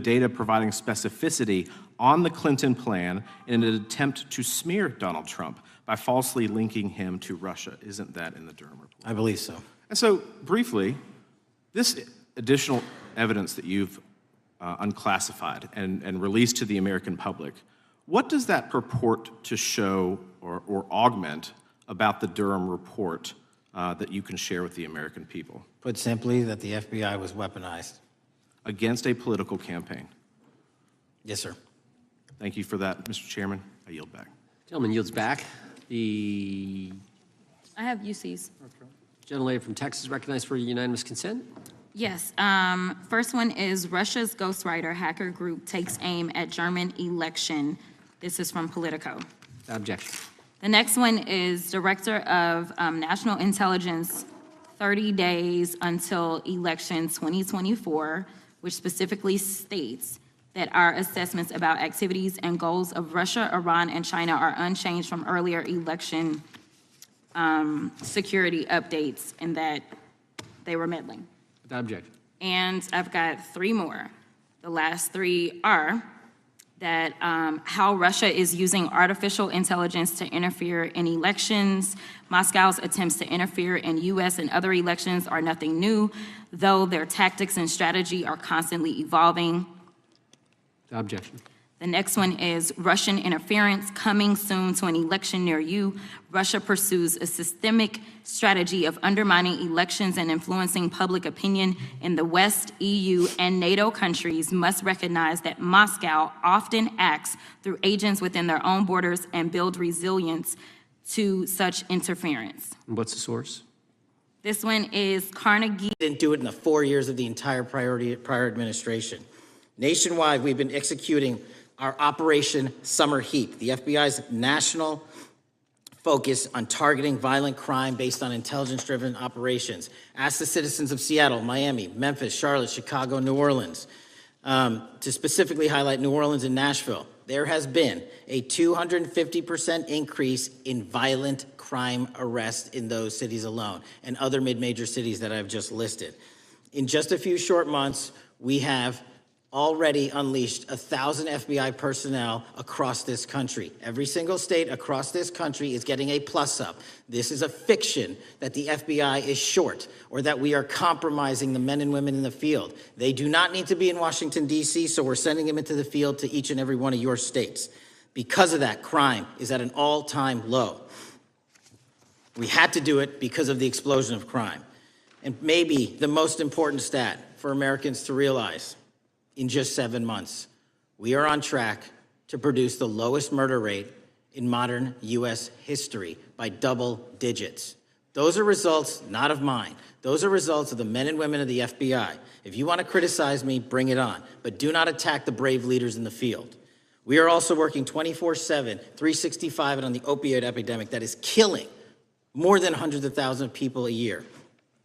data providing specificity on the Clinton plan in an attempt to smear Donald Trump by falsely linking him to Russia. Isn't that in the Durham Report? I believe so. And so, briefly, this additional evidence that you've unclassified and released to the American public, what does that purport to show or augment about the Durham Report that you can share with the American people? Put simply, that the FBI was weaponized. Against a political campaign. Yes, sir. Thank you for that, Mr. Chairman. I yield back. Gentleman yields back. The I have UCs. gentlelady from Texas recognized for unanimous consent. Yes. First one is Russia's ghostwriter hacker group takes aim at German election. This is from Politico. Objection. The next one is Director of National Intelligence, 30 days until election 2024, which specifically states that our assessments about activities and goals of Russia, Iran, and China are unchanged from earlier election security updates, and that they were meddling. Without objection. And I've got three more. The last three are that how Russia is using artificial intelligence to interfere in elections. Moscow's attempts to interfere in U.S. and other elections are nothing new, though their tactics and strategy are constantly evolving. Without objection. The next one is Russian interference coming soon to an election near you. Russia pursues a systemic strategy of undermining elections and influencing public opinion in the West. EU and NATO countries must recognize that Moscow often acts through agents within their own borders and build resilience to such interference. And what's the source? This one is Carnegie. Didn't do it in the 4 years of the entire prior administration. Nationwide, we've been executing our Operation Summer Heat, the FBI's national focus on targeting violent crime based on intelligence-driven operations. Ask the citizens of Seattle, Miami, Memphis, Charlotte, Chicago, New Orleans, to specifically highlight New Orleans and Nashville. There has been a 250% increase in violent crime arrests in those cities alone, and other mid-major cities that I've just listed. In just a few short months, we have already unleashed 1,000 FBI personnel across this country. Every single state across this country is getting a plus-up. This is a fiction that the FBI is short or that we are compromising the men and women in the field. They do not need to be in Washington, D.C., so we're sending them into the field to each and every one of your states. Because of that, crime is at an all-time low. We had to do it because of the explosion of crime. And maybe the most important stat for Americans to realize: in just 7 months, we are on track to produce the lowest murder rate in modern U.S. history by double digits. Those are results not of mine. Those are results of the men and women of the FBI. If you want to criticize me, bring it on, but do not attack the brave leaders in the field. We are also working 24/7, 365 on the opioid epidemic that is killing more than hundreds of thousands of people a year.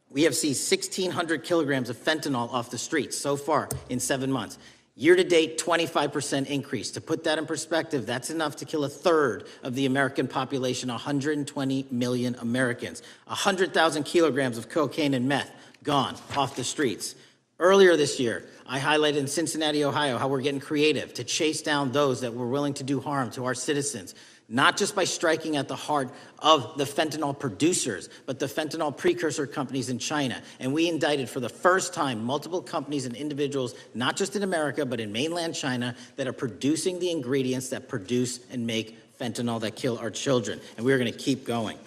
We have seized 1,600 kilograms of fentanyl off the streets so far in 7 months. Year to date, 25% increase. To put that in perspective, that's enough to kill a third of the American population, 120 million Americans. 100,000 kilograms of cocaine and meth gone off the streets. Earlier this year, I highlighted in Cincinnati, Ohio, how we're getting creative to chase down those that were willing to do harm to our citizens, not just by striking at the heart of the fentanyl producers, but the fentanyl precursor companies in China. And we indicted for the first time multiple companies and individuals, not just in America, but in mainland China, that are producing the ingredients that produce and make fentanyl that kill our children. And we're going to keep going.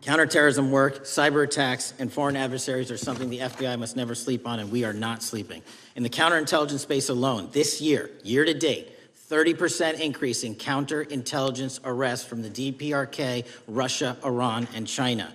Counterterrorism work, cyber attacks, and foreign adversaries are something the FBI must never sleep on, and we are not sleeping. In the counterintelligence space alone, this year, year to date, 30% increase in counterintelligence arrests from the DPRK, Russia, Iran, and China.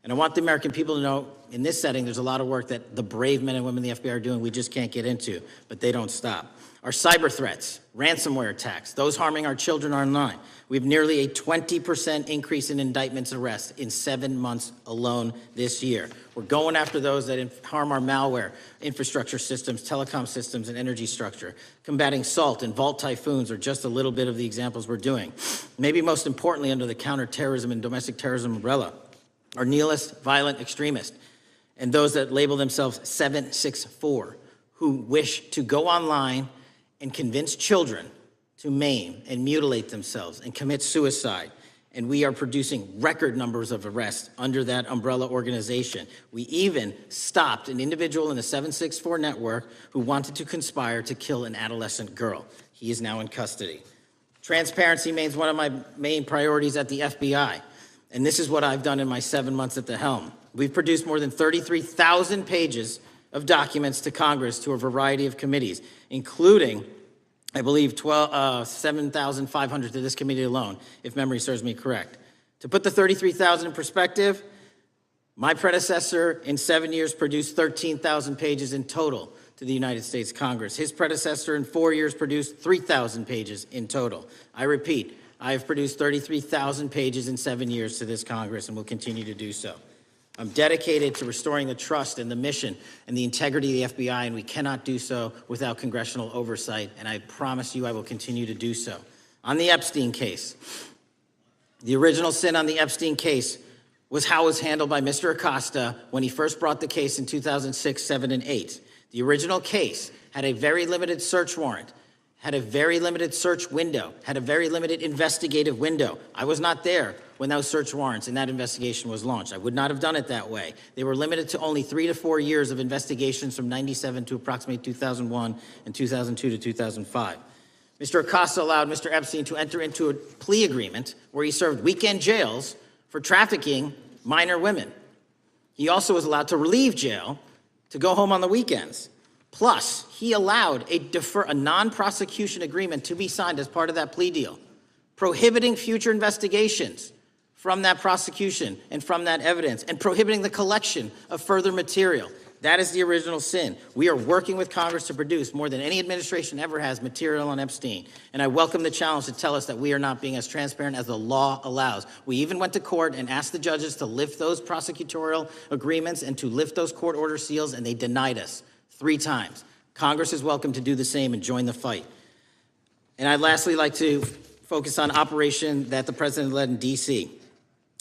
And I want the American people to know, in this setting, there's a lot of work that the brave men and women of the FBI are doing we just can't get into, but they don't stop. Our cyber threats, ransomware attacks, those harming our children online. We have nearly a 20% increase in indictments arrests in 7 months alone this year. We're going after those that harm our malware, infrastructure systems, telecom systems, and energy structure. Combating SALT and Vault typhoons are just a little bit of the examples we're doing. Maybe most importantly, under the counterterrorism and domestic terrorism umbrella, are nihilist, violent extremists, and those that label themselves 764, who wish to go online and convince children to maim and mutilate themselves and commit suicide. And we are producing record numbers of arrests under that umbrella organization. We even stopped an individual in the 764 network who wanted to conspire to kill an adolescent girl. He is now in custody. Transparency remains one of my main priorities at the FBI. And this is what I've done in my 7 months at the helm. We've produced more than 33,000 pages of documents to Congress to a variety of committees, including, I believe, 7,500 to this committee alone, if memory serves me correct. To put the 33,000 in perspective, my predecessor in 7 years produced 13,000 pages in total to the United States Congress. His predecessor in 4 years produced 3,000 pages in total. I repeat, I have produced 33,000 pages in 7 years to this Congress and will continue to do so. I'm dedicated to restoring the trust and the mission and the integrity of the FBI, and we cannot do so without congressional oversight, and I promise you I will continue to do so. On the Epstein case, the original sin on the Epstein case was how it was handled by Mr. Acosta when he first brought the case in 2006, 7, and 8. The original case had a very limited search warrant, had a very limited search window, had a very limited investigative window. I was not there when those search warrants and that investigation was launched. I would not have done it that way. They were limited to only 3 to 4 years of investigations from 97 to approximately 2001 and 2002 to 2005. Mr. Acosta allowed Mr. Epstein to enter into a plea agreement where he served weekend jails for trafficking minor women. He also was allowed to relieve jail to go home on the weekends. Plus, he allowed a non-prosecution agreement to be signed as part of that plea deal, prohibiting future investigations from that prosecution and from that evidence, and prohibiting the collection of further material. That is the original sin. We are working with Congress to produce more than any administration ever has material on Epstein. And I welcome the challenge to tell us that we are not being as transparent as the law allows. We even went to court and asked the judges to lift those prosecutorial agreements and to lift those court order seals, and they denied us 3 times. Congress is welcome to do the same and join the fight. And I'd lastly like to focus on operation that the president led in D.C.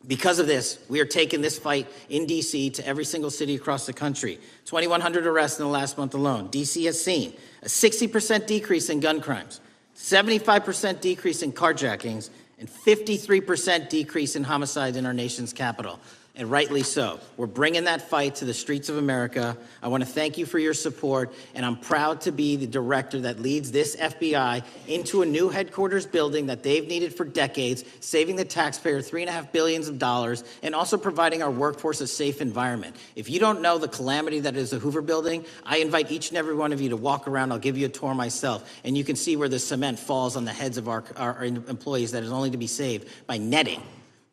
Because of this, we are taking this fight in D.C. to every single city across the country. 2,100 arrests in the last month alone. D.C. has seen a 60% decrease in gun crimes, 75% decrease in carjackings, and 53% decrease in homicides in our nation's capital. And rightly so. We're bringing that fight to the streets of America. I want to thank you for your support, and I'm proud to be the director that leads this FBI into a new headquarters building that they've needed for decades, saving the taxpayer $3.5 billion, and also providing our workforce a safe environment. If you don't know the calamity that is the Hoover Building, I invite each and every one of you to walk around. I'll give you a tour myself, and you can see where the cement falls on the heads of our employees that is only to be saved by netting.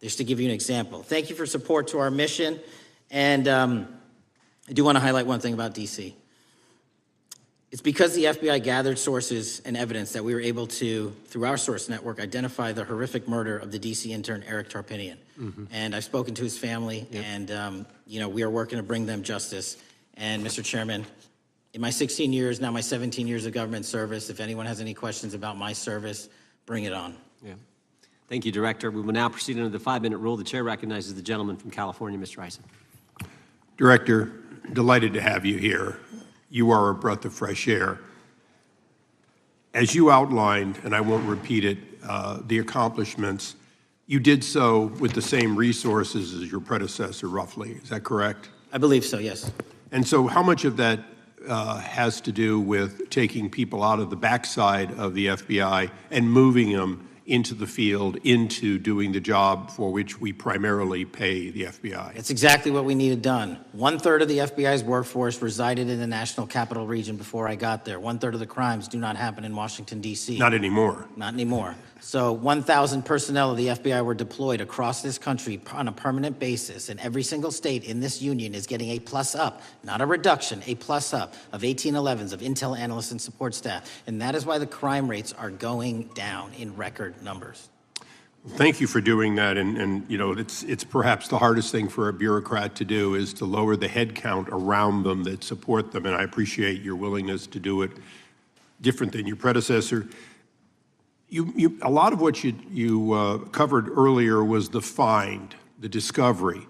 Just to give you an example. Thank you for support to our mission. And I do want to highlight one thing about D.C. It's because the FBI gathered sources and evidence that we were able to, through our source network, identify the horrific murder of the D.C. intern, Eric Tarpinian. And I've spoken to his family, and we are working to bring them justice. And Mr. Chairman, in my 16 years, now my 17 years of government service, if anyone has any questions about my service, bring it on. Yeah. Thank you, Director. We will now proceed under the 5-minute rule. The chair recognizes the gentleman from California, Mr. Eisen. Director, delighted to have you here. You are a breath of fresh air. As you outlined, and I won't repeat it, the accomplishments, you did so with the same resources as your predecessor, roughly. Is that correct? I believe so, yes. And so how much of that has to do with taking people out of the backside of the FBI and moving them into the field, into doing the job for which we primarily pay the FBI? It's exactly what we needed done. 1/3 of the FBI's workforce resided in the National Capital Region before I got there. 1/3 of the crimes do not happen in Washington, D.C. Not anymore. Not anymore. So 1,000 personnel of the FBI were deployed across this country on a permanent basis, and every single state in this union is getting a plus up, not a reduction, a plus up of 1811s of intel analysts and support staff. And that is why the crime rates are going down in record numbers. Thank you for doing that, and it's perhaps the hardest thing for a bureaucrat to do is to lower the head count around them that support them, and I appreciate your willingness to do it different than your predecessor. A lot of what you covered earlier was the find, the discovery,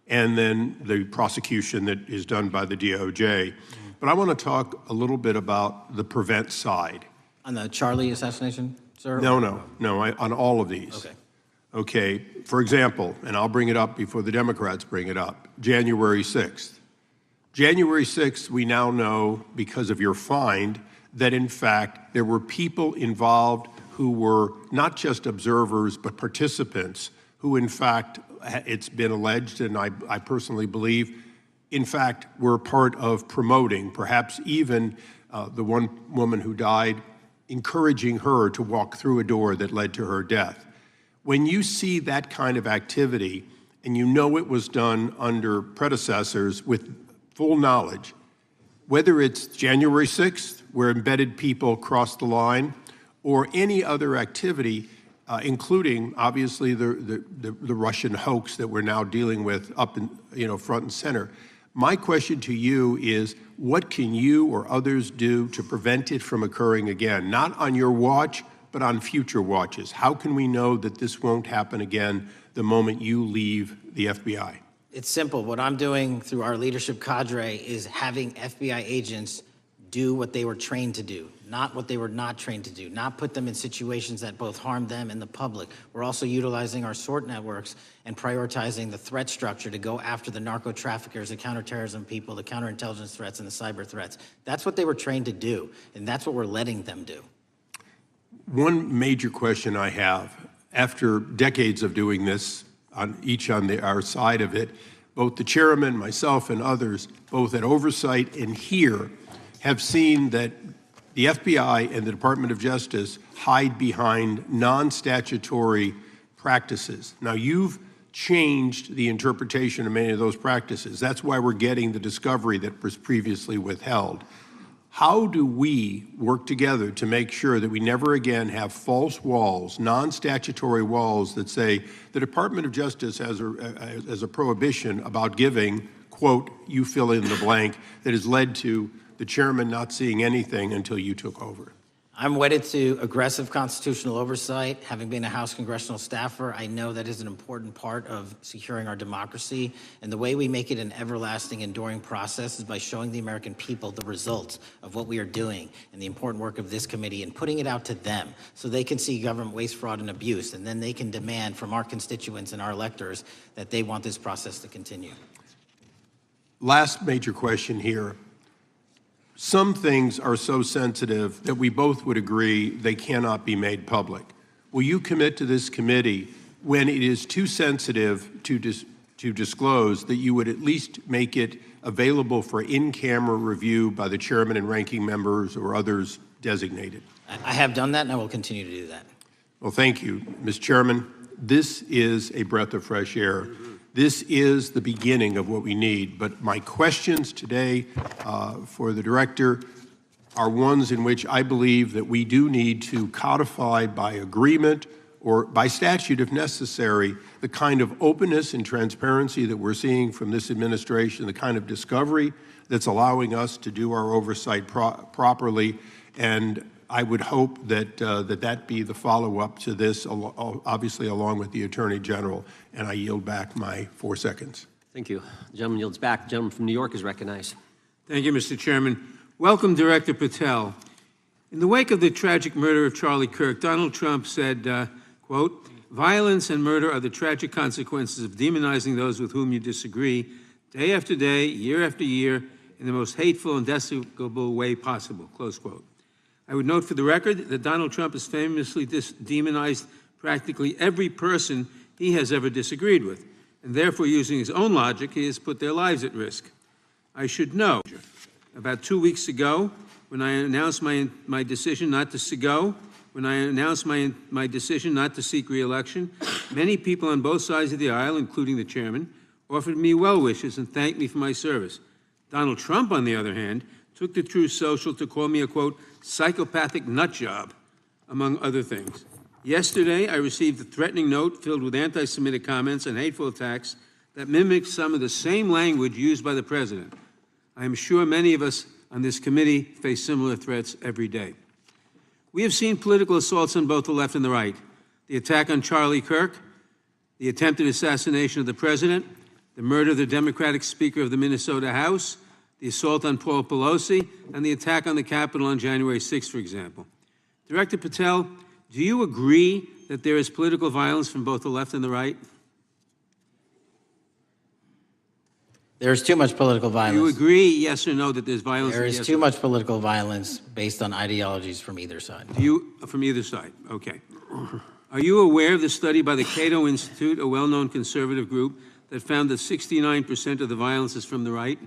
and then the prosecution that is done by the DOJ. But I want to talk a little bit about the prevent side. On the Charlie assassination, sir? No, on all of these. Okay. Okay, for example, and I'll bring it up before the Democrats bring it up, January 6th. January 6th, we now know, because of your find, that in fact there were people involved who were not just observers but participants who in fact it's been alleged, and I personally believe, in fact, were part of promoting, perhaps even the one woman who died, encouraging her to walk through a door that led to her death. When you see that kind of activity, and you know it was done under predecessors with full knowledge, whether it's January 6th, where embedded people crossed the line, or any other activity, including obviously the Russian hoax that we're now dealing with up in, front and center. My question to you is, what can you or others do to prevent it from occurring again? Not on your watch, but on future watches. How can we know that this won't happen again the moment you leave the FBI? It's simple. What I'm doing through our leadership cadre is having FBI agents do what they were trained to do, not what they were not trained to do, not put them in situations that both harm them and the public. We're also utilizing our SORT networks and prioritizing the threat structure to go after the narco traffickers, the counterterrorism people, the counterintelligence threats, and the cyber threats. That's what they were trained to do, and that's what we're letting them do. One major question I have, after decades of doing this, on our side of it, both the chairman, myself, and others, both at oversight and here, have seen that the FBI and the Department of Justice hide behind non-statutory practices. Now, you've changed the interpretation of many of those practices. That's why we're getting the discovery that was previously withheld. How do we work together to make sure that we never again have false walls, non-statutory walls that say the Department of Justice has a prohibition about giving, quote, you fill in the blank, that has led to the chairman not seeing anything until you took over? I'm wedded to aggressive constitutional oversight. Having been a House congressional staffer, I know that is an important part of securing our democracy. And the way we make it an everlasting, enduring process is by showing the American people the results of what we are doing and the important work of this committee and putting it out to them so they can see government waste, fraud, and abuse. And then they can demand from our constituents and our electors that they want this process to continue. Last major question here. Some things are so sensitive that we both would agree they cannot be made public. Will you commit to this committee, when it is too sensitive to disclose, that you would at least make it available for in-camera review by the chairman and ranking members or others designated? I have done that, and I will continue to do that. Well, thank you, Mr. Chairman. This is a breath of fresh air. This is the beginning of what we need. But my questions today for the director are ones in which I believe that we do need to codify by agreement or by statute, if necessary, the kind of openness and transparency that we're seeing from this administration, the kind of discovery that's allowing us to do our oversight properly. And I would hope that that be the follow-up to this, obviously along with the Attorney General. And I yield back my 4 seconds. Thank you. The gentleman yields back. The gentleman from New York is recognized. Thank you, Mr. Chairman. Welcome, Director Patel. In the wake of the tragic murder of Charlie Kirk, Donald Trump said, quote, "Violence and murder are the tragic consequences of demonizing those with whom you disagree, day after day, year after year, in the most hateful and despicable way possible," close quote. I would note for the record that Donald Trump has famously demonized practically every person he has ever disagreed with, and therefore, using his own logic, he has put their lives at risk. I should know, about 2 weeks ago, when I announced my decision not to my decision not to seek re-election, many people on both sides of the aisle, including the chairman, offered me well wishes and thanked me for my service. Donald Trump, on the other hand, took to Truth Social to call me a, quote, psychopathic nut job, among other things. Yesterday, I received a threatening note filled with anti-Semitic comments and hateful attacks that mimics some of the same language used by the president. I am sure many of us on this committee face similar threats every day. We have seen political assaults on both the left and the right. The attack on Charlie Kirk, the attempted assassination of the president, the murder of the Democratic Speaker of the Minnesota House, the assault on Paul Pelosi, and the attack on the Capitol on January 6th, for example. Director Patel, do you agree that there is political violence from both the left and the right? There is too much political violence. Do you agree, yes or no, that there's violence? There is too much political violence based on ideologies from either side. From either side, okay. Are you aware of the study by the Cato Institute, a well-known conservative group, that found that 69% of the violence is from the right?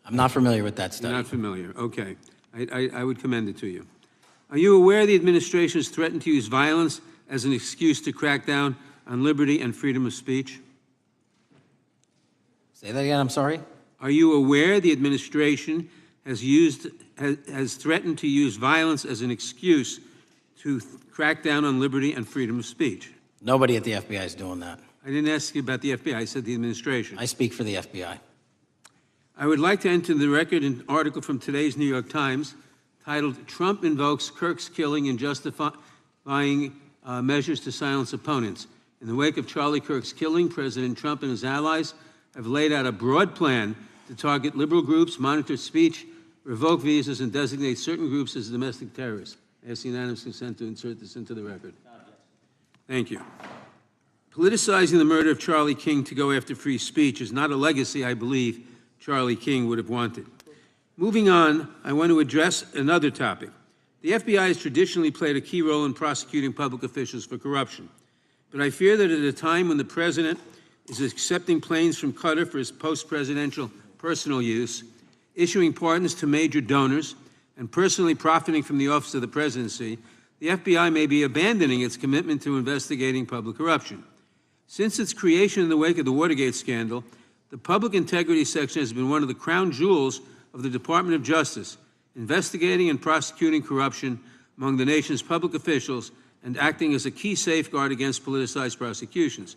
I'm not familiar with that study. You're not familiar. Okay. I would commend it to you. Are you aware the administration has threatened to use violence as an excuse to crack down on liberty and freedom of speech? Say that again, I'm sorry? Are you aware the administration has threatened to use violence as an excuse to crack down on liberty and freedom of speech? Nobody at the FBI is doing that. I didn't ask you about the FBI, I said the administration. I speak for the FBI. I would like to enter the record an article from today's New York Times titled, "Trump Invokes Kirk's Killing and Justifying Measures to Silence Opponents." In the wake of Charlie Kirk's killing, President Trump and his allies have laid out a broad plan to target liberal groups, monitor speech, revoke visas, and designate certain groups as domestic terrorists. I ask unanimous consent to insert this into the record. Thank you. Politicizing the murder of Charlie King to go after free speech is not a legacy I believe Charlie King would have wanted. Moving on, I want to address another topic. The FBI has traditionally played a key role in prosecuting public officials for corruption. But I fear that at a time when the president is accepting planes from Qatar for his post-presidential personal use, issuing pardons to major donors, and personally profiting from the office of the presidency, the FBI may be abandoning its commitment to investigating public corruption. Since its creation in the wake of the Watergate scandal, the Public Integrity Section has been one of the crown jewels of the Department of Justice, investigating and prosecuting corruption among the nation's public officials and acting as a key safeguard against politicized prosecutions.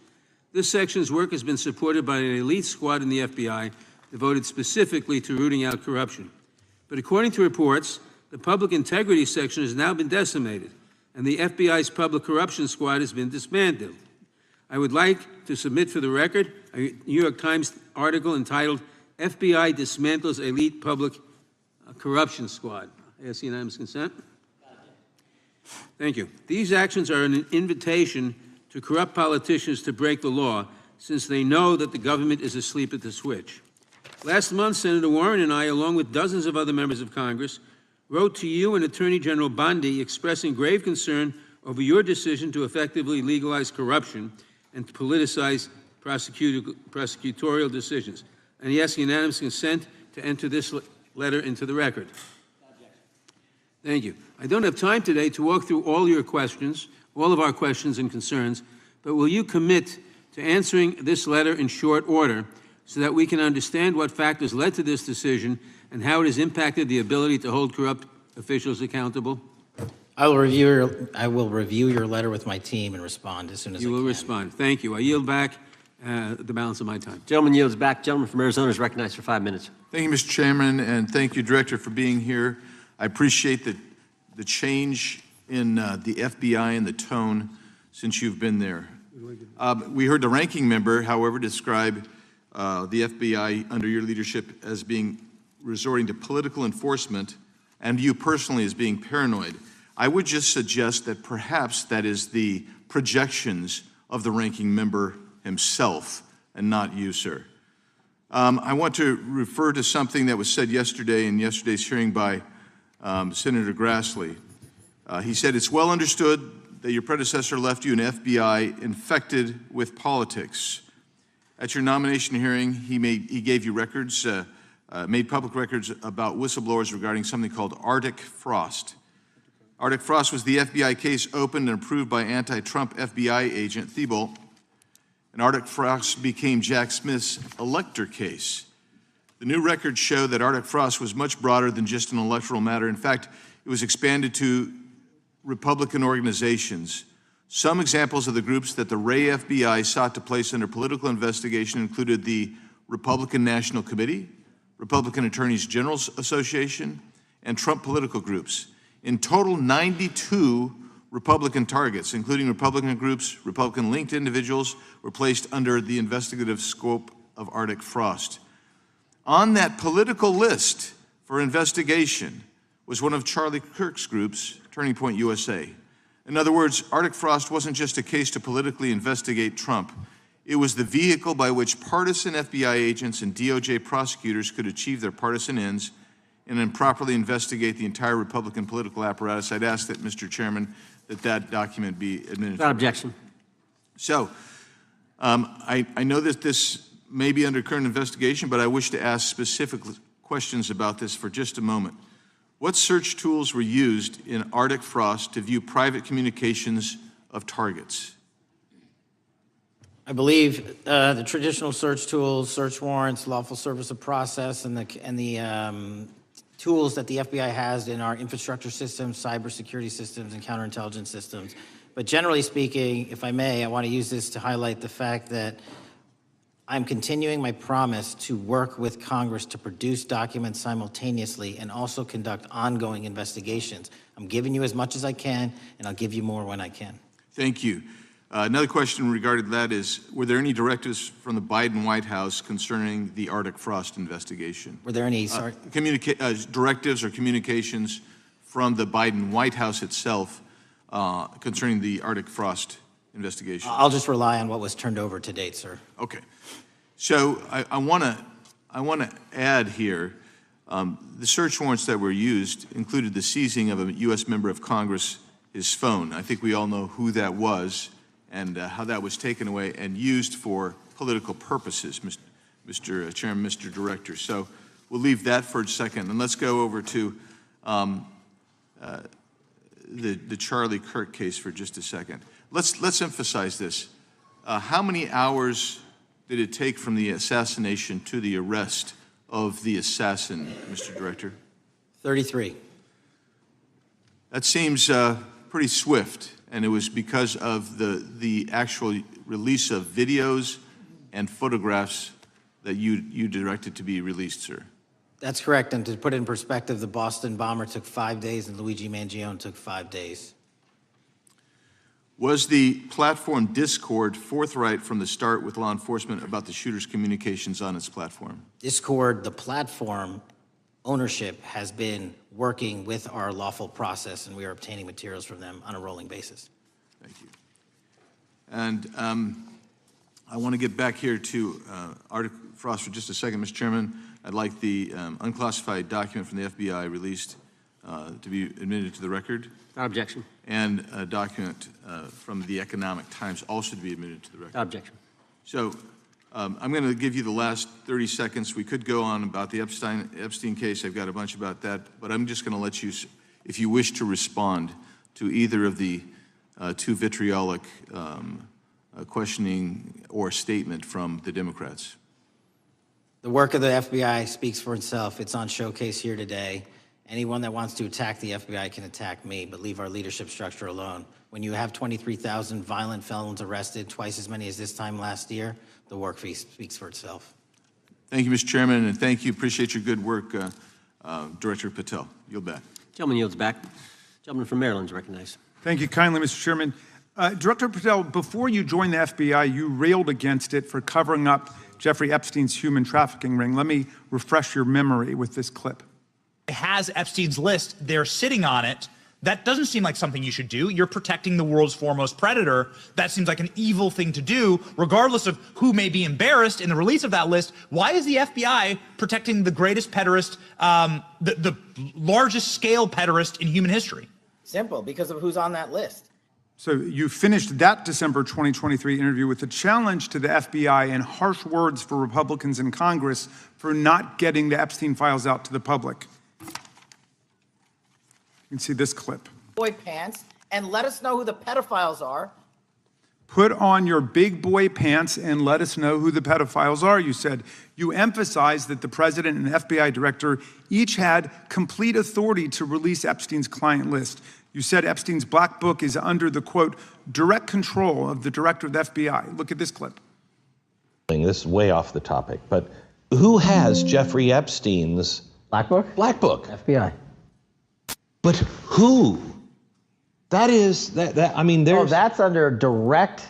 This section's work has been supported by an elite squad in the FBI devoted specifically to rooting out corruption. But according to reports, the Public Integrity Section has now been decimated, and the FBI's Public Corruption Squad has been dismantled. I would like to submit for the record a New York Times article entitled, "FBI Dismantles Elite Public Corruption Squad." I ask unanimous consent. Thank you. These actions are an invitation to corrupt politicians to break the law, since they know that the government is asleep at the switch. Last month, Senator Warren and I, along with dozens of other members of Congress, wrote to you and Attorney General Bondi expressing grave concern over your decision to effectively legalize corruption and to politicize prosecutorial decisions. And he asks unanimous consent to enter this letter into the record. Thank you. I don't have time today to walk through all your questions, all of our questions and concerns, but will you commit to answering this letter in short order so that we can understand what factors led to this decision and how it has impacted the ability to hold corrupt officials accountable? I will review your letter with my team and respond as soon as I can. You will respond. Thank you. I yield back the balance of my time. Gentleman yields back. Gentleman from Arizona is recognized for 5 minutes. Thank you, Mr. Chairman, and thank you, Director, for being here. I appreciate the change in the FBI and the tone since you've been there. We heard the ranking member, however, describe the FBI under your leadership as being resorting to political enforcement and you personally as being paranoid. I would just suggest that perhaps that is the projections of the ranking member himself and not you, sir. I want to refer to something that was said yesterday in yesterday's hearing by Senator Grassley. He said, "It's well understood that your predecessor left you an FBI infected with politics." At your nomination hearing, he gave you records, made public records about whistleblowers regarding something called Arctic Frost. Arctic Frost was the FBI case opened and approved by anti-Trump FBI agent Thibault, and Arctic Frost became Jack Smith's elector case. The new records show that Arctic Frost was much broader than just an electoral matter. In fact, it was expanded to Republican organizations. Some examples of the groups that the Ray FBI sought to place under political investigation included the Republican National Committee, Republican Attorneys General's Association, and Trump political groups. In total, 92 Republican targets, including Republican groups, Republican-linked individuals, were placed under the investigative scope of Arctic Frost. On that political list for investigation was one of Charlie Kirk's groups, Turning Point USA. In other words, Arctic Frost wasn't just a case to politically investigate Trump. It was the vehicle by which partisan FBI agents and DOJ prosecutors could achieve their partisan ends and improperly investigate the entire Republican political apparatus. I'd ask that, Mr. Chairman, that document be administered. Without objection. So, I know that this may be under current investigation, but I wish to ask specific questions about this for just a moment. What search tools were used in Arctic frost to view private communications of targets? I believe the traditional search tools, search warrants, lawful service of process, and the tools that the FBI has in our infrastructure systems, cybersecurity systems, and counterintelligence systems. But generally speaking, if I may, I want to use this to highlight the fact that I'm continuing my promise to work with Congress to produce documents simultaneously and also conduct ongoing investigations. I'm giving you as much as I can, and I'll give you more when I can. Thank you. Another question regarding that is, were there any directives from the Biden White House concerning the Arctic frost investigation? Were there any, directives or communications from the Biden White House itself concerning the Arctic frost investigation? I'll just rely on what was turned over to date, sir. Okay. So I want to add here, the search warrants that were used included the seizing of a U.S. member of Congress, his phone. I think we all know who that was and how that was taken away and used for political purposes, Mr. Chairman, Mr. Director. So we'll leave that for a second, and let's go over to the Charlie Kirk case for just a second. Let's emphasize this. How many hours did it take from the assassination to the arrest of the assassin, Mr. Director? 33. That seems pretty swift, and it was because of the actual release of videos and photographs that you directed to be released, sir. That's correct, and to put it in perspective, the Boston bomber took 5 days and Luigi Mangione took 5 days. Was the platform Discord forthright from the start with law enforcement about the shooter's communications on its platform? Discord, the platform ownership, has been working with our lawful process, and we are obtaining materials from them on a rolling basis. Thank you. And I want to get back here to Arctic frost for just a second, Mr. Chairman. I'd like the unclassified document from the FBI released to be admitted to the record. Without objection. And a document from the Economic Times also to be admitted to the record. Without objection. So I'm going to give you the last 30 seconds. We could go on about the Epstein case. I've got a bunch about that, but I'm just going to let you, if you wish to respond to either of the two vitriolic questioning or statement from the Democrats. The work of the FBI speaks for itself. It's on showcase here today. Anyone that wants to attack the FBI can attack me, but leave our leadership structure alone. When you have 23,000 violent felons arrested, twice as many as this time last year, the work speaks for itself. Thank you, Mr. Chairman, and thank you. Appreciate your good work, Director Patel. Yield back. Gentleman yields back. Gentleman from Maryland is recognized. Thank you kindly, Mr. Chairman. Director Patel, before you joined the FBI, you railed against it for covering up Jeffrey Epstein's human trafficking ring. Let me refresh your memory with this clip. Has Epstein's list, they're sitting on it. That doesn't seem like something you should do. You're protecting the world's foremost predator. That seems like an evil thing to do, regardless of who may be embarrassed in the release of that list. Why is the FBI protecting the greatest pederast, the largest scale pederast in human history? Simple, because of who's on that list. So you finished that December 2023 interview with a challenge to the FBI and harsh words for Republicans in Congress for not getting the Epstein files out to the public. You can see this clip. Boy pants, and let us know who the pedophiles are. Put on your big boy pants and let us know who the pedophiles are, you said. You emphasized that the president and the FBI director each had complete authority to release Epstein's client list. You said Epstein's black book is under the, quote, direct control of the director of the FBI. Look at this clip. This is way off the topic, but who has Jeffrey Epstein's black book? Black book. FBI. But who? That is, I mean, there's... Oh, that's under direct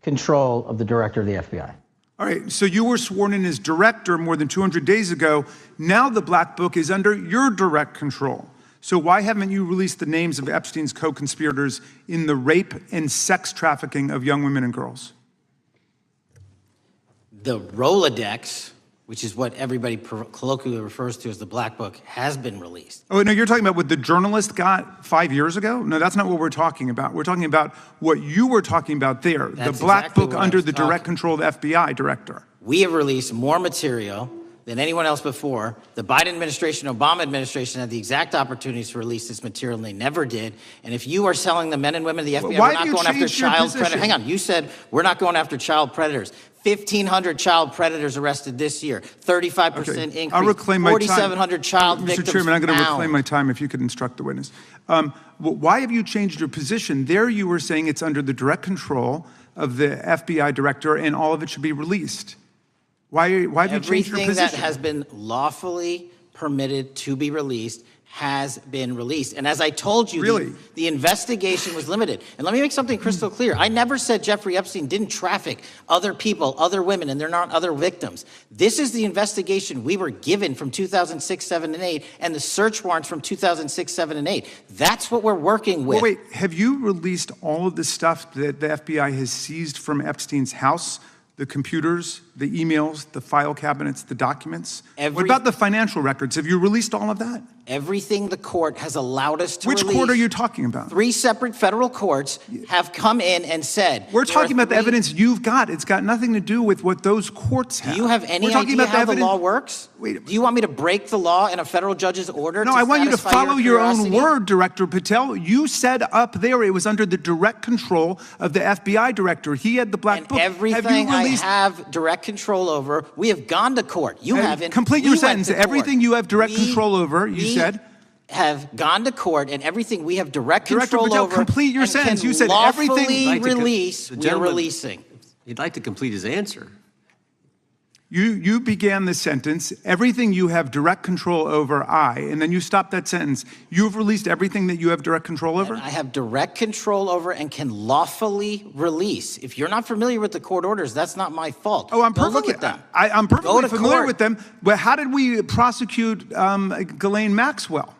control of the director of the FBI. All right, so you were sworn in as director more than 200 days ago. Now the black book is under your direct control. So why haven't you released the names of Epstein's co-conspirators in the rape and sex trafficking of young women and girls? The Rolodex which is what everybody colloquially refers to as the Black Book, has been released. Oh, no, you're talking about what the journalist got 5 years ago? No, that's not what we're talking about. We're talking about what you were talking about there, That's the Black exactly Book what I under was the direct talking. control of the FBI director. We have released more material than anyone else before. The Biden administration, Obama administration had the exact opportunities to release this material, and they never did. And if you are telling the men and women of the FBI, Why we're have not you going after changed your child predators. position? Hang on, you said we're not going after child predators. 1,500 child predators arrested this year, 35% Okay, increase, I'll reclaim my time. 4,700 child victims Mr. Chairman, I'm going to found. reclaim my time if you could instruct the witness. Why have you changed your position? There you were saying it's under the direct control of the FBI director and all of it should be released. Why have you changed your Everything position? that has been lawfully permitted to be released has been released. And as I told you, Really? the investigation was limited. And let me make something crystal clear. I never said Jeffrey Epstein didn't traffic other people, other women, and they're not other victims. This is the investigation we were given from 2006, 7, and 8, and the search warrants from 2006, 7, and 8. That's what we're working with. Well, wait, have you released all of the stuff that the FBI has seized from Epstein's house? The computers, the emails, the file cabinets, the documents? What about the financial records? Have you released all of that? Everything the court has allowed us to Which release. court are you talking about? 3 separate federal courts have come in and said. We're there are talking about the 3 evidence you've got. It's got nothing to do with what those courts have. Do you have any We're talking idea about how the evidence. law works? Do you want me to break the law in a federal judge's order? No, to I want you to satisfy follow your own curiosity? word, Director Patel. You said up there it was under the direct control of the FBI director. He had the Black Book. Everything I have direct control over, we have gone to court. You haven't. Complete We your went sentence. to court. Everything you have direct We- control over, you we said. Have gone to court, and everything we have direct Director control Patel, over. complete your and sentence. can You said lawfully everything- release. The We are gentleman- releasing. He'd like to complete his answer. You began the sentence, everything you have direct control over, and then you stopped that sentence. You've released everything that you have direct control over? I have direct control over and can lawfully release. If you're not familiar with the court orders, that's not my fault. Oh, I'm Go perfectly, look at them. I'm Go perfectly to familiar court. with them. But how did we prosecute Ghislaine Maxwell?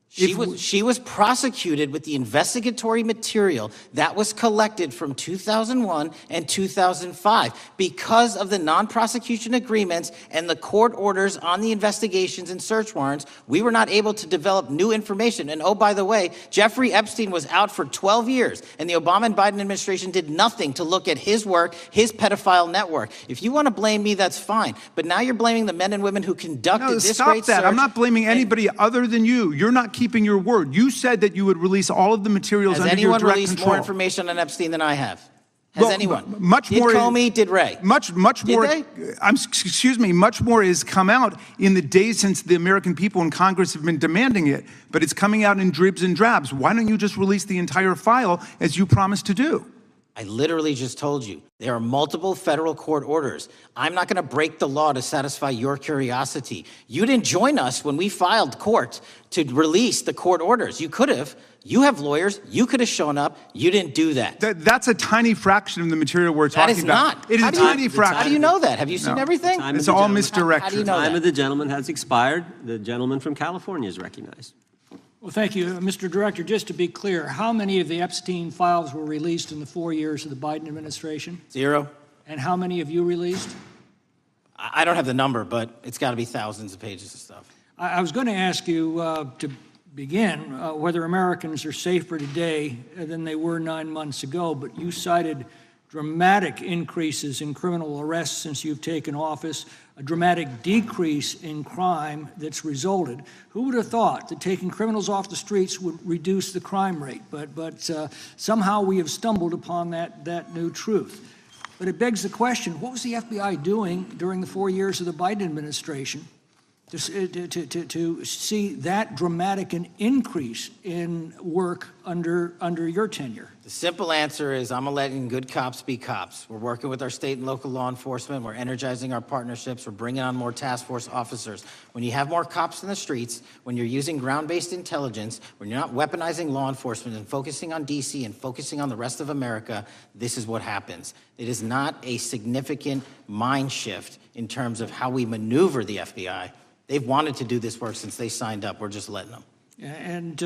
She was prosecuted with the investigatory material that was collected from 2001 and 2005 because of the non-prosecution agreements and the court orders on the investigations and search warrants. We were not able to develop new information. And oh, by the way, Jeffrey Epstein was out for 12 years, and the Obama and Biden administration did nothing to look at his work, his pedophile network. If you want to blame me, that's fine. But now you're blaming the men and women who conducted this stop great that. search. I'm not blaming anybody other than you. You're not keeping your word. You said that you would release all of the materials Has under your anyone direct released control. more information on Epstein than I have? Has anyone? Much did more. Comey? Did Ray? Much Did more. they? Excuse me. Much more has come out in the days since the American people in Congress have been demanding it. But it's coming out in dribs and drabs. Why don't you just release the entire file as you promised to do? I literally just told you, there are multiple federal court orders. I'm not going to break the law to satisfy your curiosity. You didn't join us when we filed court to release the court orders. You could have. You have lawyers. You could have shown up. You didn't do that. That's a tiny fraction of the material we're talking That is about. not. It is How a do you- tiny fraction. How do you know that? Have you seen everything? It's all misdirection. How do you know Time that? of the gentleman has expired. The gentleman from California is recognized. Well, thank you. Mr. Director, just to be clear, how many of the Epstein files were released in the 4 years of the Biden administration? 0. And how many have you released? I don't have the number, but it's got to be thousands of pages of stuff. I was going to ask you to begin whether Americans are safer today than they were 9 months ago, but you cited dramatic increases in criminal arrests since you've taken office, a dramatic decrease in crime that's resulted. Who would have thought that taking criminals off the streets would reduce the crime rate? But somehow we have stumbled upon that new truth. But it begs the question, what was the FBI doing during the 4 years of the Biden administration to see that dramatic an increase in work under your tenure? The simple answer is I'm letting good cops be cops. We're working with our state and local law enforcement. We're energizing our partnerships. We're bringing on more task force officers. When you have more cops in the streets, when you're using ground-based intelligence, when you're not weaponizing law enforcement and focusing on DC and focusing on the rest of America, this is what happens. It is not a significant mind shift in terms of how we maneuver the FBI. They've wanted to do this work since they signed up. We're just letting them. And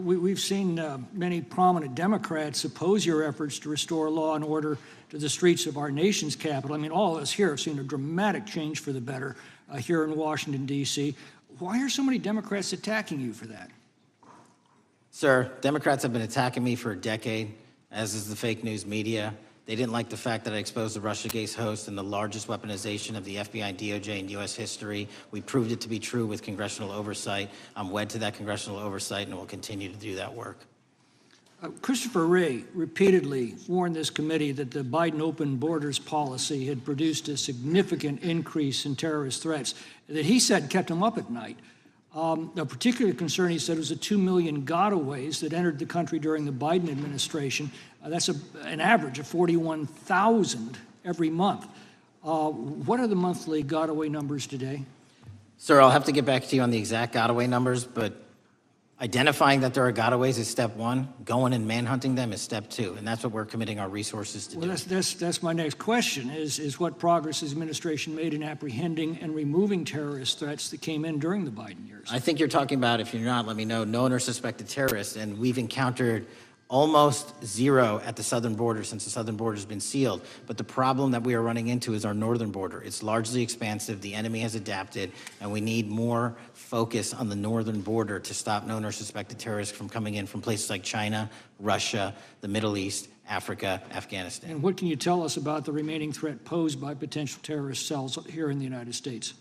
we've seen many prominent Democrats oppose your efforts to restore law and order to the streets of our nation's capital. I mean, all of us here have seen a dramatic change for the better here in Washington, D.C. Why are so many Democrats attacking you for that? Sir, Democrats have been attacking me for a decade, as is the fake news media. They didn't like the fact that I exposed the Russiagate host and the largest weaponization of the FBI and DOJ in U.S. history. We proved it to be true with congressional oversight. I'm wed to that congressional oversight and will continue to do that work. Christopher Wray repeatedly warned this committee that the Biden open borders policy had produced a significant increase in terrorist threats that he said kept him up at night. A particular concern, he said, was the 2 million gotaways that entered the country during the Biden administration. That's an average of 41,000 every month. What are the monthly gotaway numbers today? Sir, I'll have to get back to you on the exact gotaway numbers, but identifying that there are gotaways is step one. Going and manhunting them is step two, and that's what we're committing our resources to do. Well, that's my next question, is what progress has the administration made in apprehending and removing terrorist threats that came in during the Biden years? I think you're talking about, if you're not, let me know, known or suspected terrorists, and we've encountered almost zero at the southern border since the southern border has been sealed. But the problem that we are running into is our northern border. It's largely expansive. The enemy has adapted, and we need more focus on the northern border to stop known or suspected terrorists from coming in from places like China, Russia, the Middle East, Africa, Afghanistan. And what can you tell us about the remaining threat posed by potential terrorist cells here in the United States?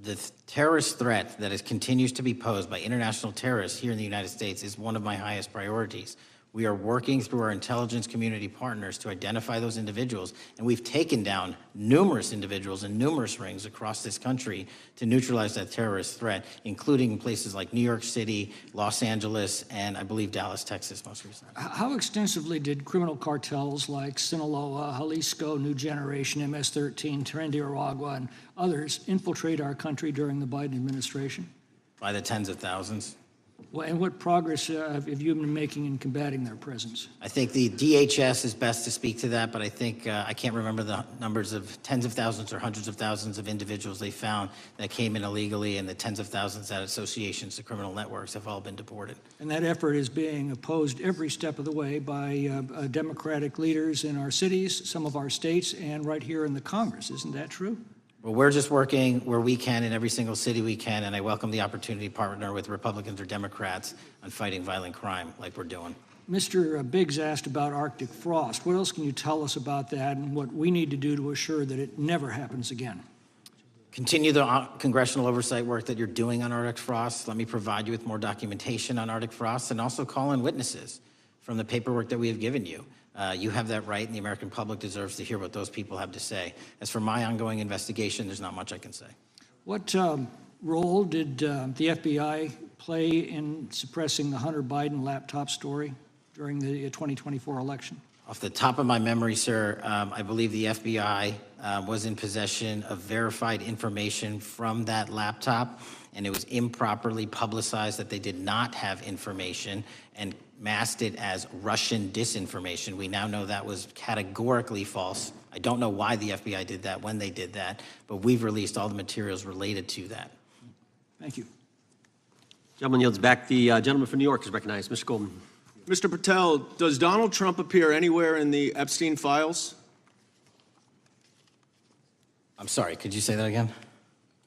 The terrorist threat that continues to be posed by international terrorists here in the United States is one of my highest priorities. We are working through our intelligence community partners to identify those individuals, and we've taken down numerous individuals in numerous rings across this country to neutralize that terrorist threat, including places like New York City, Los Angeles, and I believe Dallas, Texas most recently. How extensively did criminal cartels like Sinaloa, Jalisco, New Generation, MS-13, Trinidad, and others infiltrate our country during the Biden administration? By the tens of thousands. Well, and what progress have you been making in combating their presence? I think the DHS is best to speak to that, but I think I can't remember the numbers of tens of thousands or hundreds of thousands of individuals they found that came in illegally, and the tens of thousands that associations to criminal networks have all been deported. And that effort is being opposed every step of the way by Democratic leaders in our cities, some of our states, and right here in the Congress. Isn't that true? Well, we're just working where we can in every single city we can, and I welcome the opportunity to partner with Republicans or Democrats on fighting violent crime like we're doing. Mr. Biggs asked about Arctic frost. What else can you tell us about that and what we need to do to assure that it never happens again? Continue the congressional oversight work that you're doing on Arctic frost. Let me provide you with more documentation on Arctic frost, and also call in witnesses from the paperwork that we have given you. You have that right, and the American public deserves to hear what those people have to say. As for my ongoing investigation, there's not much I can say. What role did the FBI play in suppressing the Hunter Biden laptop story during the 2024 election? Off the top of my memory, sir, I believe the FBI was in possession of verified information from that laptop, and it was improperly publicized that they did not have information and masked it as Russian disinformation. We now know that was categorically false. I don't know why the FBI did that, when they did that, but we've released all the materials related to that. Thank you. Gentleman yields back. The gentleman from New York is recognized. Mr. Goldman. Mr. Patel, does Donald Trump appear anywhere in the Epstein files? I'm sorry, could you say that again?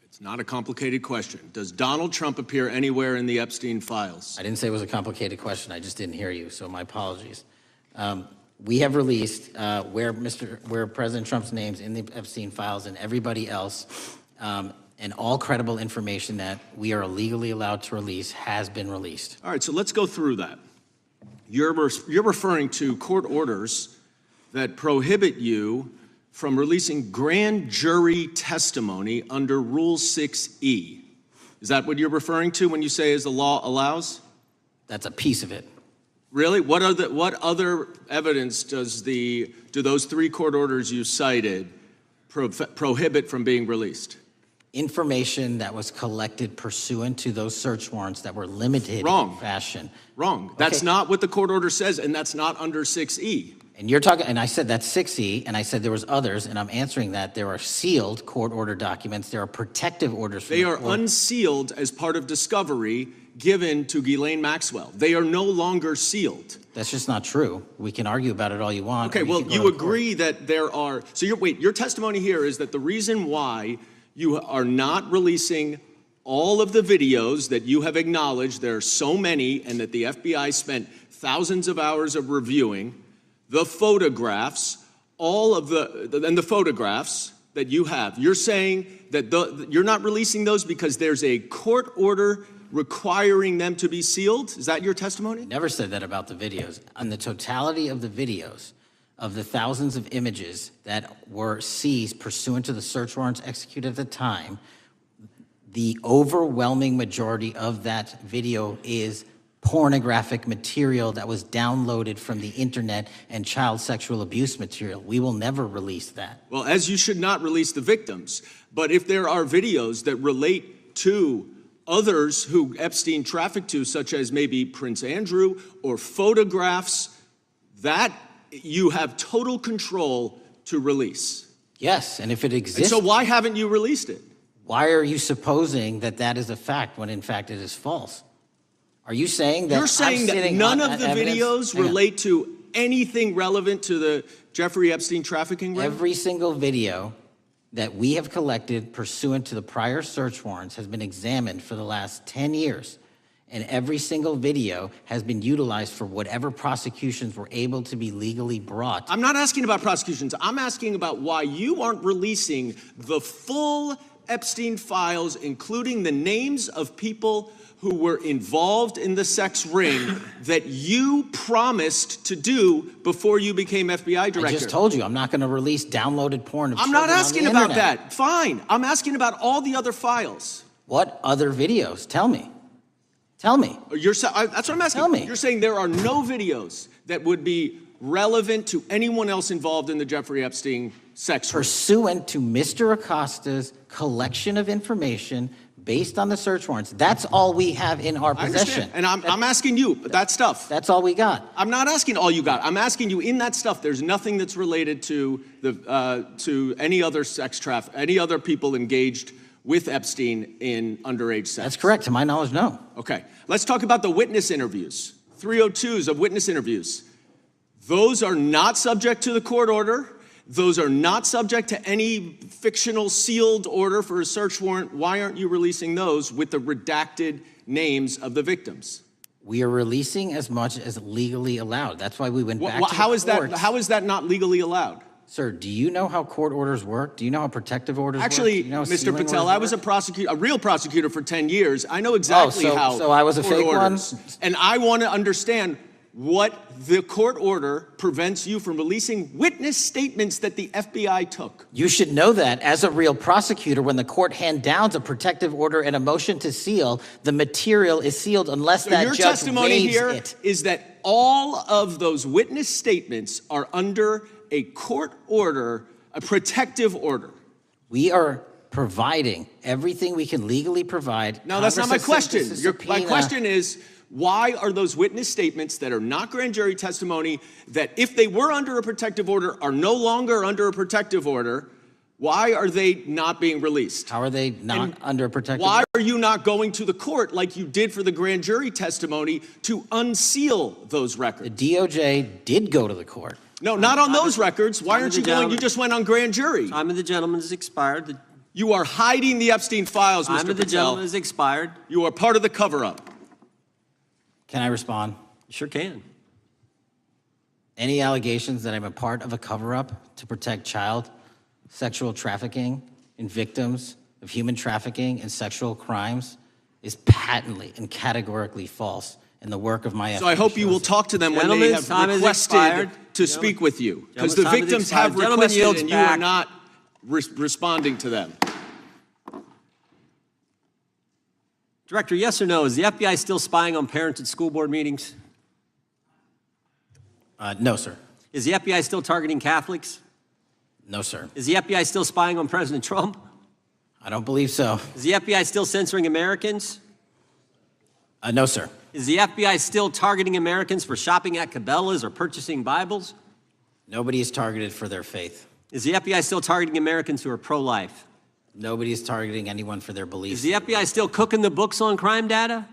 It's not a complicated question. Does Donald Trump appear anywhere in the Epstein files? I didn't say it was a complicated question. I just didn't hear you, so my apologies. We have released where President Trump's name's in the Epstein files and everybody else, and all credible information that we are legally allowed to release has been released. All right, so let's go through that. You're referring to court orders that prohibit you from releasing grand jury testimony under Rule 6E. Is that what you're referring to when you say as the law allows? That's a piece of it. Really? What other evidence do those three court orders you cited prohibit from being released? Information that was collected pursuant to those search warrants that were limited in fashion. Wrong. That's not what the court order says, and that's not under 6E. And you're talking, and I said that's 6E, and I said there was others, and I'm answering that. There are sealed court order documents. There are protective orders. They are unsealed as part of discovery given to Ghislaine Maxwell. They are no longer sealed. That's just not true. We can argue about it all you want. Okay, well, you agree that there are, so your testimony here is that the reason why you are not releasing all of the videos that you have acknowledged, there are so many, and that the FBI spent thousands of hours of reviewing, the photographs, and the photographs that you have. You're saying that you're not releasing those because there's a court order requiring them to be sealed? Is that your testimony? Never said that about the videos. On the totality of the videos, of the thousands of images that were seized pursuant to the search warrants executed at the time, the overwhelming majority of that video is pornographic material that was downloaded from the internet and child sexual abuse material. We will never release that. Well, as you should not release the victims, but if there are videos that relate to others who Epstein trafficked to, such as maybe Prince Andrew, or photographs, that you have total control to release. Yes, and if it exists... And so why haven't you released it? Why are you supposing that that is a fact when in fact it is false? Are you saying that... You're saying that none of the videos relate to anything relevant to the Jeffrey Epstein trafficking ring? Every single video that we have collected pursuant to the prior search warrants has been examined for the last 10 years. And every single video has been utilized for whatever prosecutions were able to be legally brought. I'm not asking about prosecutions. I'm asking about why you aren't releasing the full Epstein files, including the names of people who were involved in the sex ring that you promised to do before you became FBI director. I just told you, I'm not going to release downloaded porn of I'm not children asking on the about internet. that. Fine. I'm asking about all the other files. What other videos? Tell me. Tell me. That's what I'm asking. Tell me. You're saying there are no videos that would be relevant to anyone else involved in the Jeffrey Epstein sex ring. Pursuant to Mr. Acosta's collection of information based on the search warrants. That's all we have in our possession. And I'm asking you, that stuff. That's all we got. I'm not asking all you got. I'm asking you, in that stuff, there's nothing that's related to any other any other people engaged with Epstein in underage sex. That's correct. To my knowledge, no. Okay. Let's talk about the witness interviews. 302s of witness interviews. Those are not subject to the court order. Those are not subject to any fictional sealed order for a search warrant. Why aren't you releasing those with the redacted names of the victims? We are releasing as much as legally allowed. That's why we went back to the courts. How is that not legally allowed? Sir, do you know how court orders work? Do you know how protective orders Actually, work? Do you know how Mr. sealing Patel, orders I was work? a real prosecutor for 10 years. I know exactly how so I was a court fake one? orders. And I want to understand what the court order prevents you from releasing witness statements that the FBI took. You should know that as a real prosecutor, when the court hand downs a protective order and a motion to seal, the material is sealed unless that Your judge testimony waives here it. is that all of those witness statements are under a court order, a protective order. We are providing everything we can legally provide. No, that's not my Congress has question. sent us a My subpoena. question is, why are those witness statements that are not grand jury testimony, that if they were under a protective order are no longer under a protective order, why are they not being released? How are they not under a protective Why order? are you not going to the court like you did for the grand jury testimony to unseal those records? The DOJ did go to the court. No, not on those records. Why aren't you going? gentleman. You just went on grand jury. Time of the gentleman has expired. You are hiding the Epstein files, Mr. Time of the Patel. gentleman has expired. You are part of the cover-up. Can I respond? Sure can. Any allegations that I'm a part of a cover-up to protect child sexual trafficking and victims of human trafficking and sexual crimes is patently and categorically false in the work of my So I hope you will talk to them when they have requested to speak with you, because the victims have requested and you are not responding to them. Director, yes or no, is the FBI still spying on parents at school board meetings? No, sir. Is the FBI still targeting Catholics? No, sir. Is the FBI still spying on President Trump? I don't believe so. Is the FBI still censoring Americans? No, sir. Is the FBI still targeting Americans for shopping at Cabela's or purchasing Bibles? Nobody is targeted for their faith. Is the FBI still targeting Americans who are pro-life? Nobody is targeting anyone for their beliefs. Is the FBI still cooking the books on crime data?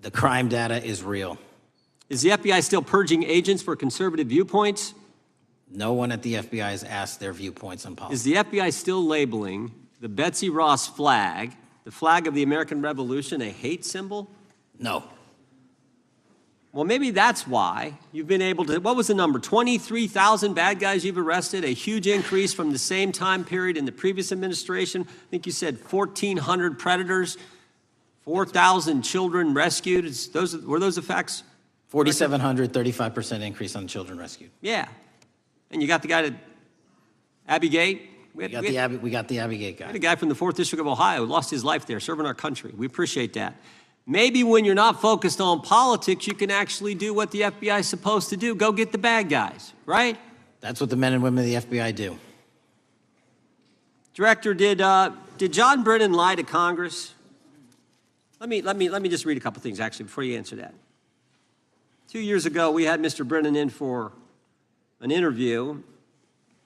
The crime data is real. Is the FBI still purging agents for conservative viewpoints? No one at the FBI has asked their viewpoints on policy. Is the FBI still labeling the Betsy Ross flag, the flag of the American Revolution, a hate symbol? No. Well, maybe that's why you've been able to, what was the number? 23,000 bad guys you've arrested, a huge increase from the same time period in the previous administration. I think you said 1,400 predators, 4,000 children rescued. Were those the facts? 4,700, 35% increase on children rescued. Yeah. And you got the guy to Abbey Gate? We got the Abbey Gate guy. We had a guy from the 4th District of Ohio who lost his life there serving our country. We appreciate that. Maybe when you're not focused on politics, you can actually do what the FBI is supposed to do. Go get the bad guys, right? That's what the men and women of the FBI do. Director, did John Brennan lie to Congress? Let me just read a couple things, actually, before you answer that. 2 years ago, we had Mr. Brennan in for an interview,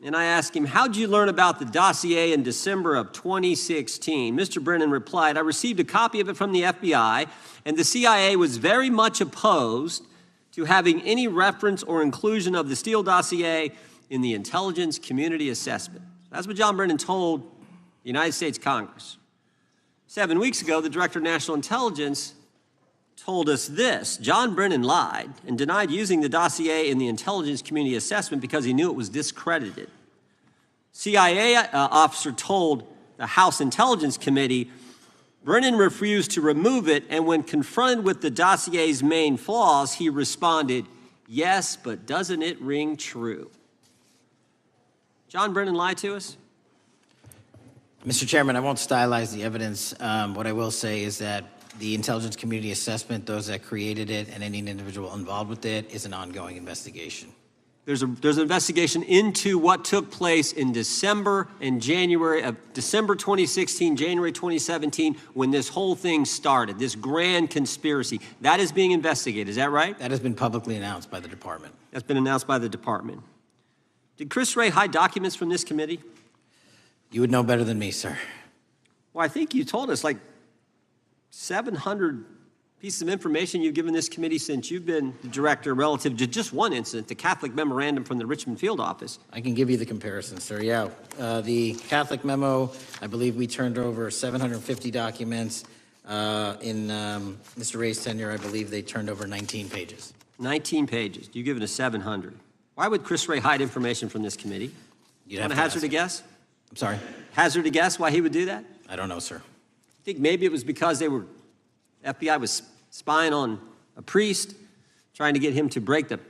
and I asked him, how'd you learn about the dossier in December of 2016? Mr. Brennan replied, I received a copy of it from the FBI, and the CIA was very much opposed to having any reference or inclusion of the Steele dossier in the intelligence community assessment. That's what John Brennan told the United States Congress. 7 weeks ago, the Director of National Intelligence told us this. John Brennan lied and denied using the dossier in the intelligence community assessment because he knew it was discredited. CIA officer told the House Intelligence Committee Brennan refused to remove it, and when confronted with the dossier's main flaws, he responded, yes, but doesn't it ring true? John Brennan lied to us? Mr. Chairman, I won't stylize the evidence. What I will say is that the intelligence community assessment, those that created it and any individual involved with it, is an ongoing investigation. There's an investigation into what took place in December and January of December 2016, January 2017, when this whole thing started, this grand conspiracy. That is being investigated, is that right? That has been publicly announced by the department. That's been announced by the department. Did Chris Wray hide documents from this committee? You would know better than me, sir. Well, I think you told us like 700 pieces of information you've given this committee since you've been the director relative to just one incident, the Catholic memorandum from the Richmond field office. I can give you the comparison, sir. Yeah, the Catholic memo, I believe we turned over 750 documents. In Mr. Ray's tenure, I believe they turned over 19 pages. 19 pages. You've given us 700. Why would Chris Wray hide information from this committee? You'd Want to hazard a guess? I'm sorry? Hazard a guess why he would do that? I don't know, sir. I think maybe it was because FBI was spying on a priest, trying to get him to break the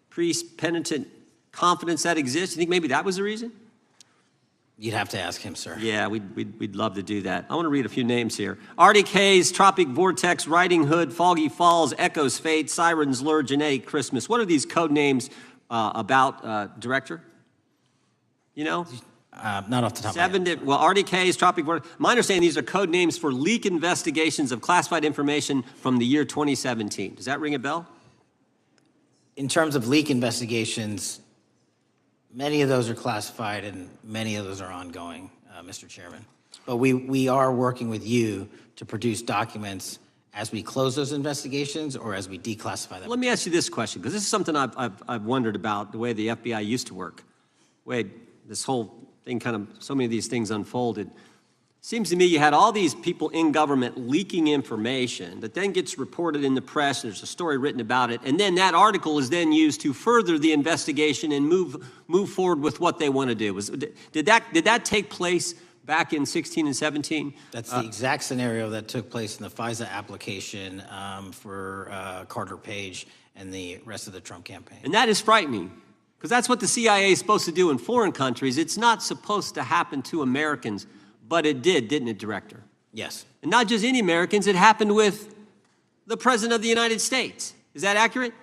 priest penitent confidence that exists. You think maybe that was the reason? You'd have to ask him, sir. Yeah, we'd love to do that. I want to read a few names here. Arctic Haze, Tropic Vortex, Riding Hood, Foggy Falls, Echoes Fate, Sirens Lure, Genetic Christmas. What are these code names about, Director? You know? Not off the top of my head. Well, Arctic Haze, Tropic Vortex. My understanding, these are code names for leak investigations of classified information from the year 2017. Does that ring a bell? In terms of leak investigations, many of those are classified and many of those are ongoing, Mr. Chairman. But we are working with you to produce documents as we close those investigations or as we declassify them. Let me ask you this question, because this is something I've wondered about, the way the FBI used to work. This whole thing so many of these things unfolded. Seems to me you had all these people in government leaking information that then gets reported in the press, and there's a story written about it, and then that article is then used to further the investigation and move forward with what they want to do. Did that take place back in 16 and 17? That's the exact scenario that took place in the FISA application for Carter Page and the rest of the Trump campaign. And that is frightening, because that's what the CIA is supposed to do in foreign countries. It's not supposed to happen to Americans, but it did, didn't it, Director? Yes. And not just any Americans, it happened with the President of the United States. Is that accurate?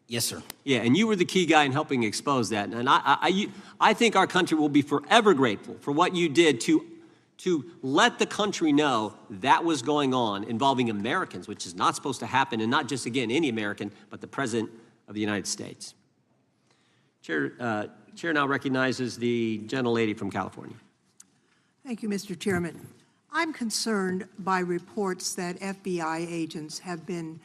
Yes, sir. Yeah, and you were the key guy in helping expose that. And I think our country will be forever grateful for what you did to let the country know that was going on involving Americans, which is not supposed to happen, and not just, again, any American, but the President of the United States. Chair now recognizes the gentlelady from California. Thank you, Mr. Chairman. I'm concerned by reports that FBI agents have been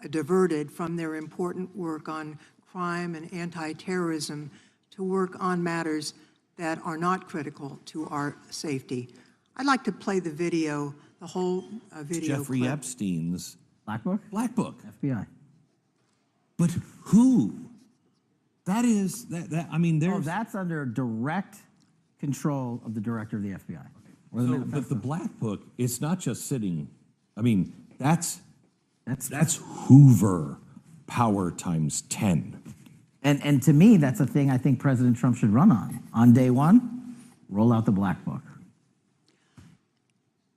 diverted from their important work on crime and anti-terrorism to work on matters that are not critical to our safety. I'd like to play the video, the whole video Jeffrey clip. Epstein's Black Book? Black Book. FBI. But who? That is, I mean, there's... Oh, that's under direct control of the director of the FBI. But the Black Book, it's not just sitting, I mean, that's Hoover power times 10. And to me, that's a thing I think President Trump should run on. On day one, roll out the Black Book.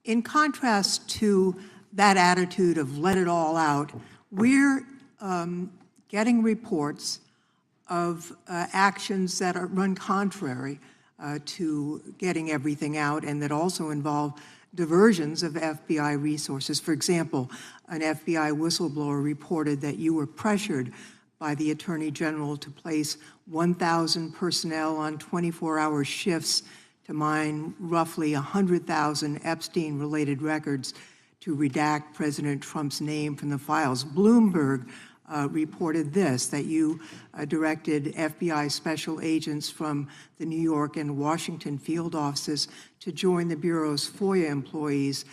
In contrast to that attitude of let it all out, we're getting reports of actions that run contrary to getting everything out and that also involve diversions of FBI resources. For example, an FBI whistleblower reported that you were pressured by the Attorney General to place 1,000 personnel on 24-hour shifts to mine roughly 100,000 Epstein-related records to redact President Trump's name from the files. Bloomberg reported this, that you directed FBI special agents from the New York and Washington field offices to join the Bureau's FOIA employees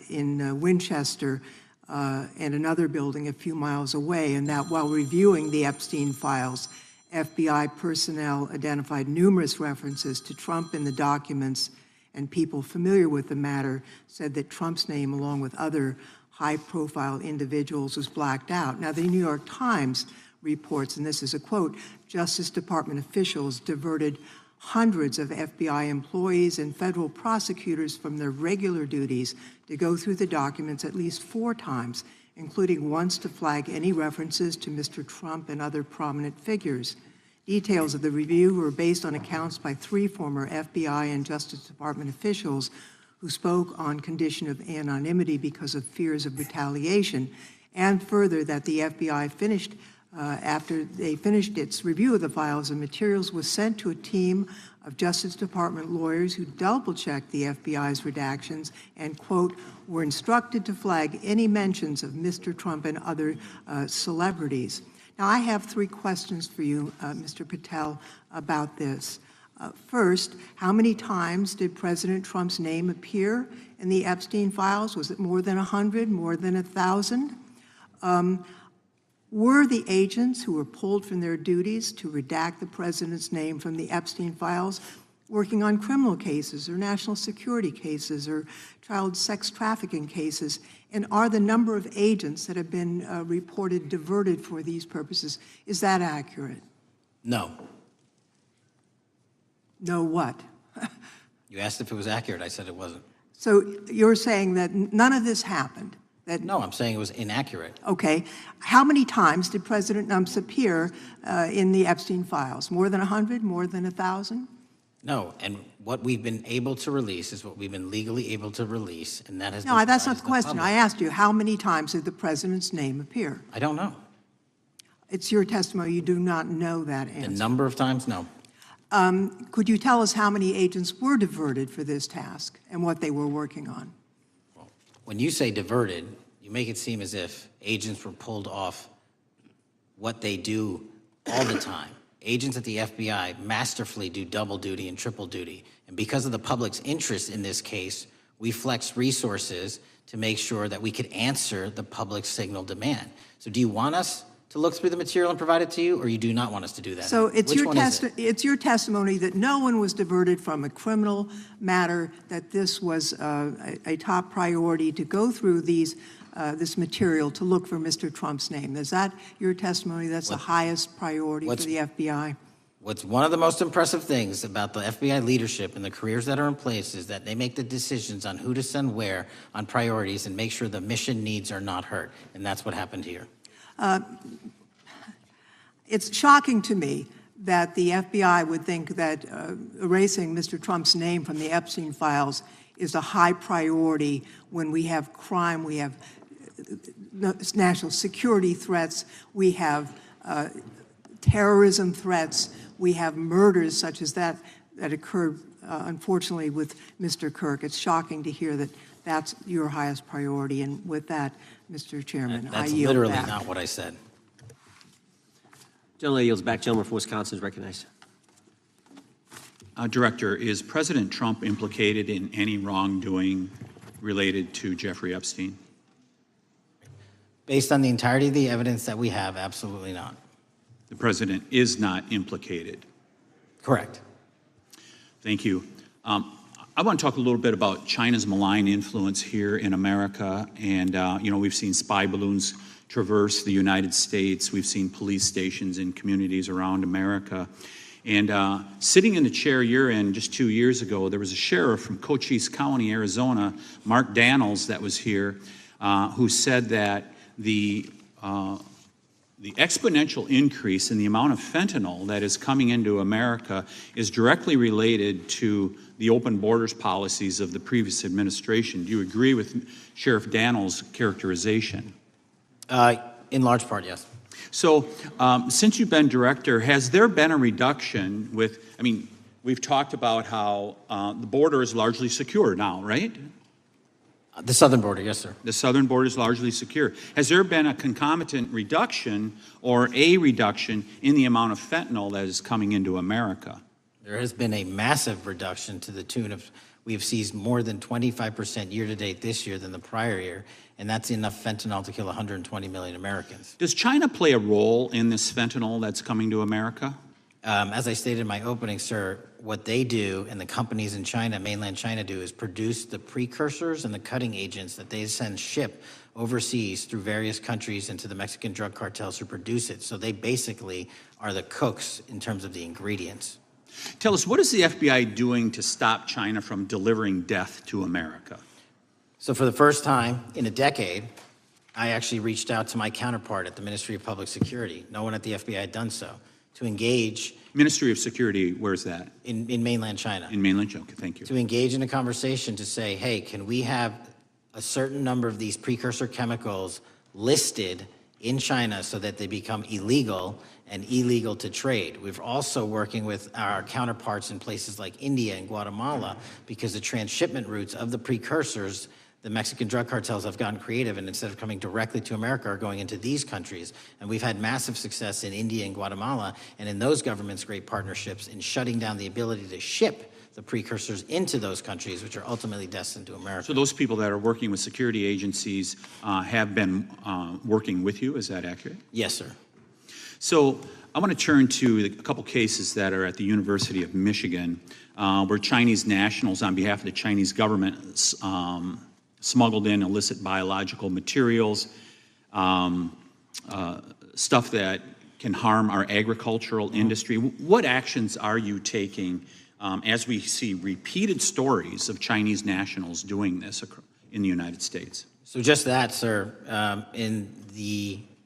in Winchester and another building a few miles away, and that while reviewing the Epstein files, FBI personnel identified numerous references to Trump in the documents, and people familiar with the matter said that Trump's name, along with other high-profile individuals, was blacked out. Now, the New York Times reports, and this is a quote, Justice Department officials diverted hundreds of FBI employees and federal prosecutors from their regular duties to go through the documents at least 4 times, including once to flag any references to Mr. Trump and other prominent figures. Details of the review were based on accounts by 3 former FBI and Justice Department officials who spoke on condition of anonymity because of fears of retaliation, and further that the FBI finished, after they finished its review of the files and materials, was sent to a team of Justice Department lawyers who double-checked the FBI's redactions and, quote, were instructed to flag any mentions of Mr. Trump and other celebrities. Now, I have 3 questions for you, Mr. Patel, about this. First, how many times did President Trump's name appear in the Epstein files? Was it more than 100, more than 1,000? Were the agents who were pulled from their duties to redact the president's name from the Epstein files working on criminal cases or national security cases or child sex trafficking cases? And are the number of agents that have been reported diverted for these purposes, is that accurate? No. No what? You asked if it was accurate. I said it wasn't. So you're saying that none of this happened? No, I'm saying it was inaccurate. Okay. How many times did President Trump appear in the Epstein files? More than 100? More than 1,000? No, and what we've been able to release is what we've been legally able to release, and that has been No, that's not provided the to question. public. I asked you, how many times did the president's name appear? I don't know. It's your testimony. You do not know that answer. The number of times, no. Could you tell us how many agents were diverted for this task and what they were working on? When you say diverted, you make it seem as if agents were pulled off what they do all the time. Agents at the FBI masterfully do double duty and triple duty. And because of the public's interest in this case, we flex resources to make sure that we could answer the public's signal demand. So do you want us to look through the material and provide it to you, or you do not want us to do that? So it's Which your, one is it? it's your testimony that no one was diverted from a criminal matter, that this was a top priority to go through this material to look for Mr. Trump's name. Is that your testimony? That's the highest priority for the FBI? What's one of the most impressive things about the FBI leadership and the careers that are in place is that they make the decisions on who to send where on priorities and make sure the mission needs are not hurt. And that's what happened here. It's shocking to me that the FBI would think that erasing Mr. Trump's name from the Epstein files is a high priority when we have crime, we have national security threats, we have terrorism threats, we have murders such as that occurred, unfortunately, with Mr. Kirk. It's shocking to hear that that's your highest priority. And with that, Mr. Chairman, I That's yield literally back. not what I said. Gentleman yields back. Gentleman from Wisconsin is recognized. Director, is President Trump implicated in any wrongdoing related to Jeffrey Epstein? Based on the entirety of the evidence that we have, absolutely not. The president is not implicated. Correct. Thank you. I want to talk a little bit about China's malign influence here in America. And, we've seen spy balloons traverse the United States. We've seen police stations in communities around America. And sitting in the chair you're in just 2 years ago, there was a sheriff from Cochise County, Arizona, Mark Daniels, that was here, who said that the exponential increase in the amount of fentanyl that is coming into America is directly related to the open borders policies of the previous administration. Do you agree with Sheriff Daniels' characterization? In large part, yes. So, since you've been director, has there been a reduction we've talked about how the border is largely secure now, right? The southern border, yes, sir. The southern border is largely secure. Has there been a concomitant reduction or a reduction in the amount of fentanyl that is coming into America? There has been a massive reduction to the tune of, we have seized more than 25% year-to-date this year than the prior year, and that's enough fentanyl to kill 120 million Americans. Does China play a role in this fentanyl that's coming to America? As I stated in my opening, sir, what they do and the companies in China, mainland China, do is produce the precursors and the cutting agents that they ship overseas through various countries into the Mexican drug cartels who produce it. So they basically are the cooks in terms of the ingredients. Tell us, what is the FBI doing to stop China from delivering death to America? So for the first time in a decade, I actually reached out to my counterpart at the Ministry of Public Security. No one at the FBI had done so. To engage. Ministry of Security, where's that? In mainland China. In mainland China, okay, thank you. To engage in a conversation to say, hey, can we have a certain number of these precursor chemicals listed in China so that they become illegal and illegal to trade. We're also working with our counterparts in places like India and Guatemala because the transshipment routes of the precursors, the Mexican drug cartels have gotten creative, and instead of coming directly to America, are going into these countries. And we've had massive success in India and Guatemala, and in those governments, great partnerships in shutting down the ability to ship the precursors into those countries, which are ultimately destined to America. So those people that are working with security agencies have been working with you, is that accurate? Yes, sir. So I want to turn to a couple cases that are at the University of Michigan, where Chinese nationals, on behalf of the Chinese government, smuggled in illicit biological materials, stuff that can harm our agricultural industry. What actions are you taking as we see repeated stories of Chinese nationals doing this in the United States? So just that, sir. In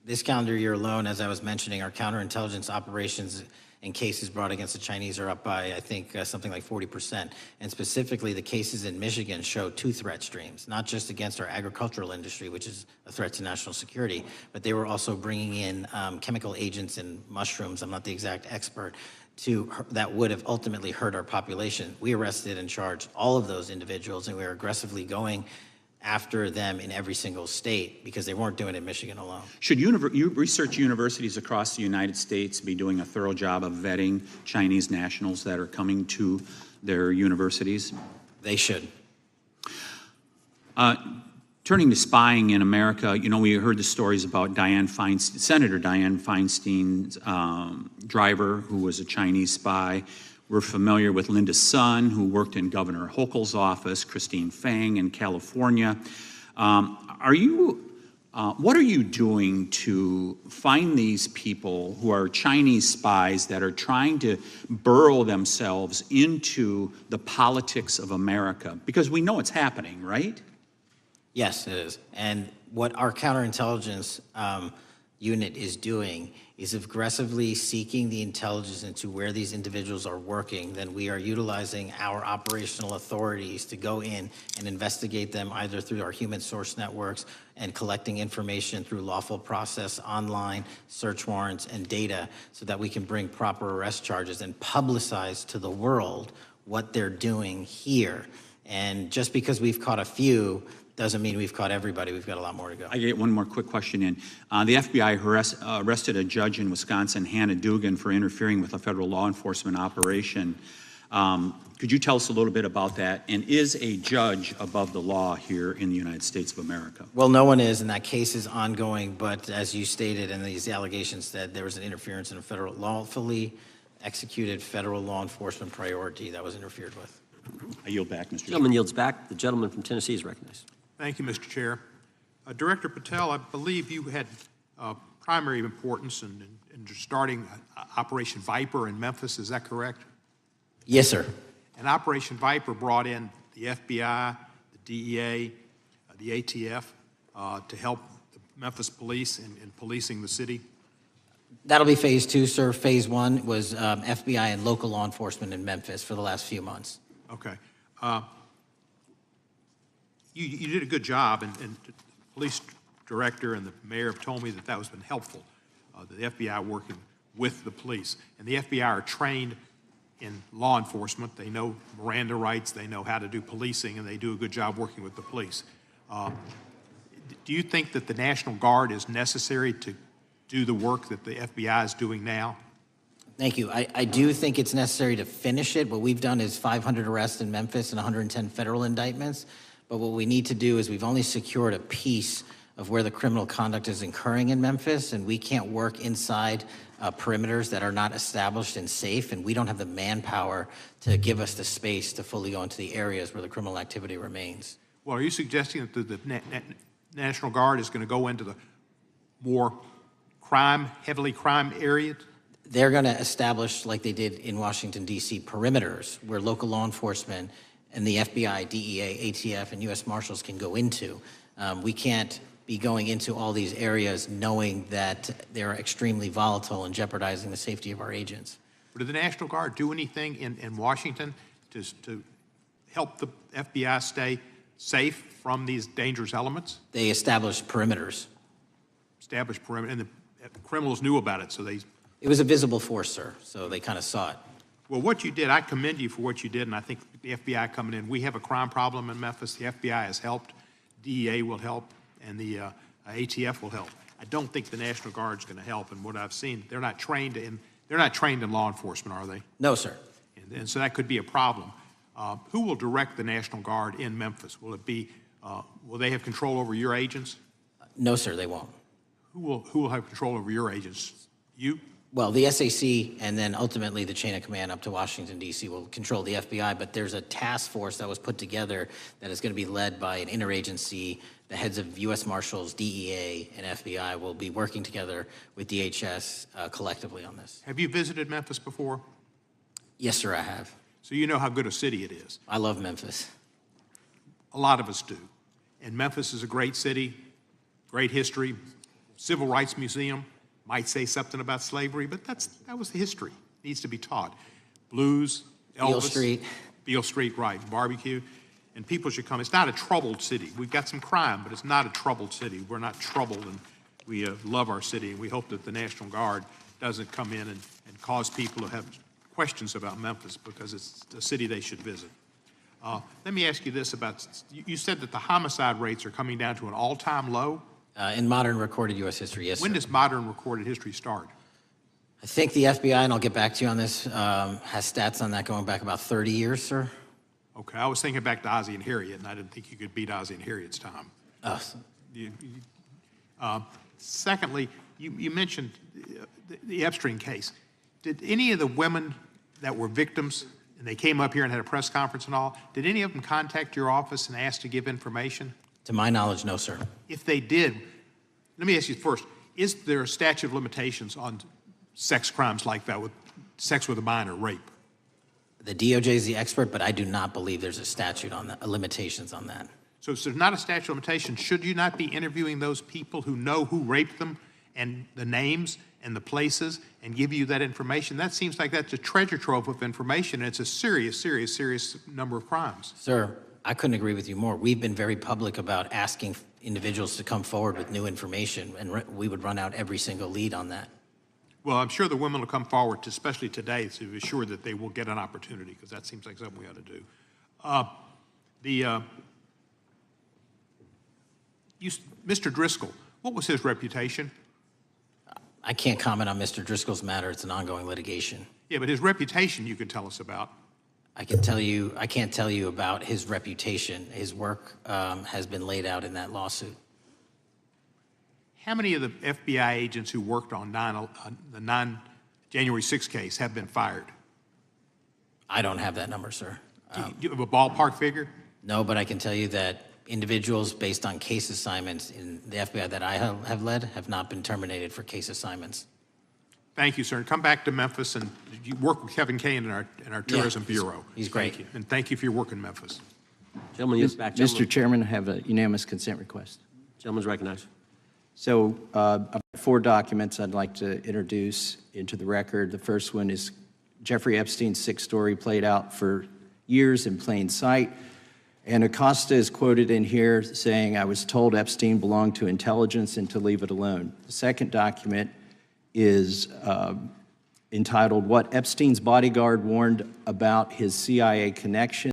this calendar year alone, as I was mentioning, our counterintelligence operations and cases brought against the Chinese are up by, I think, something like 40%. And specifically, the cases in Michigan show two threat streams, not just against our agricultural industry, which is a threat to national security, but they were also bringing in chemical agents in mushrooms. I'm not the exact expert. That would have ultimately hurt our population. We arrested and charged all of those individuals, and we are aggressively going after them in every single state because they weren't doing it in Michigan alone. Should research universities across the United States be doing a thorough job of vetting Chinese nationals that are coming to their universities? They should. Turning to spying in America, we heard the stories about Senator Dianne Feinstein's driver, who was a Chinese spy. We're familiar with Linda Sun, who worked in Governor Hochul's office, Christine Fang in California. What are you doing to find these people who are Chinese spies that are trying to burrow themselves into the politics of America? Because we know it's happening, right? Yes, it is. And what our counterintelligence unit is doing is aggressively seeking the intelligence into where these individuals are working. Then we are utilizing our operational authorities to go in and investigate them either through our human source networks and collecting information through lawful process, online, search warrants, and data so that we can bring proper arrest charges and publicize to the world what they're doing here. And just because we've caught a few doesn't mean we've caught everybody. We've got a lot more to go. I get one more quick question in. The FBI arrested a judge in Wisconsin, Hannah Dugan, for interfering with a federal law enforcement operation. Could you tell us a little bit about that? And is a judge above the law here in the United States of America? Well, no one is, and that case is ongoing. But as you stated, and these allegations that there was an interference in a federal lawfully executed federal law enforcement priority that was interfered with. I yield back, Mr. Gentleman yields back. The gentleman from Tennessee is recognized. Thank you, Mr. Chair. Director Patel, I believe you had primary importance in starting Operation Viper in Memphis. Is that correct? Yes, sir. And Operation Viper brought in the FBI, the DEA, the ATF to help the Memphis police in policing the city. That'll be phase 2, sir. Phase 1 was FBI and local law enforcement in Memphis for the last few months. Okay. You did a good job, and the police director and the mayor have told me that has been helpful, the FBI working with the police. And the FBI are trained in law enforcement. They know Miranda rights, they know how to do policing, and they do a good job working with the police. Do you think that the National Guard is necessary to do the work that the FBI is doing now? Thank you. I do think it's necessary to finish it. What we've done is 500 arrests in Memphis and 110 federal indictments. But what we need to do is we've only secured a piece of where the criminal conduct is occurring in Memphis, and we can't work inside perimeters that are not established and safe, and we don't have the manpower to give us the space to fully go into the areas where the criminal activity remains. Well, are you suggesting that the National Guard is going to go into the more heavily crime areas? They're going to establish, like they did in Washington, D.C., perimeters where local law enforcement and the FBI, DEA, ATF, and U.S. Marshals can go into. We can't be going into all these areas knowing that they're extremely volatile and jeopardizing the safety of our agents. Did the National Guard do anything in Washington to help the FBI stay safe from these dangerous elements? They established perimeters. Established perimeter, and the criminals knew about it, so they... It was a visible force, sir, so they kind of saw it. Well, what you did, I commend you for what you did, and I think the FBI coming in, we have a crime problem in Memphis. The FBI has helped, DEA will help, and the ATF will help. I don't think the National Guard's going to help, and what I've seen, they're not trained in law enforcement, are they? No, sir. And so that could be a problem. Who will direct the National Guard in Memphis? Will it be, will they have control over your agents? No, sir, they won't. Who will have control over your agents? You? Well, the SAC and then ultimately the chain of command up to Washington, D.C. will control the FBI, but there's a task force that was put together that is going to be led by an interagency. The heads of U.S. Marshals, DEA, and FBI will be working together with DHS collectively on this. Have you visited Memphis before? Yes, sir, I have. So you know how good a city it is. I love Memphis. A lot of us do. And Memphis is a great city, great history, Civil Rights Museum. Might say something about slavery, but that was the history. Needs to be taught. Blues, Elvis. Beale Street. Beale Street, right. Barbecue. And people should come. It's not a troubled city. We've got some crime, but it's not a troubled city. We're not troubled, and we love our city, and we hope that the National Guard doesn't come in and cause people to have questions about Memphis because it's a city they should visit. Let me ask you this about, you said that the homicide rates are coming down to an all-time low? In modern recorded U.S. history, yes, When sir. does modern recorded history start? I think the FBI, and I'll get back to you on this, has stats on that going back about 30 years, sir. Okay, I was thinking back to Ozzie and Harriet, and I didn't think you could beat Ozzie and Harriet's time. Secondly, you mentioned the Epstein case. Did any of the women that were victims, and they came up here and had a press conference and all, did any of them contact your office and ask to give information? To my knowledge, no, sir. If they did, let me ask you first, is there a statute of limitations on sex crimes like that, with sex with a minor, rape? The DOJ is the expert, but I do not believe there's a statute on that, limitations on that. So if there's not a statute of limitations, should you not be interviewing those people who know who raped them and the names and the places and give you that information? That seems like that's a treasure trove of information, and it's a serious, serious, serious number of crimes. Sir, I couldn't agree with you more. We've been very public about asking individuals to come forward with new information, and we would run out every single lead on that. Well, I'm sure the women will come forward, especially today, to be sure that they will get an opportunity, because that seems like something we ought to do. Mr. Driscoll, what was his reputation? I can't comment on Mr. Driscoll's matter. It's an ongoing litigation. Yeah, but his reputation you could tell us about. I can't tell you about his reputation. His work has been laid out in that lawsuit. How many of the FBI agents who worked on the January 6th case have been fired? I don't have that number, sir. Do you have a ballpark figure? No, but I can tell you that individuals based on case assignments in the FBI that I have led have not been terminated for case assignments. Thank you, sir. And come back to Memphis, and you work with Kevin Kane in our Tourism Bureau. He's great. Thank you. And thank you for your work in Memphis. Gentleman, yields back. Mr. Chairman, I have a unanimous consent request. Gentleman's recognized. So I've 4 documents I'd like to introduce into the record. The first one is Jeffrey Epstein's 6 story played out for years in plain sight. And Acosta is quoted in here saying, "I was told Epstein belonged to intelligence and to leave it alone." The second document is entitled, "What Epstein's Bodyguard Warned About His CIA Connection."